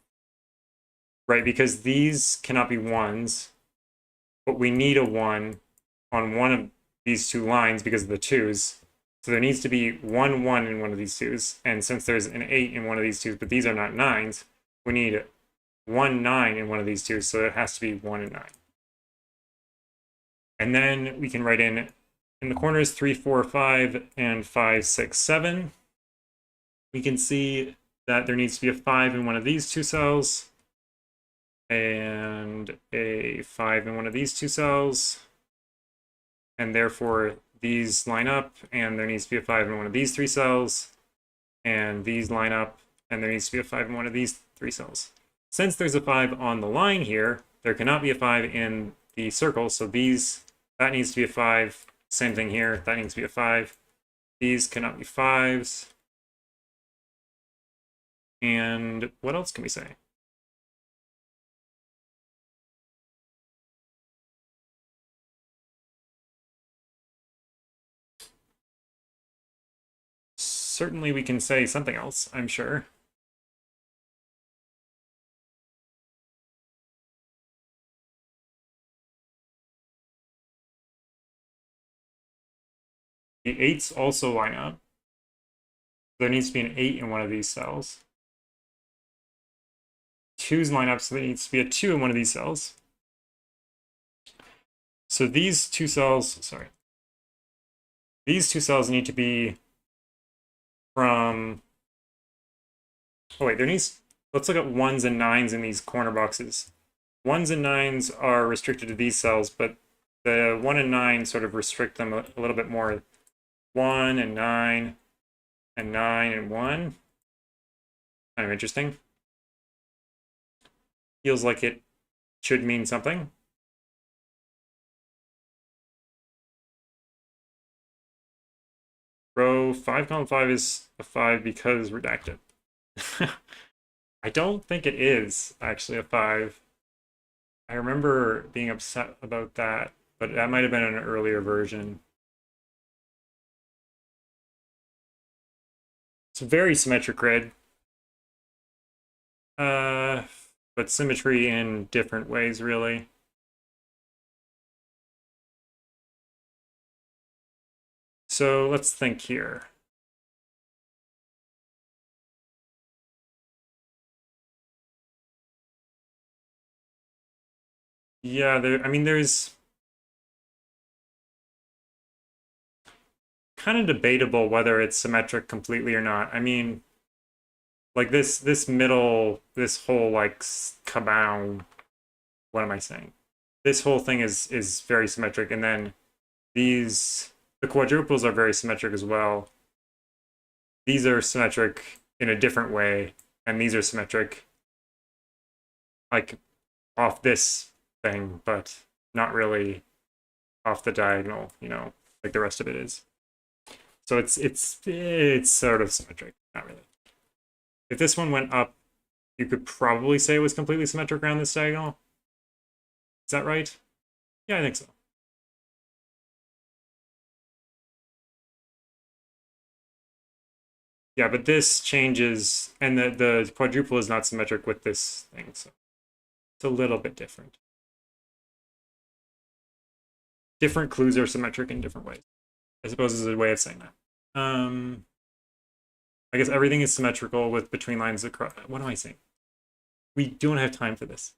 A: because these cannot be 1s, but we need a 1 on one of these two lines because of the 2s. So there needs to be 1-1 in one of these 2s, and since there's an 8 in one of these 2s, but these are not 9s, we need 1-9 in one of these 2s, so it has to be 1 and 9. And then we can write in the corners 3, 4, 5, and 5, 6, 7. We can see that there needs to be a 5 in one of these two cells, and a 5 in one of these two cells, and therefore these line up, and there needs to be a 5 in one of these three cells, and these line up, and there needs to be a 5 in one of these three cells. Since there's a 5 on the line here, there cannot be a 5 in the circle, so that needs to be a 5. Same thing here, that needs to be a 5. These cannot be 5s. And what else can we say? Certainly we can say something else, I'm sure. The 8s also line up. There needs to be an 8 in one of these cells. 2s line up, so there needs to be a 2 in one of these cells. So these two cells, these two cells need to be from, oh wait, let's look at 1s and 9s in these corner boxes. 1s and 9s are restricted to these cells, but the 1 and 9 sort of restrict them a little bit more. 1 and 9 and 9 and 1. Kind of interesting. Feels like it should mean something. Row 5, column 5 is a 5 because redacted. I don't think it is actually a 5. I remember being upset about that, but that might have been an earlier version. It's a very symmetric grid. But symmetry in different ways, really. So let's think here. Yeah, I mean, there's kind of debatable whether it's symmetric completely or not. I mean, like this middle, this whole like kabow, what am I saying? This whole thing is very symmetric, and then the quadruples are very symmetric as well. These are symmetric in a different way, and these are symmetric like off this thing, but not really off the diagonal, you know, like the rest of it is. So it's sort of symmetric, not really. If this one went up, you could probably say it was completely symmetric around this diagonal. Is that right? Yeah, I think so. Yeah, but this changes, and the quadruple is not symmetric with this thing, so it's a little bit different. Different clues are symmetric in different ways, I suppose is a way of saying that. I guess everything is symmetrical with between lines across. What am I saying? We don't have time for this.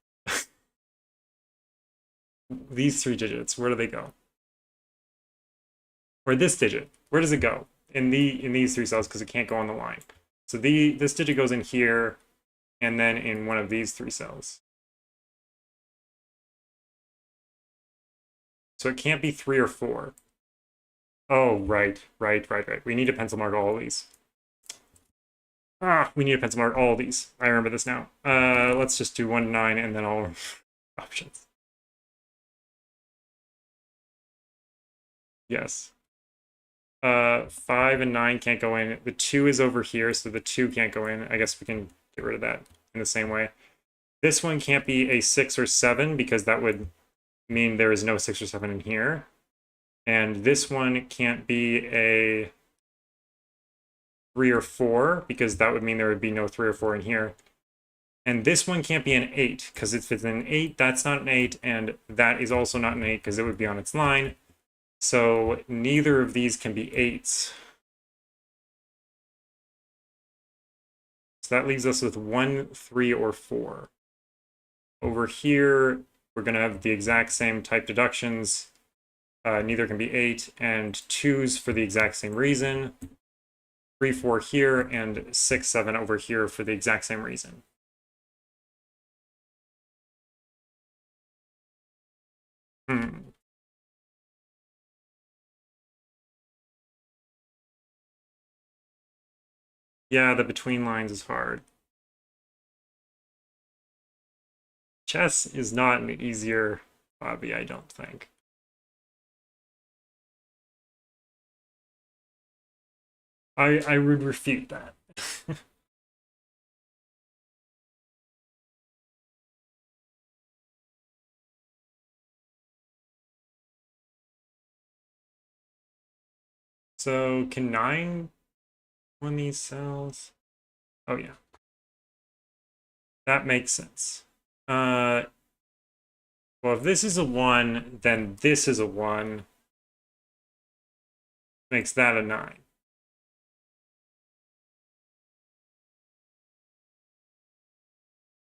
A: These three digits, where do they go? Or this digit, where does it go? In these three cells, because it can't go on the line. So this digit goes in here, and then in one of these three cells. So it can't be 3 or 4. Oh, right. We need to pencil mark all of these. We need to pencil mark all of these. I remember this now. Let's just do 1 to 9 and then all options. Yes. 5 and 9 can't go in. The 2 is over here, so the 2 can't go in. I guess we can get rid of that in the same way. This one can't be a 6 or 7 because that would mean there is no 6 or 7 in here. And this one can't be a 3 or 4 because that would mean there would be no 3 or 4 in here. And this one can't be an 8 because if it's an 8, that's not an 8, and that is also not an 8 because it would be on its line. So neither of these can be 8s. So that leaves us with 1, 3, or 4. Over here, we're going to have the exact same type deductions. Neither can be 8, and 2s for the exact same reason. 3, 4 here, and 6, 7 over here for the exact same reason. Yeah, the between lines is hard. Chess is not an easier hobby, I don't think. I would refute that. So can 9 on these cells? Oh yeah. That makes sense. Well, if this is a 1, then this is a 1. Makes that a 9.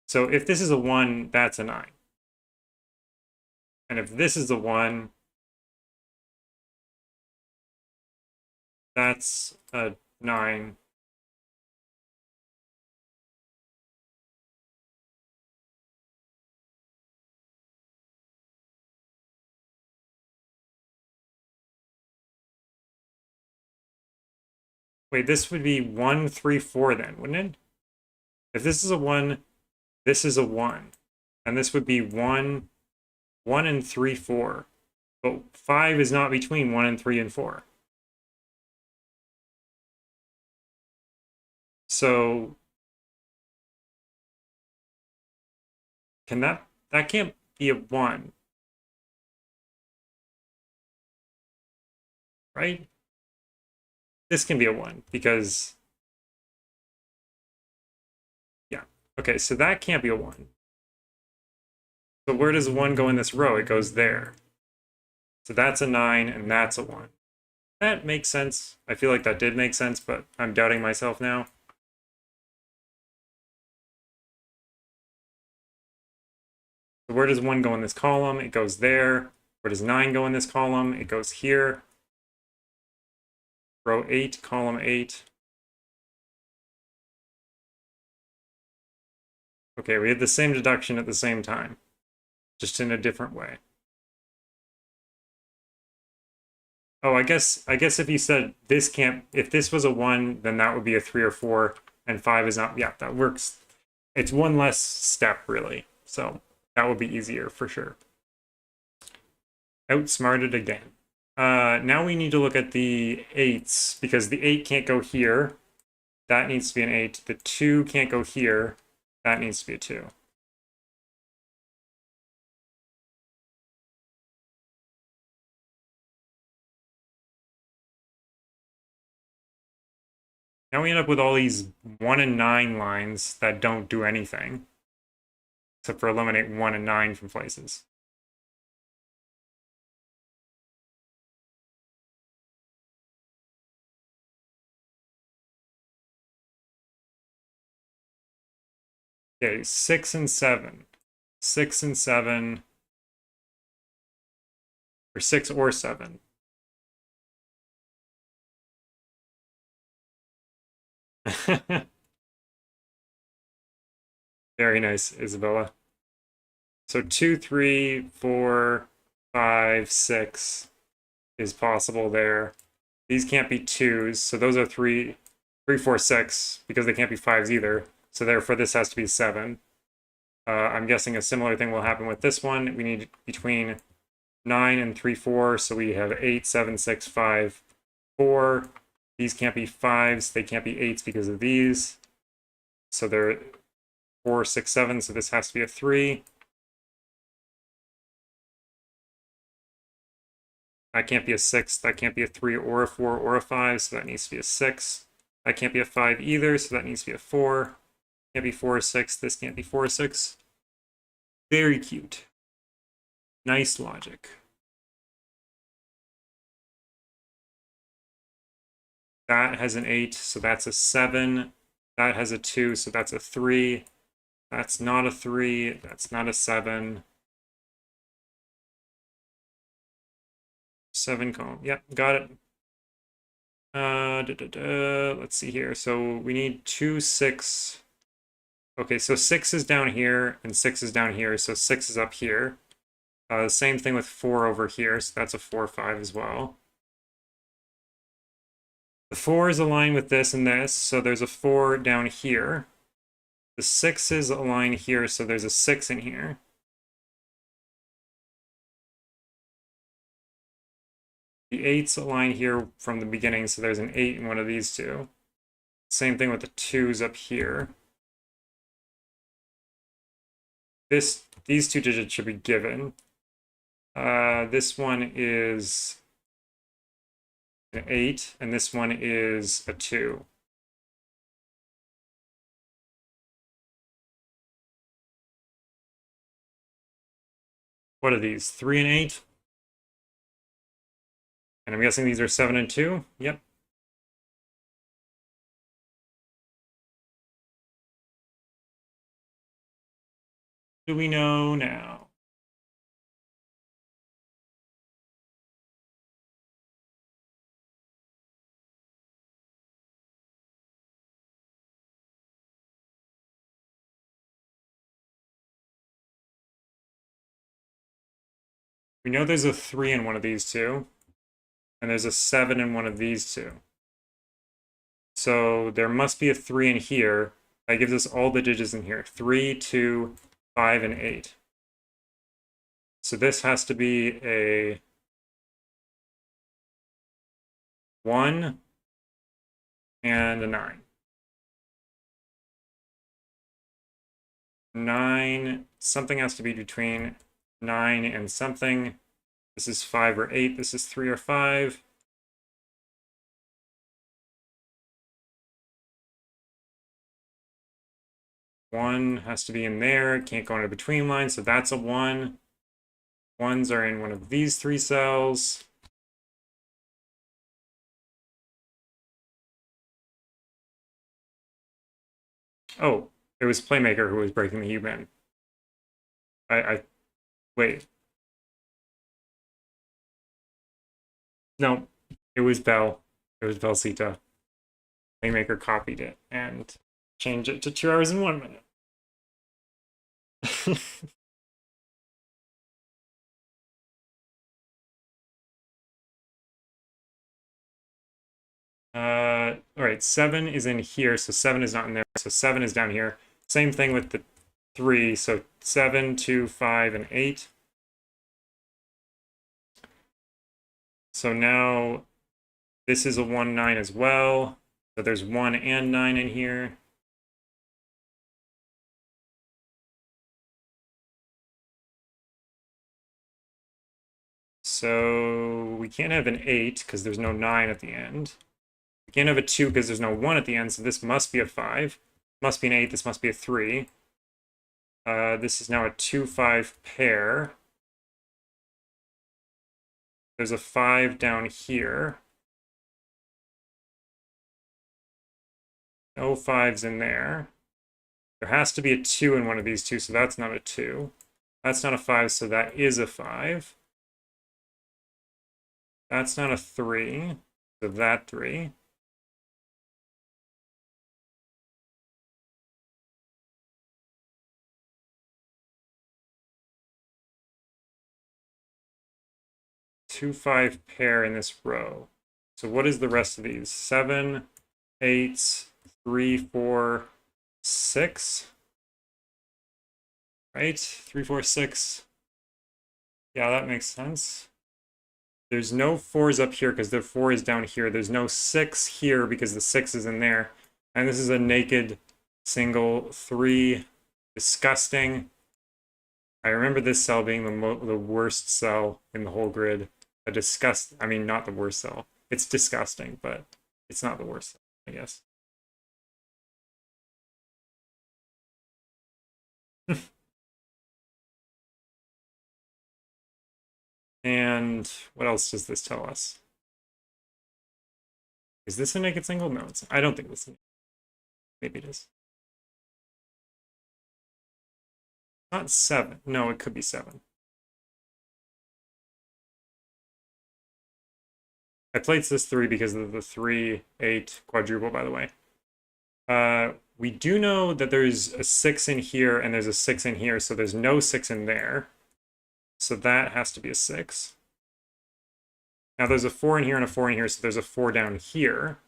A: So if this is a 1, that's a 9. And if this is a 1, that's a 9. Wait, this would be 1, 3, 4 then, wouldn't it? If this is a 1, this is a 1. And this would be 1, 1 and 3, 4. But 5 is not between 1 and 3 and 4. So can that can't be a 1, right? This can be a 1 because yeah. Okay, so that can't be a 1. So where does 1 go in this row? It goes there. So that's a 9 and that's a 1. That makes sense. I feel like that did make sense, but I'm doubting myself now. So where does 1 go in this column? It goes there. Where does 9 go in this column? It goes here. row 8, column 8. Okay, we had the same deduction at the same time, just in a different way. Oh, I guess if you said this can't, if this was a 1, then that would be a 3 or 4, and 5 is not, yeah, that works. It's one less step, really. So that would be easier for sure. Outsmarted again. Now we need to look at the 8s, because the 8 can't go here. That needs to be an 8. The 2 can't go here. That needs to be a 2. Now we end up with all these 1 and 9 lines that don't do anything, except for eliminate 1 and 9 from places. Okay, 6 and 7. 6 and 7. Or 6 or 7. Very nice, Isabella. So 2, 3, 4, 5, 6 is possible there. These can't be 2s, so those are 3, 3, 4, 6, because they can't be 5s either. So therefore this has to be 7. I'm guessing a similar thing will happen with this one. We need between 9 and 3, 4, so we have 8, 7, 6, 5, 4. These can't be 5s, they can't be 8s because of these. So they're 4, 6, 7, so this has to be a 3. That can't be a 6, that can't be a 3 or a 4 or a 5, so that needs to be a 6. That can't be a 5 either, so that needs to be a 4. Can't be 4 or 6, this can't be 4 or 6. Very cute. Nice logic. That has an 8, so that's a 7. That has a 2, so that's a 3. That's not a 3. That's not a 7. 7 column. Yep, got it. Let's see here. So we need 2, 6. Okay, so 6 is down here, and 6 is down here, so 6 is up here. Same thing with 4 over here, so that's a 4, 5 as well. The 4 is aligned with this and this, so there's a 4 down here. The 6 is aligned here, so there's a 6 in here. The 8's aligned here from the beginning, so there's an 8 in one of these two. Same thing with the 2's up here. These two digits should be given. This one is an 8, and this one is a 2. What are these? 3 and 8? And I'm guessing these are 7 and 2? Yep. Do we know now? We know there's a 3 in one of these two, and there's a 7 in one of these two. So there must be a 3 in here. That gives us all the digits in here. 3, 2, 5, and 8. So this has to be a 1 and a 9. 9, something has to be between 9 and something. This is 5 or 8. This is 3 or 5. One has to be in there. It can't go into between lines, so that's a 1. Ones are in one of these 3 cells. Oh, it was Playmaker who was breaking the human. Wait. No, it was Bell. It was Belsita. Playmaker copied it and changed it to 2 hours and 1 minute. 7 is in here, so 7 is not in there. So 7 is down here. Same thing with the 3. So 7, 2, 5, and 8. So now this is a 1, 9 as well. So there's 1 and 9 in here. So we can't have an 8 because there's no 9 at the end. We can't have a 2 because there's no 1 at the end, so this must be a 5. Must be an 8, this must be a 3. This is now a 2, 5 pair. There's a 5 down here. No 5s in there. There has to be a 2 in one of these two, so that's not a 2. That's not a 5, so that is a 5. That's not a 3, so that 3. Two, 5 pair in this row. So what is the rest of these? 7, 8, 3, 4, 6. Right? 3, 4, 6. Yeah, that makes sense. There's no 4s up here because the 4 is down here. There's no 6 here because the 6 is in there. And this is a naked single 3. Disgusting. I remember this cell being the worst cell in the whole grid. I mean, not the worst cell. It's disgusting, but it's not the worst cell, I guess. And what else does this tell us? Is this a naked single? No, I don't think this is. Maybe it is. Not 7. No, it could be 7. I played this 3 because of the 3, 8 quadruple, by the way. We do know that there's a 6 in here and there's a 6 in here, so there's no 6 in there. So that has to be a 6. Now there's a 4 in here and a 4 in here, so there's a 4 down here.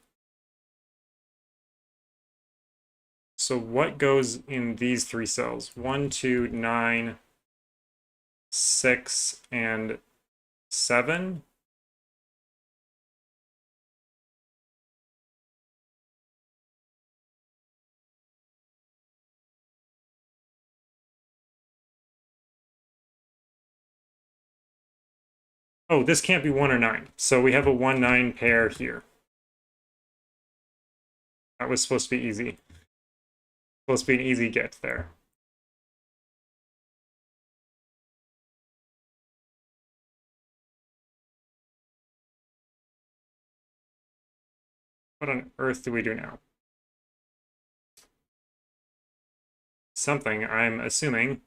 A: So what goes in these 3 cells? 1, 2, 9, 6, and 7? Oh, this can't be 1 or 9. So we have a 1, 9 pair here. That was supposed to be easy. Supposed to be an easy get there. What on earth do we do now? Something, I'm assuming.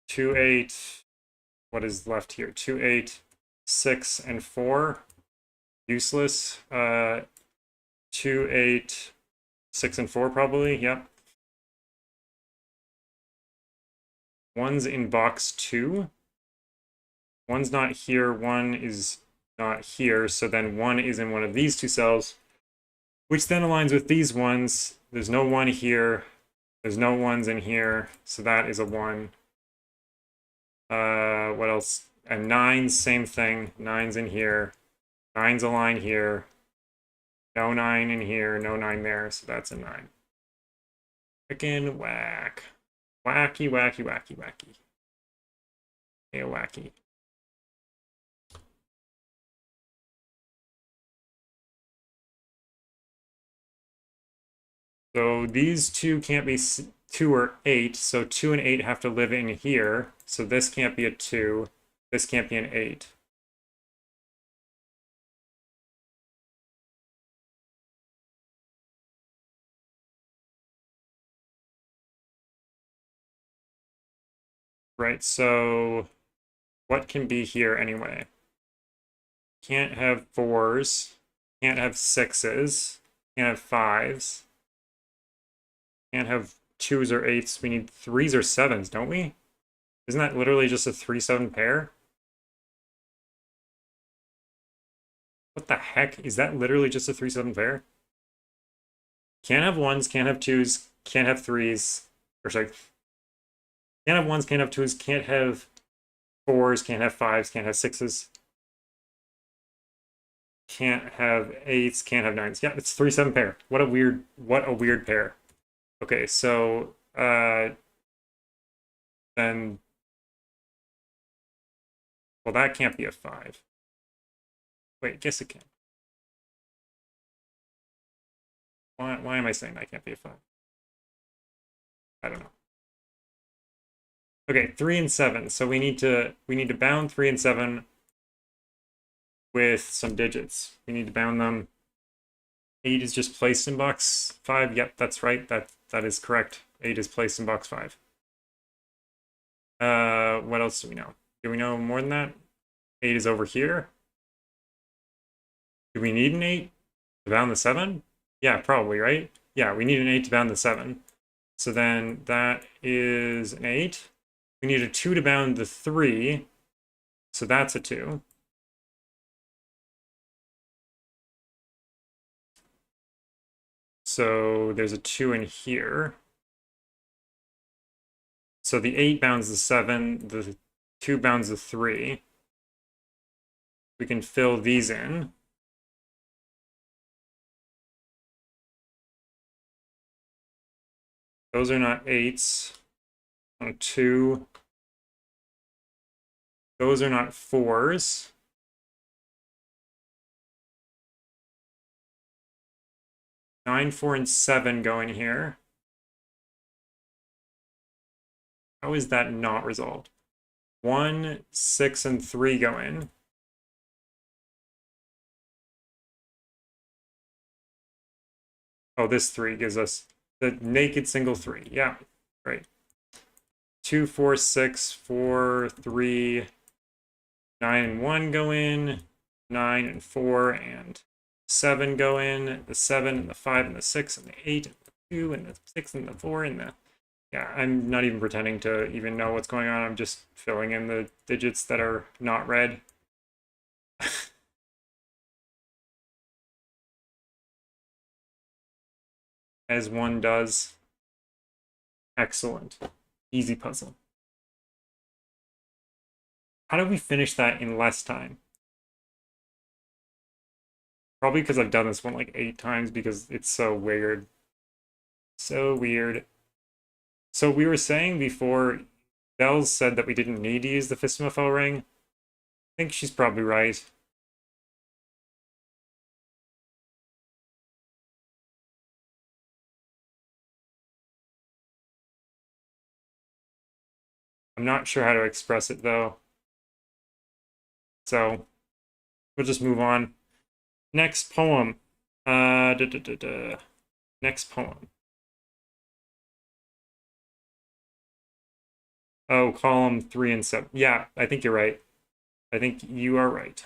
A: Two, 8. What is left here? 2, 8, 6, and 4. Useless. 2, 8, 6, and 4 probably. Yep. One's in box 2. One's not here. 1 is not here. So then 1 is in one of these 2 cells, which then aligns with these ones. There's no 1 here. There's no 1s in here. So that is a 1. What else? And 9s, same thing. 9's in here. 9's a line here. No 9 in here. No 9 there. So that's a 9. Frickin' whack. Wacky, wacky, wacky, wacky. Hey, wacky. So these 2 can't be 2 or 8. So 2 and 8 have to live in here. So this can't be a 2. This can't be an 8. Right, so what can be here anyway? Can't have fours, can't have sixes, can't have fives, can't have twos or eights. We need threes or sevens, don't we? Isn't that literally just a 3-7 pair? What the heck? Is that literally just a 3-7 pair? Can't have ones, can't have twos, can't have threes. Or sorry, can't have ones, can't have twos, can't have fours, can't have fives, can't have sixes, can't have eights, can't have nines. Yeah, it's 3-7 pair. What a weird pair. Okay, so then well that can't be a 5. Wait, guess it can. Why am I saying that can't be a 5? I don't know. Okay, 3 and 7. So we need to bound 3 and 7 with some digits. We need to bound them. 8 is just placed in box 5. Yep, that's right. That is correct. 8 is placed in box 5. What else do we know? Do we know more than that? 8 is over here. Do we need an 8 to bound the 7? Yeah, probably, right? Yeah, we need an 8 to bound the 7. So then that is an 8. We need a 2 to bound the 3. So that's a 2. So there's a 2 in here. So the 8 bounds the 7, the 2 bounds the 3. We can fill these in. Those are not 8s. 2. Those are not 4s. 9, 4, and 7 go in here. How is that not resolved? 1, 6, and 3 go in. Oh, this 3 gives us the naked single 3. Yeah, right. 2, 4, 6, 4, 3, 9, and 1 go in. 9 and 4 and 7 go in. The 7 and the 5 and the 6 and the 8 and the 2 and the 6 and the 4 and the... Yeah, I'm not even pretending to even know what's going on. I'm just filling in the digits that are not red. As one does. Excellent. Easy puzzle. How do we finish that in less time? Probably because I've done this one like 8 times because it's so weird. So weird. So we were saying before, Bells said that we didn't need to use the Fistmafel ring. I think she's probably right. I'm not sure how to express it though. So we'll just move on. Next poem. Next poem. Oh, column 3 and 7. Yeah, I think you're right. I think you are right.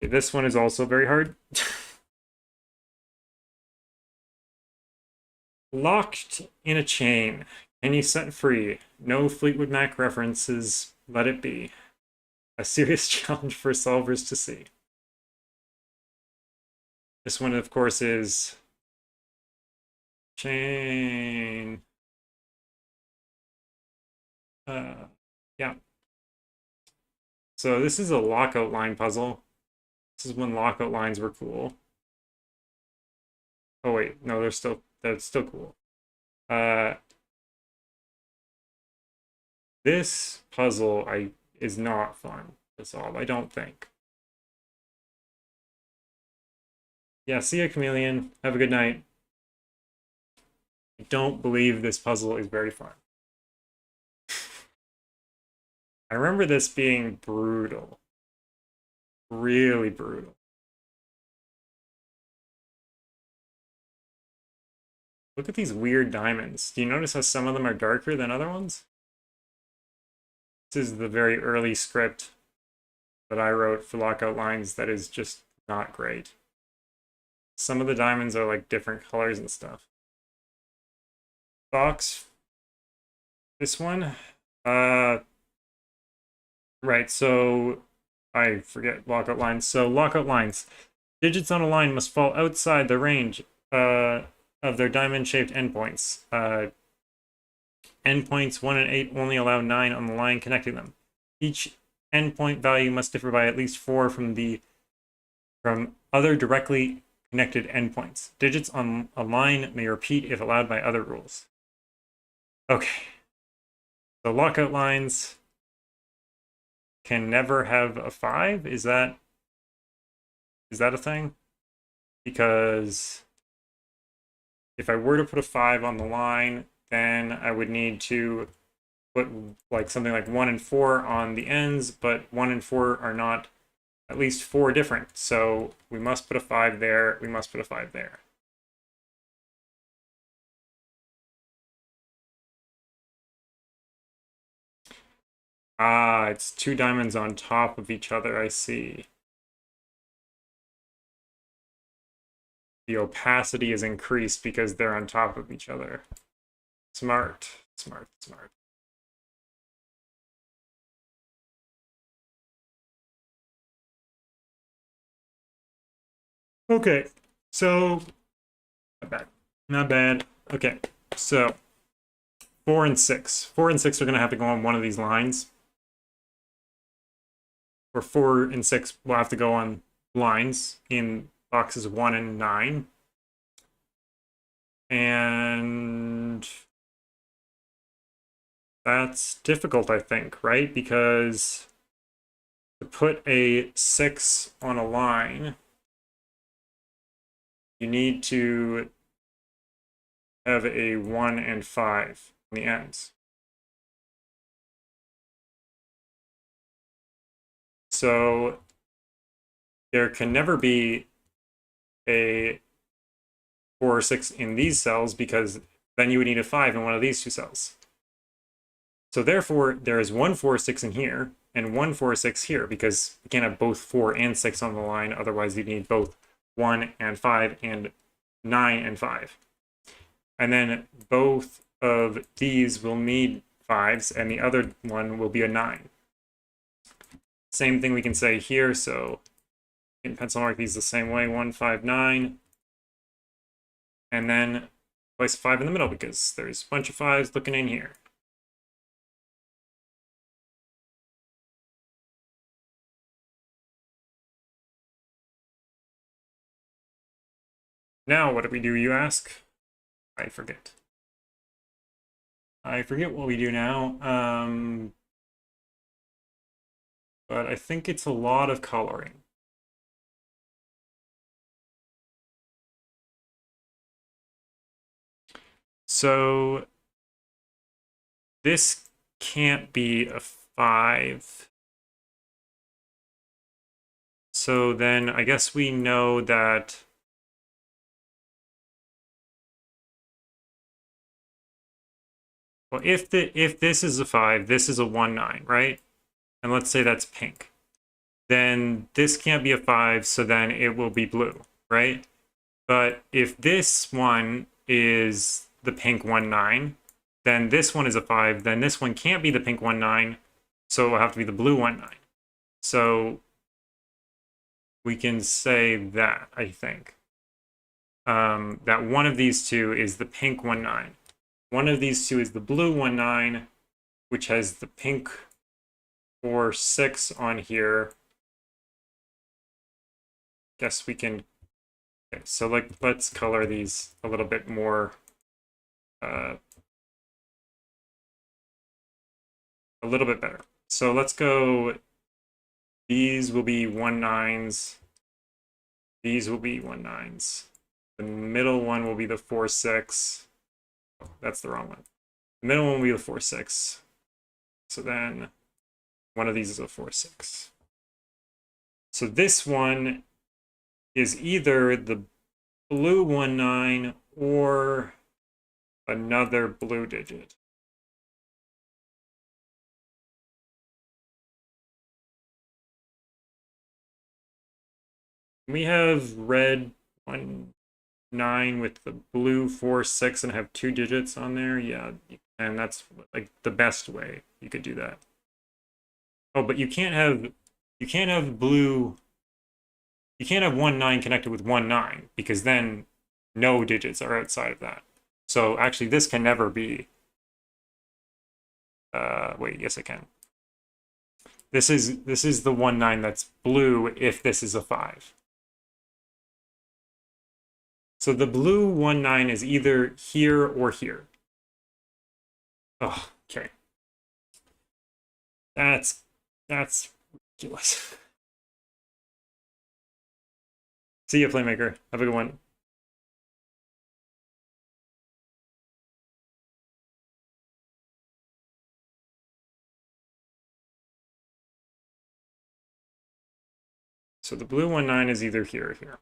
A: Okay, this one is also very hard. Locked in a chain. Can you set free? No Fleetwood Mac references. Let it be. A serious challenge for solvers to see. This one, of course, is chain. Yeah. So this is a lockout line puzzle. This is when lockout lines were cool. Oh wait, no, that's still cool. This puzzle is not fun to solve, I don't think. Yeah, see ya, Chameleon. Have a good night. I don't believe this puzzle is very fun. I remember this being brutal. Really brutal. Look at these weird diamonds. Do you notice how some of them are darker than other ones? This is the very early script that I wrote for lockout lines that is just not great. Some of the diamonds are like different colors and stuff. Box. This one. Right, so I forget lockout lines. So lockout lines. Digits on a line must fall outside the range of their diamond-shaped endpoints. Endpoints 1 and 8 only allow 9 on the line connecting them. Each endpoint value must differ by at least 4 from other directly connected endpoints. Digits on a line may repeat if allowed by other rules. Okay. So lockout lines can never have a 5? Is that a thing? Because if I were to put a 5 on the line, then I would need to put like something like 1 and 4 on the ends, but 1 and 4 are not at least 4 different. So we must put a 5 there, we must put a 5 there. Ah, it's 2 diamonds on top of each other, I see. The opacity is increased because they're on top of each other. Smart, smart, smart. Okay, so not bad. Not bad. Okay, so 4 and 6. 4 and 6 are going to have to go on one of these lines. Or 4 and 6 will have to go on lines in boxes 1 and 9. And that's difficult, I think, right? Because to put a 6 on a line, you need to have a 1 and 5 on the ends. So there can never be a 4 or 6 in these cells because then you would need a 5 in one of these 2 cells. So therefore, there is 1, 4, 6 in here and 1, 4, 6 here because you can't have both 4 and 6 on the line. Otherwise, you need both 1 and 5 and 9 and 5. And then both of these will need 5s and the other one will be a 9. Same thing we can say here. So in pencil mark these the same way, 1, 5, 9. And then place a 5 in the middle because there's a bunch of 5s looking in here. Now what do we do, you ask? I forget. I forget what we do now. But I think it's a lot of coloring. So this can't be a 5. So then I guess we know that well, if this is a 5, this is a 1, 9, right? And let's say that's pink. Then this can't be a 5, so then it will be blue, right? But if this one is the pink 1, 9, then this one is a 5, then this one can't be the pink 1, 9, so it will have to be the blue 1, 9. So we can say that, I think. That one of these 2 is the pink 1, 9. One of these 2 is the blue 1, 9, which has the pink 4, 6 on here. Guess we can. Okay, so let's color these a little bit more. A little bit better. So let's go. These will be 1, 9s. These will be 1, 9s. The middle one will be the 4, 6. Oh, that's the wrong one. The middle one will be the 4, 6. So then one of these is a 4, 6. So this one is either the blue 1, 9 or another blue digit. We have red 1 9 with the blue 4 6 and have 2 digits on there. Yeah, and that's like the best way you could do that. Oh, but you can't have blue. You can't have 1 9 connected with 1 9 because then no digits are outside of that. So actually, this can never be. Wait, yes, it can. This is the 1 9 that's blue if this is a 5. So the blue 1 9 is either here or here. Oh, okay. That's ridiculous. See ya, Playmaker. Have a good one. So the blue 1 9 is either here or here.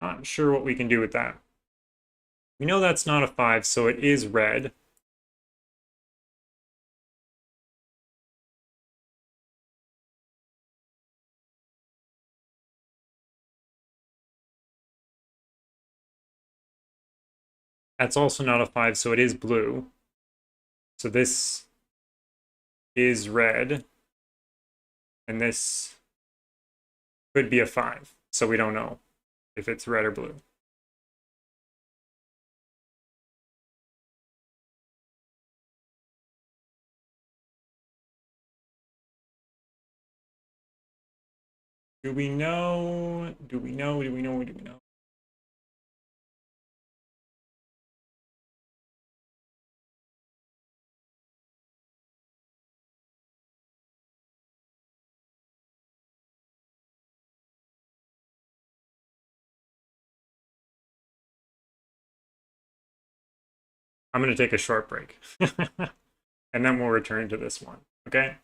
A: Not sure what we can do with that. We know that's not a 5, so it is red. That's also not a 5, so it is blue. So this is red. And this could be a 5. So we don't know if it's red or blue. Do we know? Do we know? Do we know? Do we know? I'm going to take a short break. And then we'll return to this one. Okay?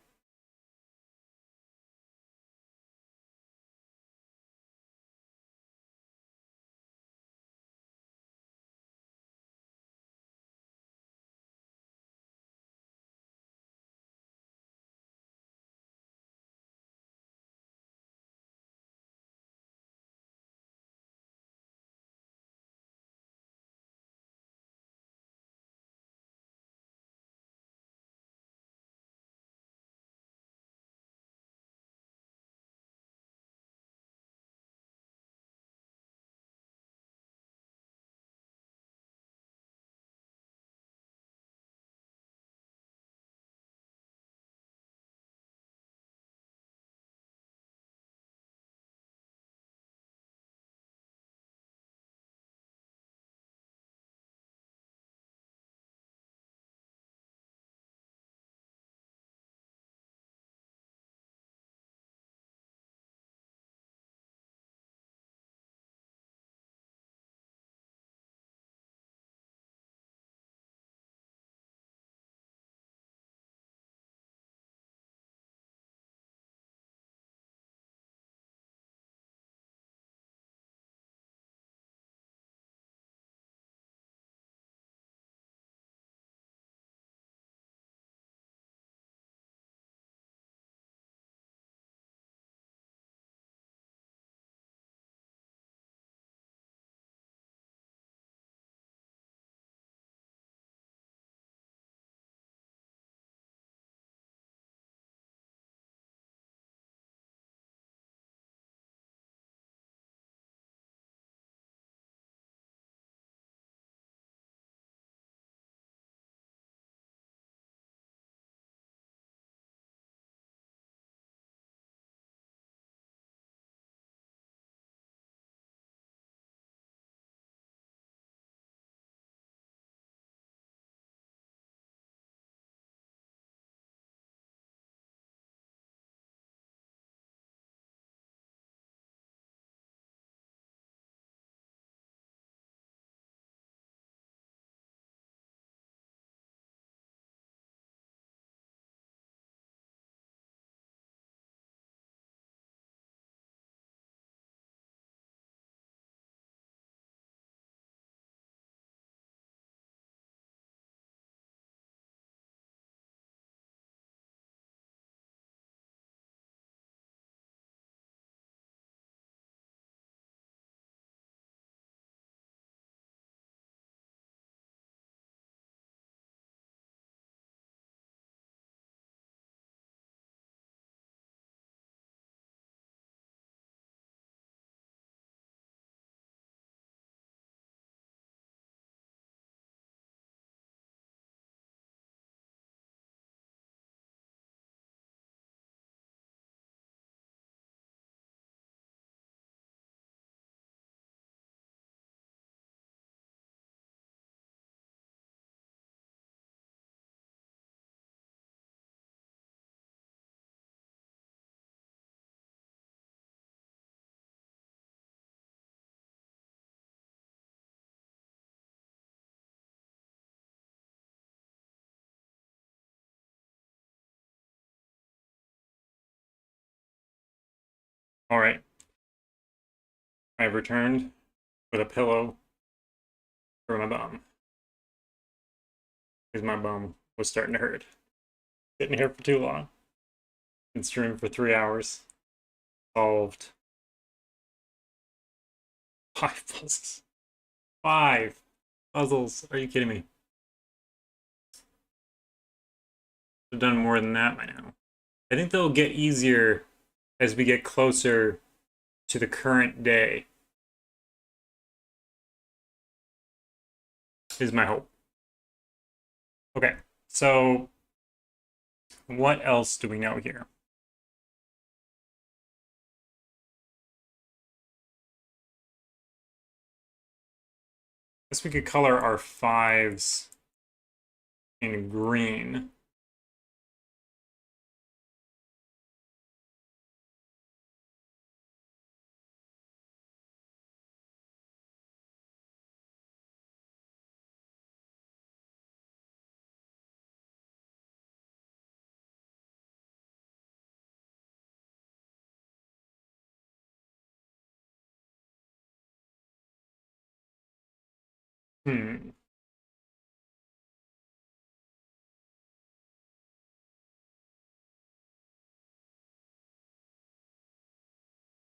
A: All right. I've returned with a pillow for my bum because my bum was starting to hurt. Sitting here for too long. Been streaming for 3 hours. Solved 5 puzzles. 5 puzzles. Are you kidding me? I've done more than that by now. I think they'll get easier as we get closer to the current day. Is my hope. Okay, so what else do we know here? I guess we could color our 5s in green. Hmm.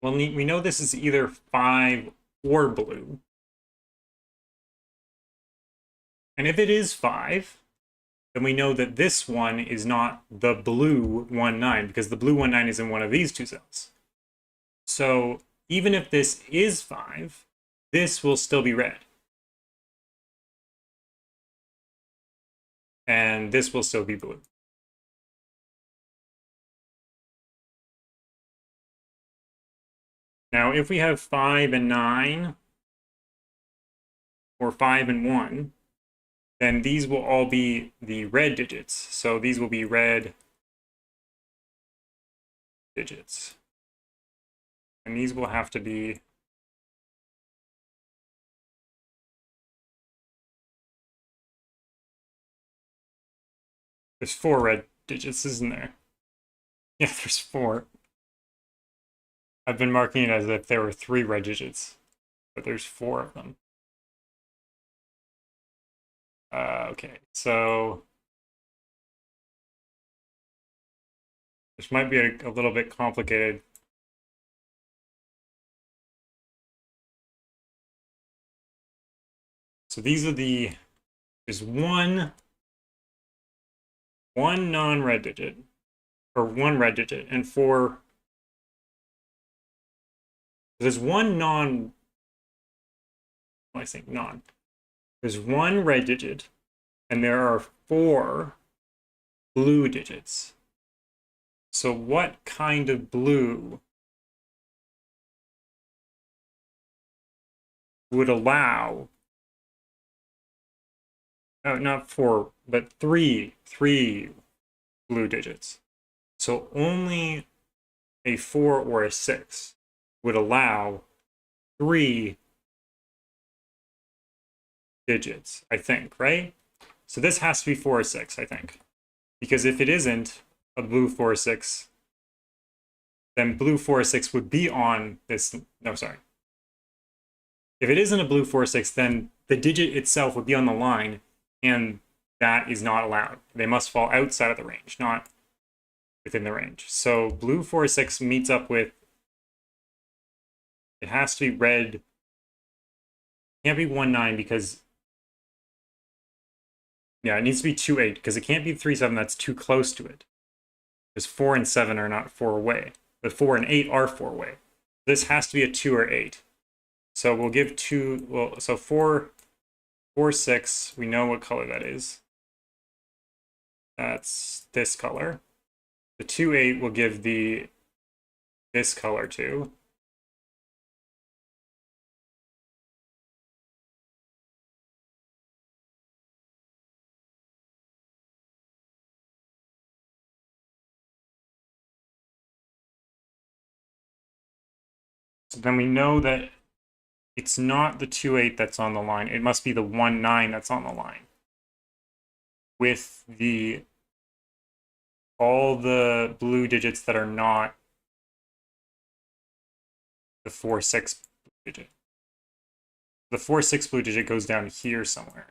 A: Well, we know this is either 5 or blue. And if it is 5, then we know that this one is not the blue 1-9 because the blue 1-9 is in one of these two cells. So even if this is 5, this will still be red. And this will still be blue. Now, if we have 5 and 9, or 5 and 1, then these will all be the red digits. So these will be red digits. And these will have to be there's 4 red digits, isn't there? Yeah, there's 4. I've been marking it as if there were 3 red digits, but there's 4 of them. Okay, so this might be a little bit complicated. So these are there's one non-red digit, or 1 red digit, and 4. There's one non. Well, I think non. There's 1 red digit, and there are 4 blue digits. So what kind of blue would allow, oh, not 4, but 3 blue digits? So only a 4 or a 6 would allow 3 digits, I think, right? So this has to be 4 or 6, I think. Because if it isn't a blue 4 or 6, then blue 4 or 6 would be on this. No, sorry. If it isn't a blue 4 or 6, then the digit itself would be on the line, and that is not allowed. They must fall outside of the range, not within the range. So blue 4 or 6 meets up with, it has to be red. It can't be 1-9 because, yeah, it needs to be 2-8 because it can't be 3-7. That's too close to it. Because 4 and 7 are not 4 away, but 4 and 8 are 4 away. This has to be a 2 or 8. So we'll give 2, well, so 4, 6, we know what color that is. That's this color. The 2-8 will give this color too. So then we know that it's not the 2-8 that's on the line. It must be the 1-9 that's on the line. With all the blue digits that are not the 4-6 blue digit. The 4-6 blue digit goes down here somewhere.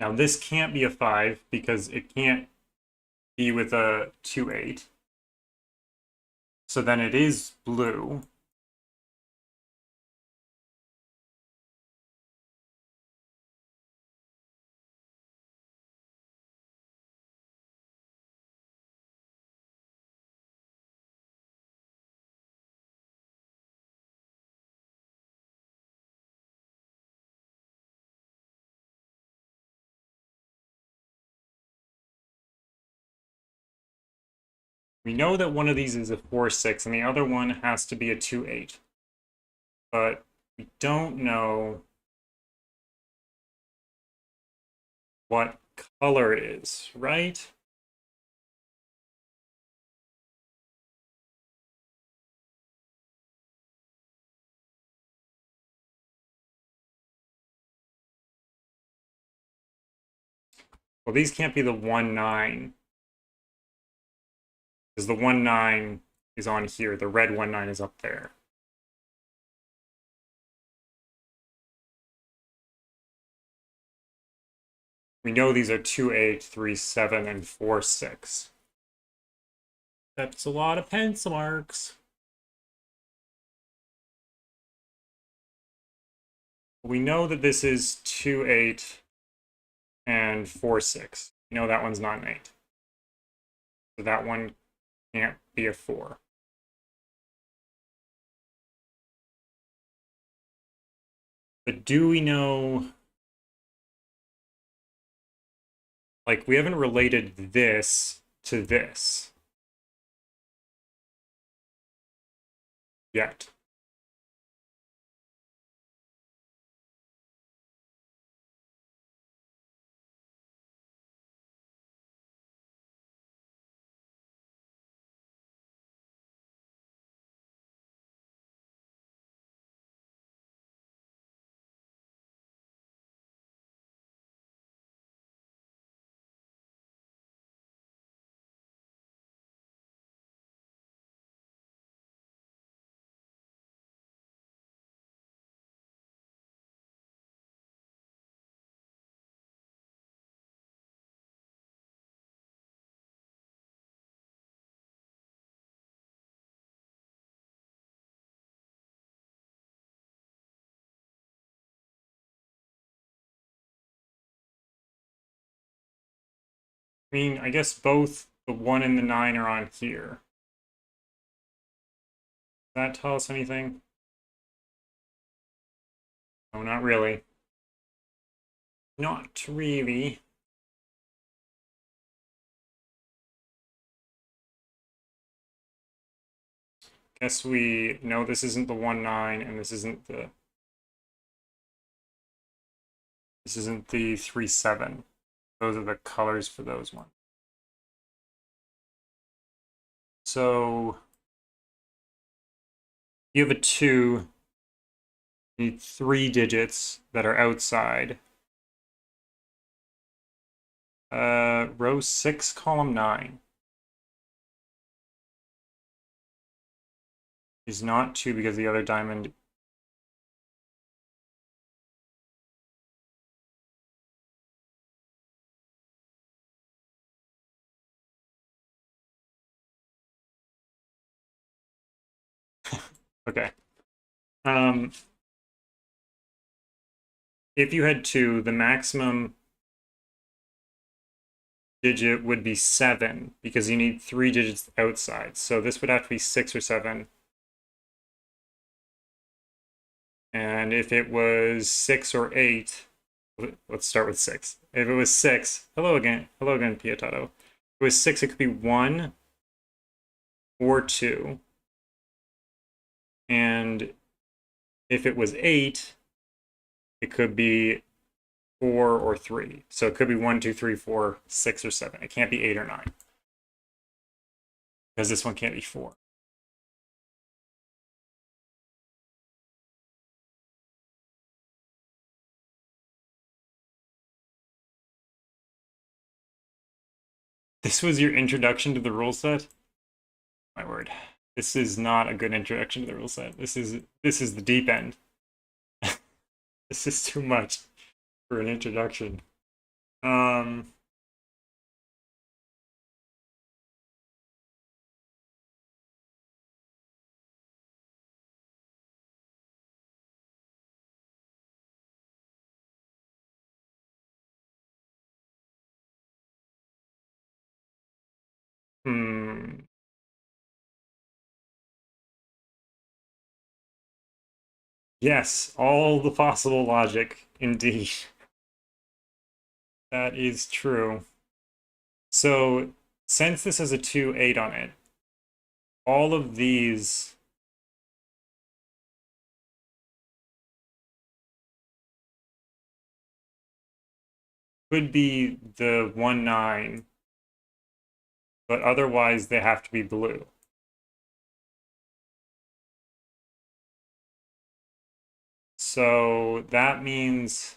A: Now this can't be a 5 because it can't be with a 2-8. So then it is blue. We know that one of these is a 4-6 and the other one has to be a 2-8. But we don't know what color it is, right? Well, these can't be the 1-9. Because the 1-9 is on here. The red 1-9 is up there. We know these are 2-8, 3-7, and 4-6. That's a lot of pencil marks. We know that this is 2-8 and 4-6. We know that one's not an 8. So that one can't be a 4. But do we know... Like, we haven't related this to this yet. I mean, I guess both the 1 and the 9 are on here. Does that tell us anything? No, not really. Not really. Guess we know this isn't the 1-9 and this isn't the 3-7. Those are the colors for those ones. So you have a 2, you need 3 digits that are outside. Row 6, column 9. Is not 2 because the other diamond. Okay. If you had 2, the maximum digit would be 7 because you need 3 digits outside. So this would have to be 6 or 7. And if it was 6 or 8, let's start with 6. If it was 6, hello again, Pietato. If it was 6, it could be 1 or 2. And if it was 8, it could be 4 or 3. So it could be 1, 2, 3, 4, 6, or 7. It can't be 8 or 9. Because this one can't be 4. This was your introduction to the rule set? My word. This is not a good introduction to the rule set. This is the deep end. This is too much for an introduction. Um hmm. Yes, all the possible logic, indeed. That is true. So, since this has a 2, 8 on it, all of these could be the 1, 9, but otherwise they have to be blue. So that means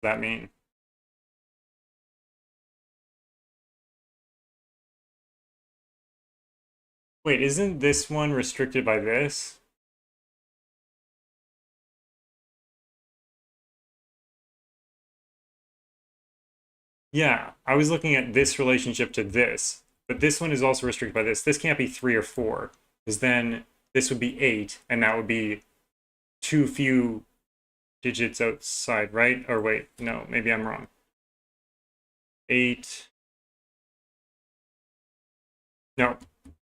A: that mean. Wait, isn't this one restricted by this? Yeah, I was looking at this relationship to this, but this one is also restricted by this. This can't be 3 or 4, because then this would be 8, and that would be too few digits outside, right? Or wait, no, maybe I'm wrong. 8. No,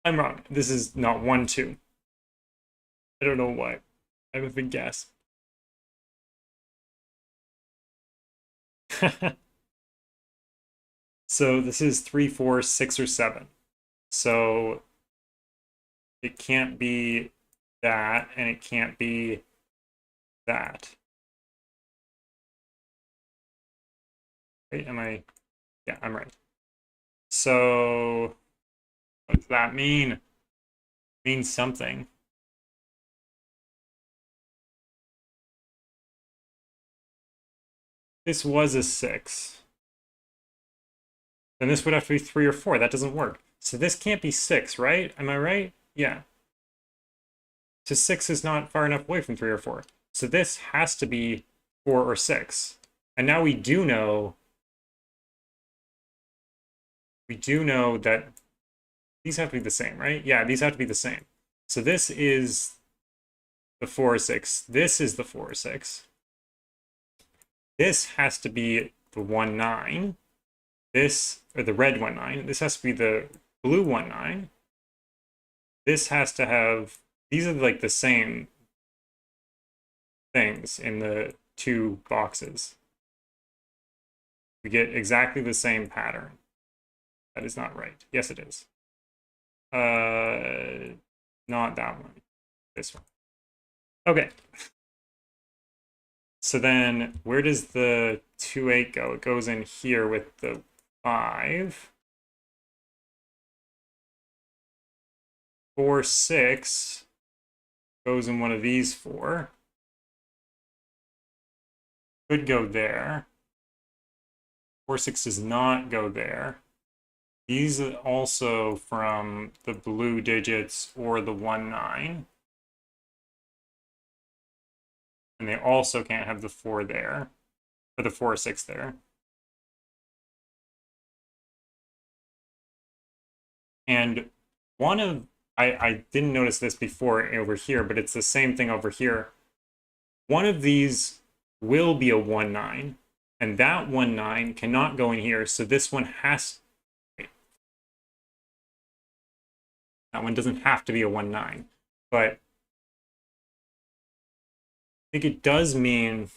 A: I'm wrong. This is not 1, 2. I don't know why. I have a big guess. So this is 3, 4, 6, or 7. So it can't be that, and it can't be that. Right? Am I? Yeah, I'm right. So what does that mean? It means something. This was a 6. Then this would have to be 3 or 4. That doesn't work. So this can't be 6, right? Am I right? Yeah. So 6 is not far enough away from 3 or 4. So this has to be 4 or 6. And now we do know that these have to be the same, right? Yeah, these have to be the same. So this is the 4 or 6. This is the 4 or 6. This has to be the 1, 9. This, or the red 1, 9. This has to be the blue 1, 9. This has to have, these are like the same things in the two boxes. We get exactly the same pattern. That is not right. Yes, it is. Not that one. This one. Okay. So then where does the 2, 8 go? It goes in here with the 5. 4, 6 goes in one of these 4. Could go there. 4, 6 does not go there. These are also from the blue digits or the 1, 9. And they also can't have the 4 there, or the 4 or 6 there. And one of, I didn't notice this before over here, but it's the same thing over here. One of these will be a 1, 9, and that 1, 9 cannot go in here, so this one has, wait, that one doesn't have to be a 1, 9, but I think it does mean,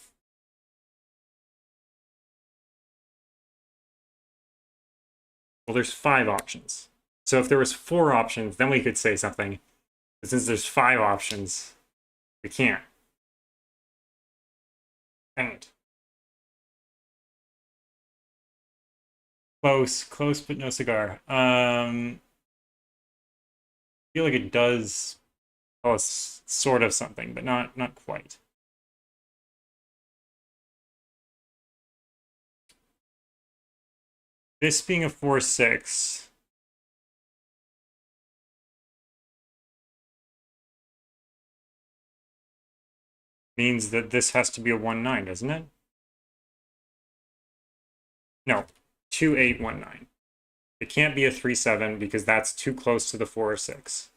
A: well, there's 5 options. So if there was 4 options, then we could say something. But since there's 5 options, we can't. Dang it. Close, close, but no cigar. I feel like it does, well, it's sort of something, but not quite. This being a 4-6. Means that this has to be a 1-9, doesn't it? No, 2-8-1-9. It can't be a 3-7 because that's too close to the 4 or 6.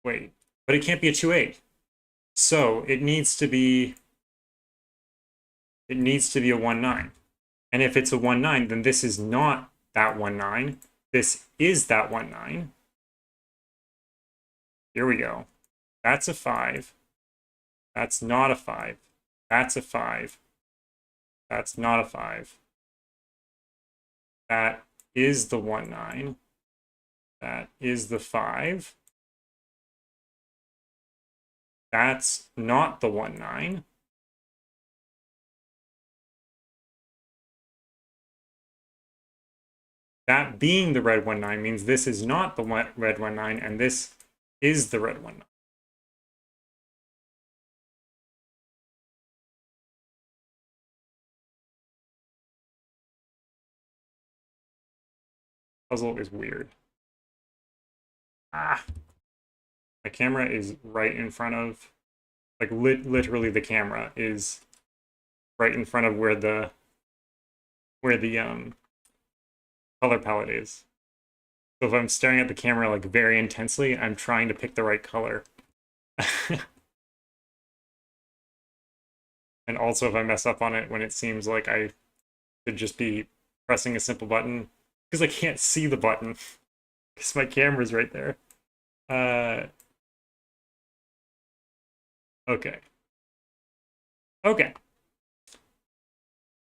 A: Wait, but it can't be a 2-8. So it needs to be a 1-9. And if it's a 1-9, then this is not that 1-9. This is that 1-9. Here we go. That's a 5. That's not a 5. That's a 5. That's not a 5. That is the 1-9. That is the 5. That's not the 1-9. That being the red 1-9 means this is not the red 1-9, and this is the red 1-9. Puzzle is weird. Ah, my camera is right in front of, like literally the camera is right in front of where the color palette is. So if I'm staring at the camera like very intensely, I'm trying to pick the right color. And also if I mess up on it when it seems like I should just be pressing a simple button, because I can't see the button, because my camera's right there. Okay. Okay.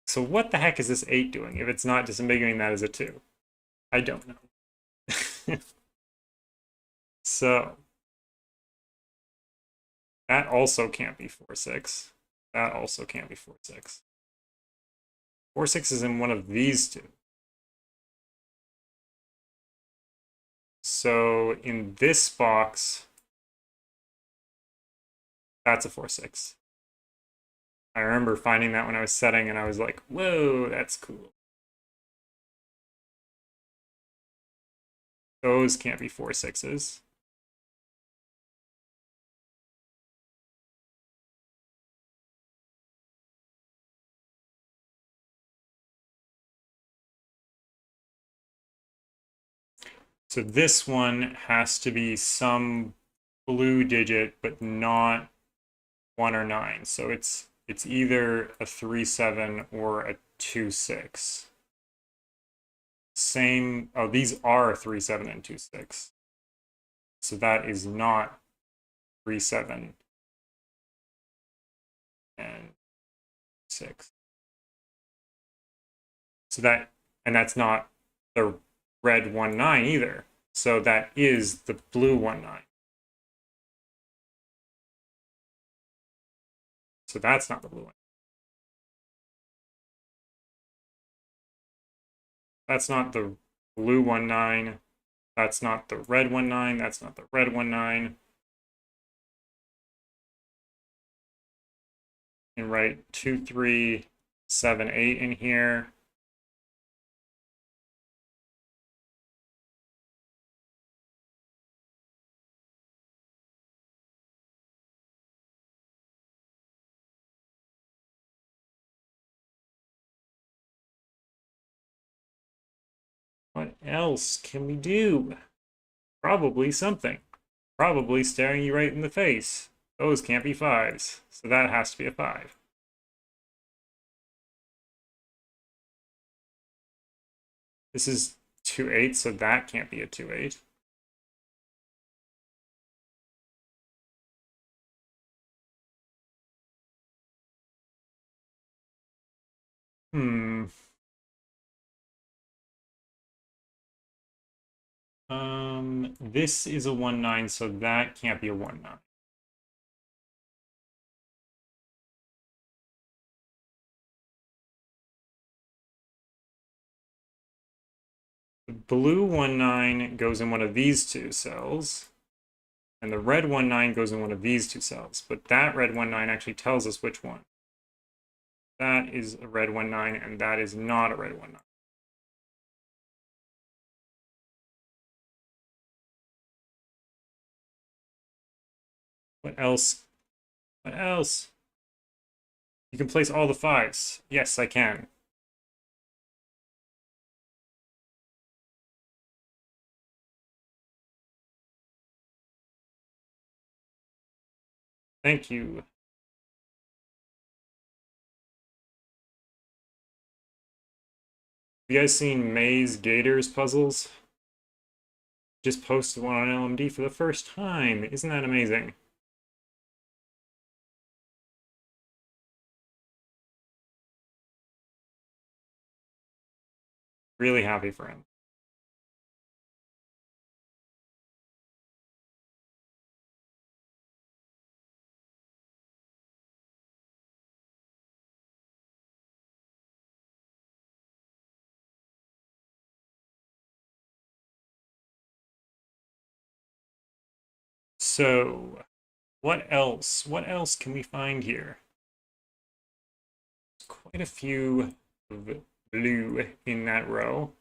A: So what the heck is this 8 doing if it's not disambiguating that as a 2? I don't know. So that also can't be 4-6. That also can't be 4-6. 4-6 is in one of these two. So in this box, that's a 4-6. I remember finding that when I was setting, and I was like, whoa, that's cool. Those can't be 4-6s. So this one has to be some blue digit, but not 1 or 9. So it's either a 3-7 or a 2-6. Same, oh, these are 3-7 and 2-6. So that is not 3-7 and 6. So that, and that's not the red 1-9 either. So that is the blue 1-9. So that's not the blue one. That's not the blue 1-9. That's not the red 1-9. That's not the red 1-9. And write 2, 3, 7, 8 in here. What else can we do? Probably something. Probably staring you right in the face. Those can't be 5s, so that has to be a 5. This is 2-8, so that can't be a 2-8. Hmm. This is a 1-9, so that can't be a 1-9. The blue 1-9 goes in one of these two cells. And the red 1, 9 goes in one of these two cells. But that red 1, 9 actually tells us which one. That is a red 1, 9, and that is not a red 1, 9. What else? What else? You can place all the 5s. Yes, I can. Thank you. You guys seen Maze Gators puzzles? Just posted one on LMD for the first time. Isn't that amazing? Really happy for him. So, what else? What else can we find here? There's quite a few of blue in that row.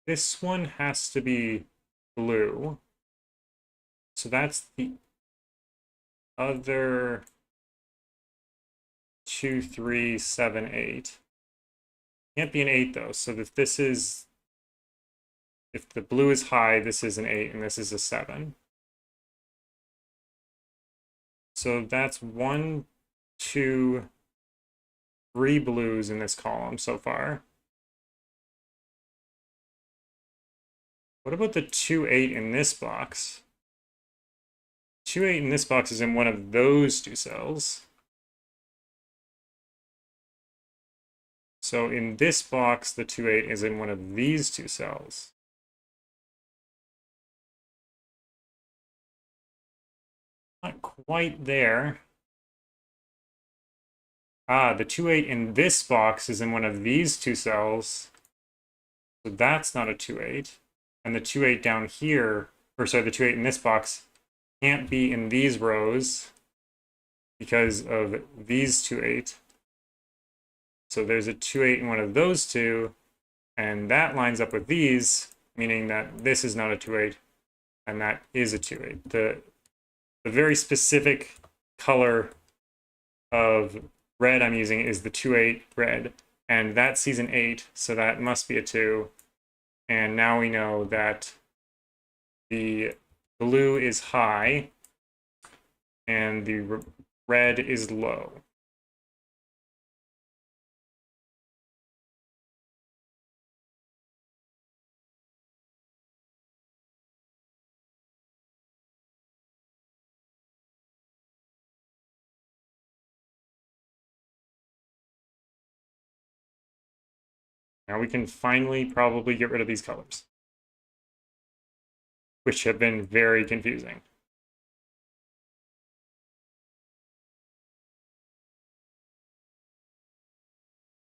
A: This one has to be blue. So that's the other 2, 3, 7, 8. Can't be an 8 though. So if this is, if the blue is high, this is an 8 and this is a 7. So that's 1, 2, 3 blues in this column so far. What about the 2, 8 in this box? 2, 8 in this box is in one of those two cells. So in this box, the 2, 8 is in one of these two cells. Not quite there. Ah, the 2, 8 in this box is in one of these two cells. So that's not a 2, 8. And the 2, 8 down here, or sorry, the 2, 8 in this box can't be in these rows because of these 2, 8. So there's a 2, 8 in one of those two, and that lines up with these, meaning that this is not a 2, 8, and that is a 2, 8. The very specific color of red I'm using is the 2, 8 red, and that sees an 8, so that must be a 2. And now we know that the blue is high and the red is low. Now we can finally probably get rid of these colors, which have been very confusing.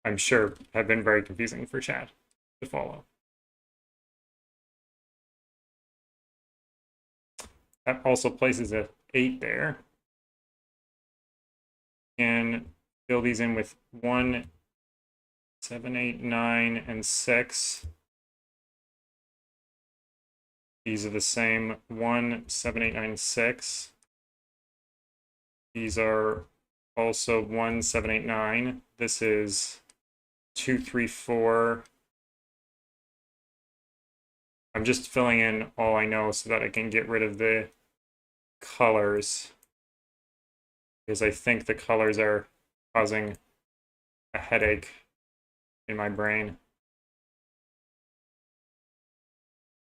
A: I'm sure have been very confusing for chat to follow. That also places a 8 there. And fill these in with 1, 7, 8, 9, and 6. These are the same 1, 7, 8, 9, 6. These are also 1, 7, 8, 9. This is 2, 3, 4. I'm just filling in all I know so that I can get rid of the colors, because I think the colors are causing a headache in my brain.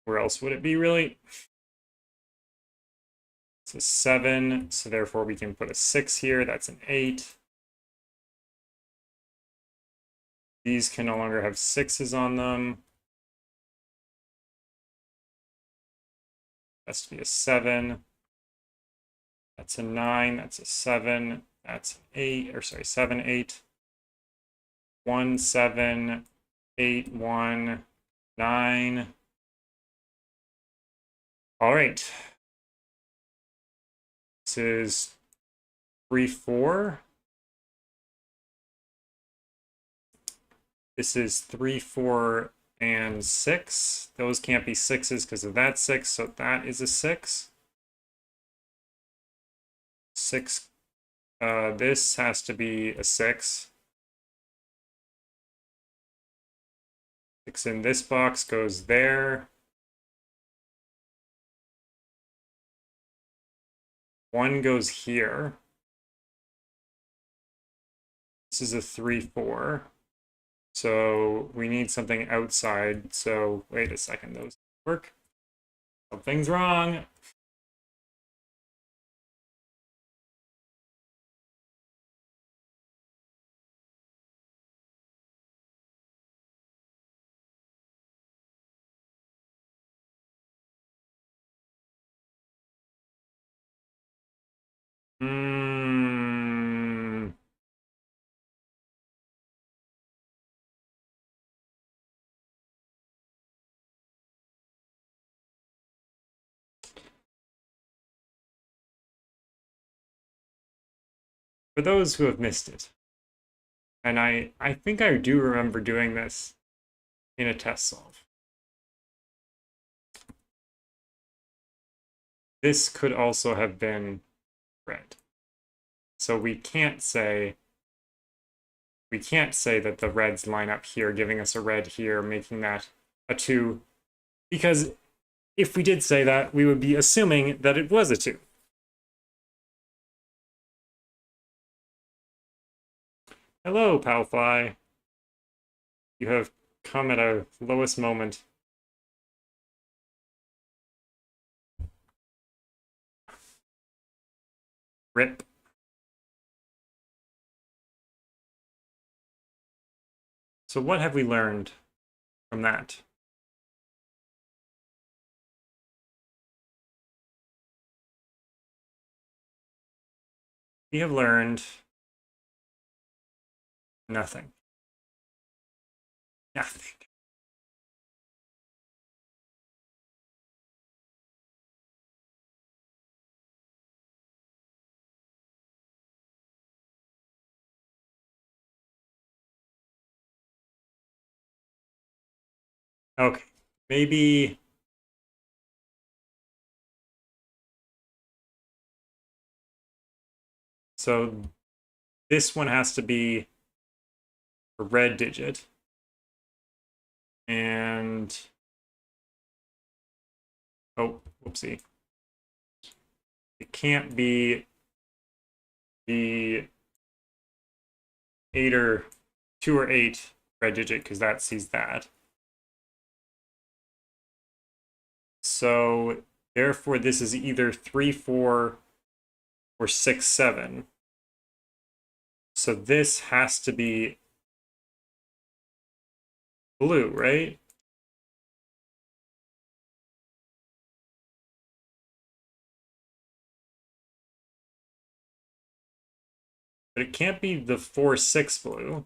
A: Where else would it be, really? It's a 7, so therefore we can put a 6 here. That's an 8. These can no longer have 6s on them. That's to be a 7. That's a 9. That's a 7. That's an 8. Or sorry, 7, 8. 1, 7, 8, 1. 9. All right. This is 3, 4. This is 3, 4, and 6. Those can't be 6s because of that 6, so that is a 6. 6. This has to be a 6. 6 in this box goes there. 1 goes here. This is a 3, 4. So we need something outside. So wait a second, those work. Something's wrong. Hmm. For those who have missed it, and I think I do remember doing this in a test solve. This could also have been red. So we can't say that the reds line up here, giving us a red here, making that a 2, because if we did say that, we would be assuming that it was a 2. Hello, Palfly. You have come at a lowest moment. Rip. So what have we learned from that? We have learned nothing. Nothing. Okay, maybe so this one has to be a red digit. And oh, whoopsie. It can't be the 8 or 2 or 8 red digit because that sees that. So therefore this is either 3, 4 or 6, 7. So this has to be blue, right? But it can't be the 4, 6 blue.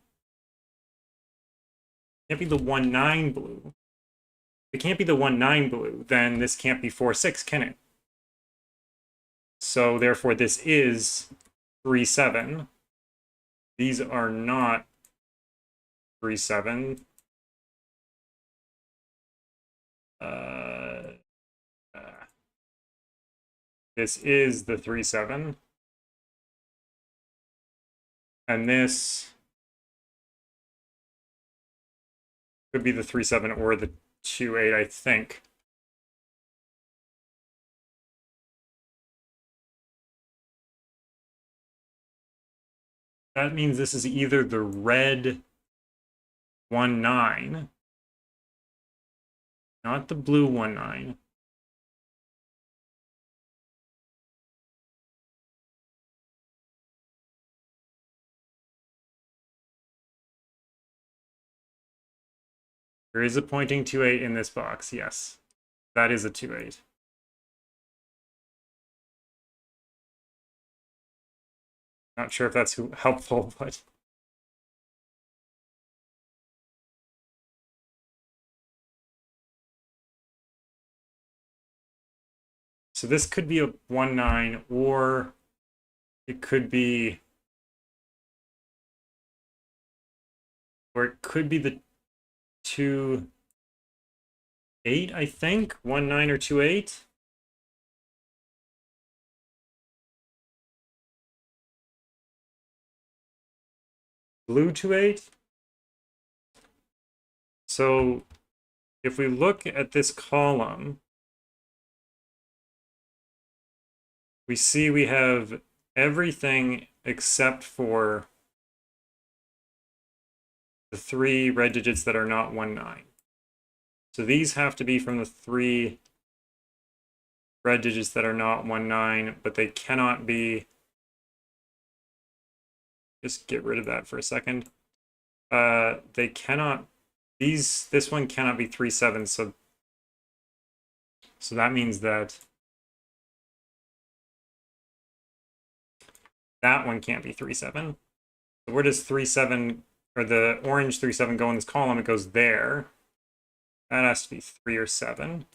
A: It can't be the 1, 9 blue. If it can't be the 1, 9 blue, then this can't be 4, 6, can it? So therefore this is 3, 7. These are not 3, 7. This is the 3, 7. And this could be the 3, 7 or the 2, 8, I think. That means this is either the red 1, 9, not the blue 1, 9. There is a pointing 2, 8 in this box, yes. That is a 2, 8. Not sure if that's helpful, but So this could be a 1, 9, or it could be, the 2, 8, I think. 1, 9 or 2, 8. Blue 2, 8. So if we look at this column, we see we have everything except for the 3 red digits that are not 1, 9. So these have to be from the 3 red digits that are not 1, 9, but they cannot be. Just get rid of that for a second. They cannot. This one cannot be 3, 7. So that means that that one can't be 3, 7. So where does 3, 7, or the orange 3, 7 go in this column? It goes there. That has to be 3 or 7.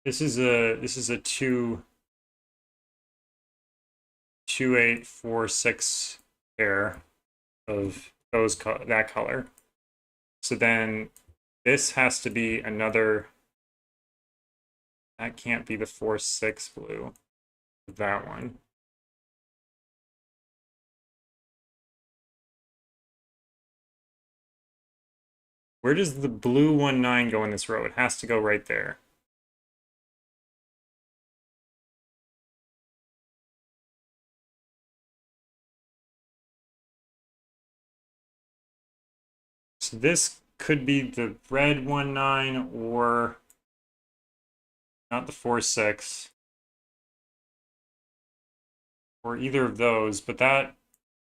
A: This is a 2, 2, 8, 4, 6 pair of that color. So then this has to be another. That can't be the 4, 6 blue. That one. Where does the blue 1, 9 go in this row? It has to go right there. So this could be the red 1, 9 or not the 4, 6 or either of those, but does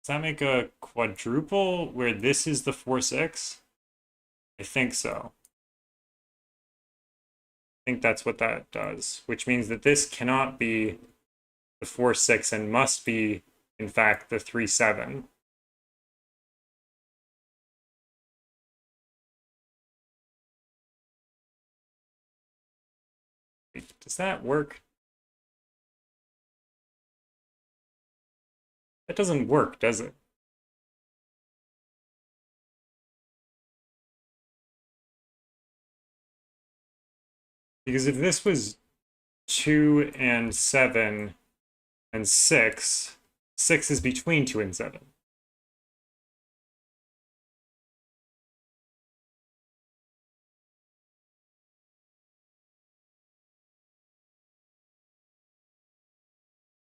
A: that make a quadruple where this is the 4, 6? I think so. I think that's what that does, which means that this cannot be the 4, 6 and must be, in fact, the 3, 7. Wait, does that work? That doesn't work, does it? Because if this was 2 and 7 and 6, 6 is between 2 and 7.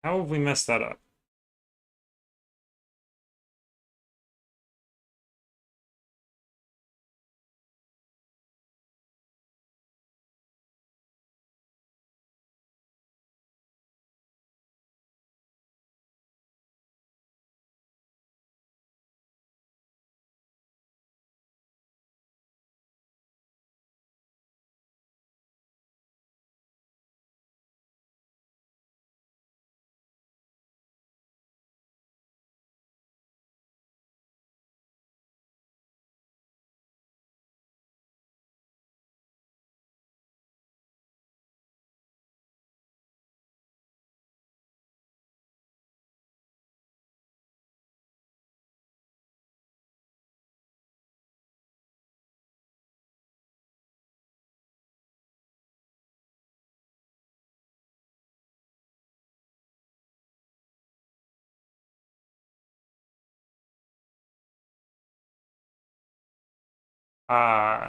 A: How have we messed that up?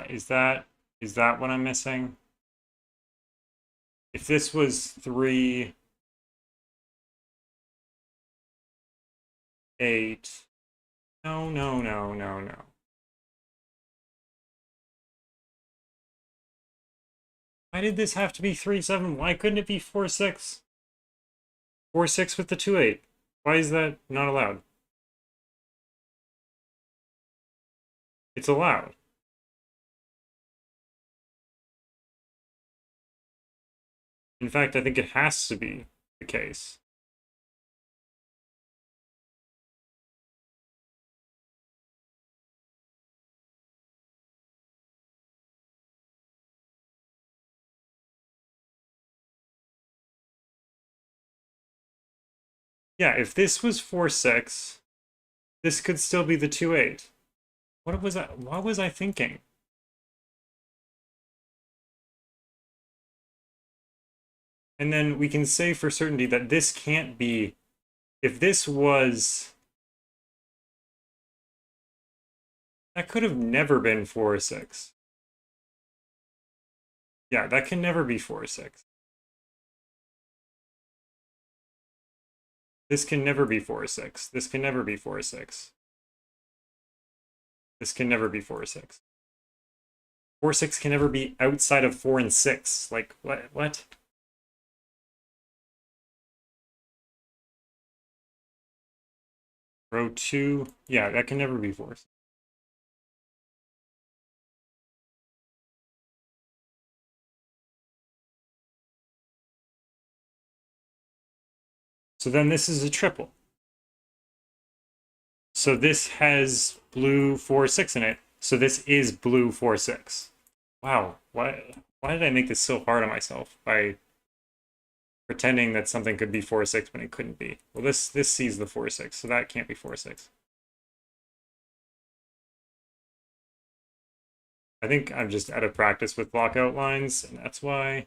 A: Is that what I'm missing? If this was 3, 8, no, no, no, no, no. Why did this have to be 3-7? Why couldn't it be 4-6? 4-6 with the 2-8. Why is that not allowed? It's allowed. In fact, I think it has to be the case. Yeah, if this was 4-6, this could still be the 2-8. What was I thinking? And then we can say for certainty that this can't be, if this was, that could have never been 4-6. Yeah, that can never be 4-6. This can never be 4-6. This can never be 4-6. This can never be 4-6. 4-6 can never be outside of 4 and 6. Like, what? Row 2. Yeah, that can never be 4. So then this is a triple. So this has blue 4-6 in it. So this is blue 4-6. Wow, why did I make this so hard on myself by pretending that something could be 4-6 when it couldn't be? Well, this sees the 4-6, so that can't be 4-6. I think I'm just out of practice with blockout lines, and that's why.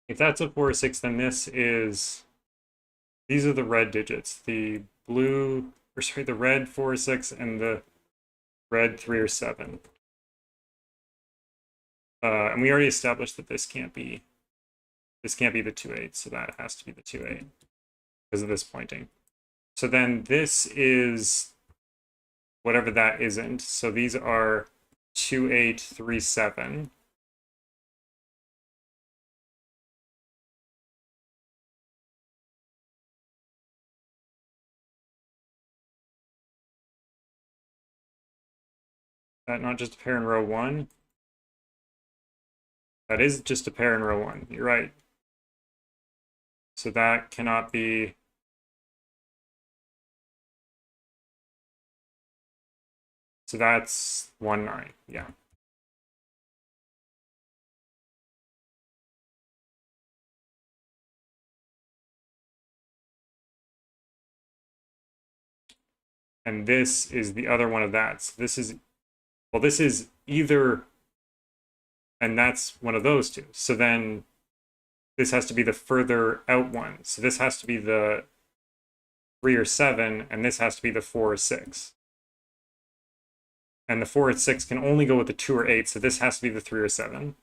A: If that's a 4-6, then these are the red digits. The blue, or sorry, the red 4-6 and the red 3 or 7. And we already established that this can't be the 2-8, so that has to be the 2-8 because of this pointing. So then this is whatever that isn't. So these are 2-8, 3-7. That not just a pair in row 1? That is just a pair in row 1. You're right. So that cannot be. So that's 1-9. Yeah. And this is the other one of that. So this is, well, this is either, and that's one of those two. So then this has to be the further out one. So this has to be the 3 or 7, and this has to be the 4 or 6. And the 4 or 6 can only go with the 2 or 8, so this has to be the 3 or 7.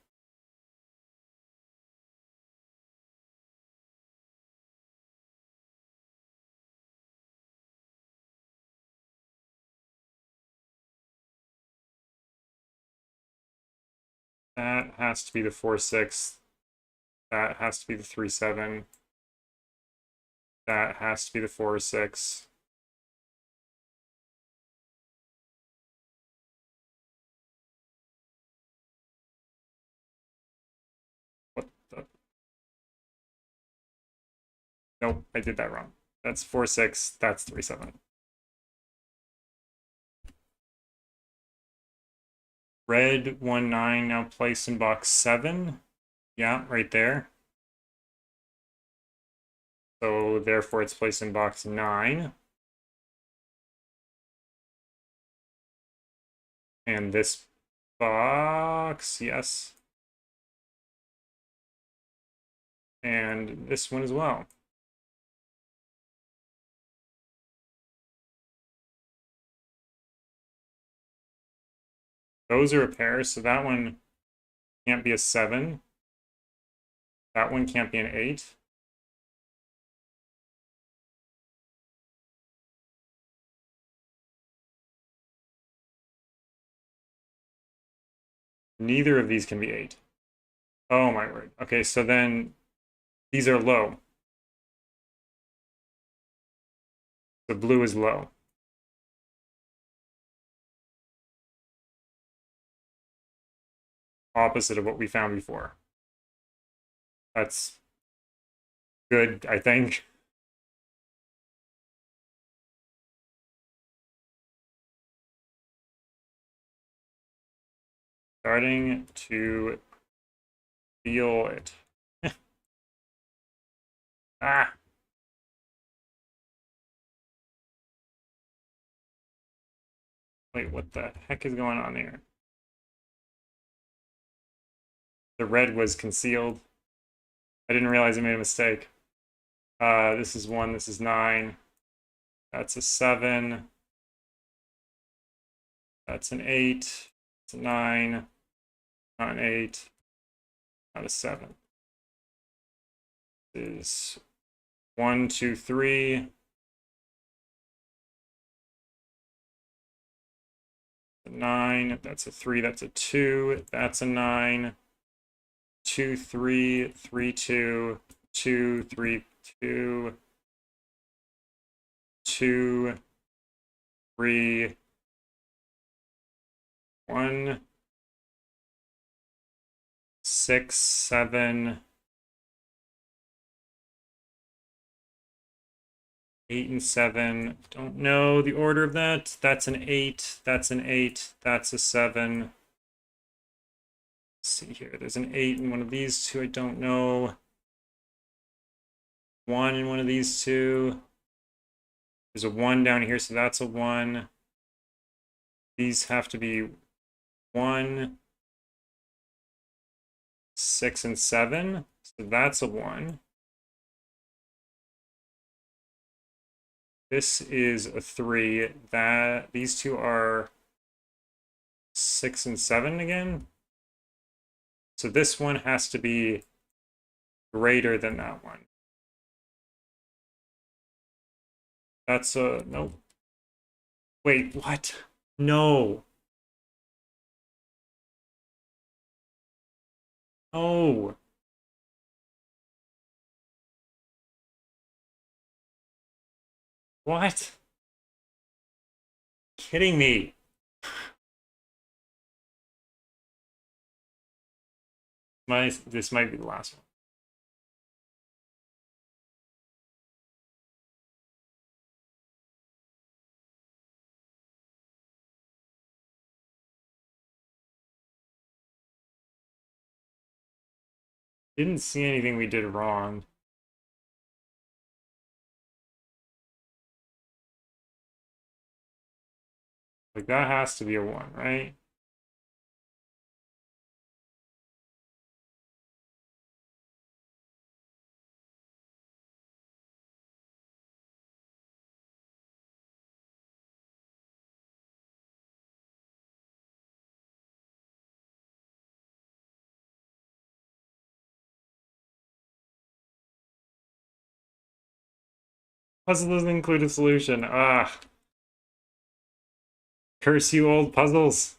A: That has to be the 4-6. That has to be the 3-7. That has to be the 4-6. What the? Nope, I did that wrong. That's 4-6. That's 3-7. Red 1-9 now placed in box 7. Yeah, right there. So therefore it's placed in box 9. And this box, yes. and this one as well. Those are a pair, so that one can't be a 7. That one can't be an 8. Neither of these can be 8. Oh my word. Okay, so then these are low. The blue is low. Opposite of what we found before. That's good, I think. Starting to feel it. Ah. Wait, what the heck is going on here? The red was concealed. I didn't realize I made a mistake. This is 1, this is 9. That's a 7. That's an 8. It's a 9. Not an 8. Not a 7. This is 1, 2, 3. 9. That's a 3. That's a 2. That's a 9. 2, 3, 3, 2, 2, 3, 2, 2, 3, 1, 6, 7, 8, and 7. Don't know the order of that. That's an 8. That's an 8. That's a 7. Let's see here. There's an 8 in one of these two. I don't know. 1 in one of these two. There's a 1 down here, so that's a 1. These have to be 1, 6, and 7. So that's a 1. This is a 3. These two are 6 and 7 again. So this one has to be greater than that one. That's a nope. Wait, what? No. Oh. What? Kidding me. This might be the last one. Didn't see anything we did wrong. Like that has to be a 1, right? Puzzle doesn't include a solution. Ah. Curse you old puzzles.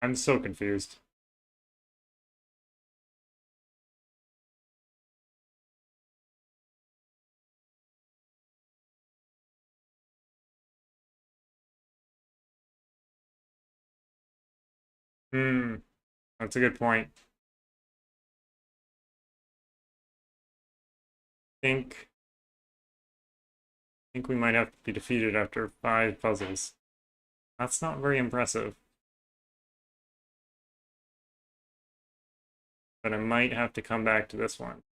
A: I'm so confused. Hmm, that's a good point. Think think we might have to be defeated after 5 puzzles. That's not very impressive. But I might have to come back to this one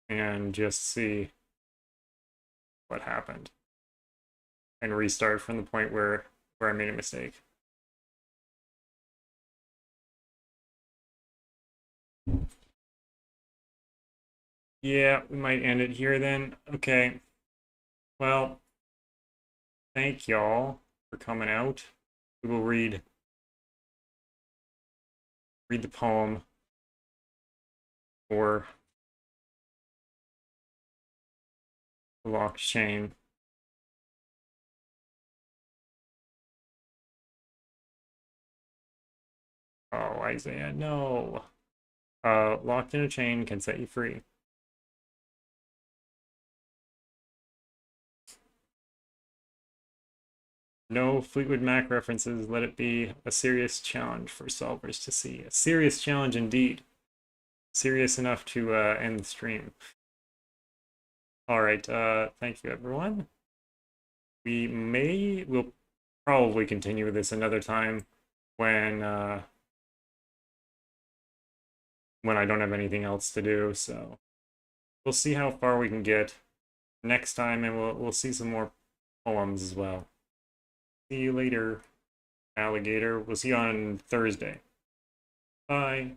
A: and just see what happened and restart from the point where I made a mistake. Yeah, we might end it here then. Okay. Well, thank y'all for coming out. We will read the poem for the locked chain. Oh, Isaiah, no. Locked in a chain can set you free. No Fleetwood Mac references. Let it be a serious challenge for solvers to see. A serious challenge indeed. Serious enough to end the stream. All right. Thank you, everyone. We'll probably continue this another time when I don't have anything else to do. So we'll see how far we can get next time, and we'll see some more poems as well. See you later, alligator. We'll see you on Thursday. Bye.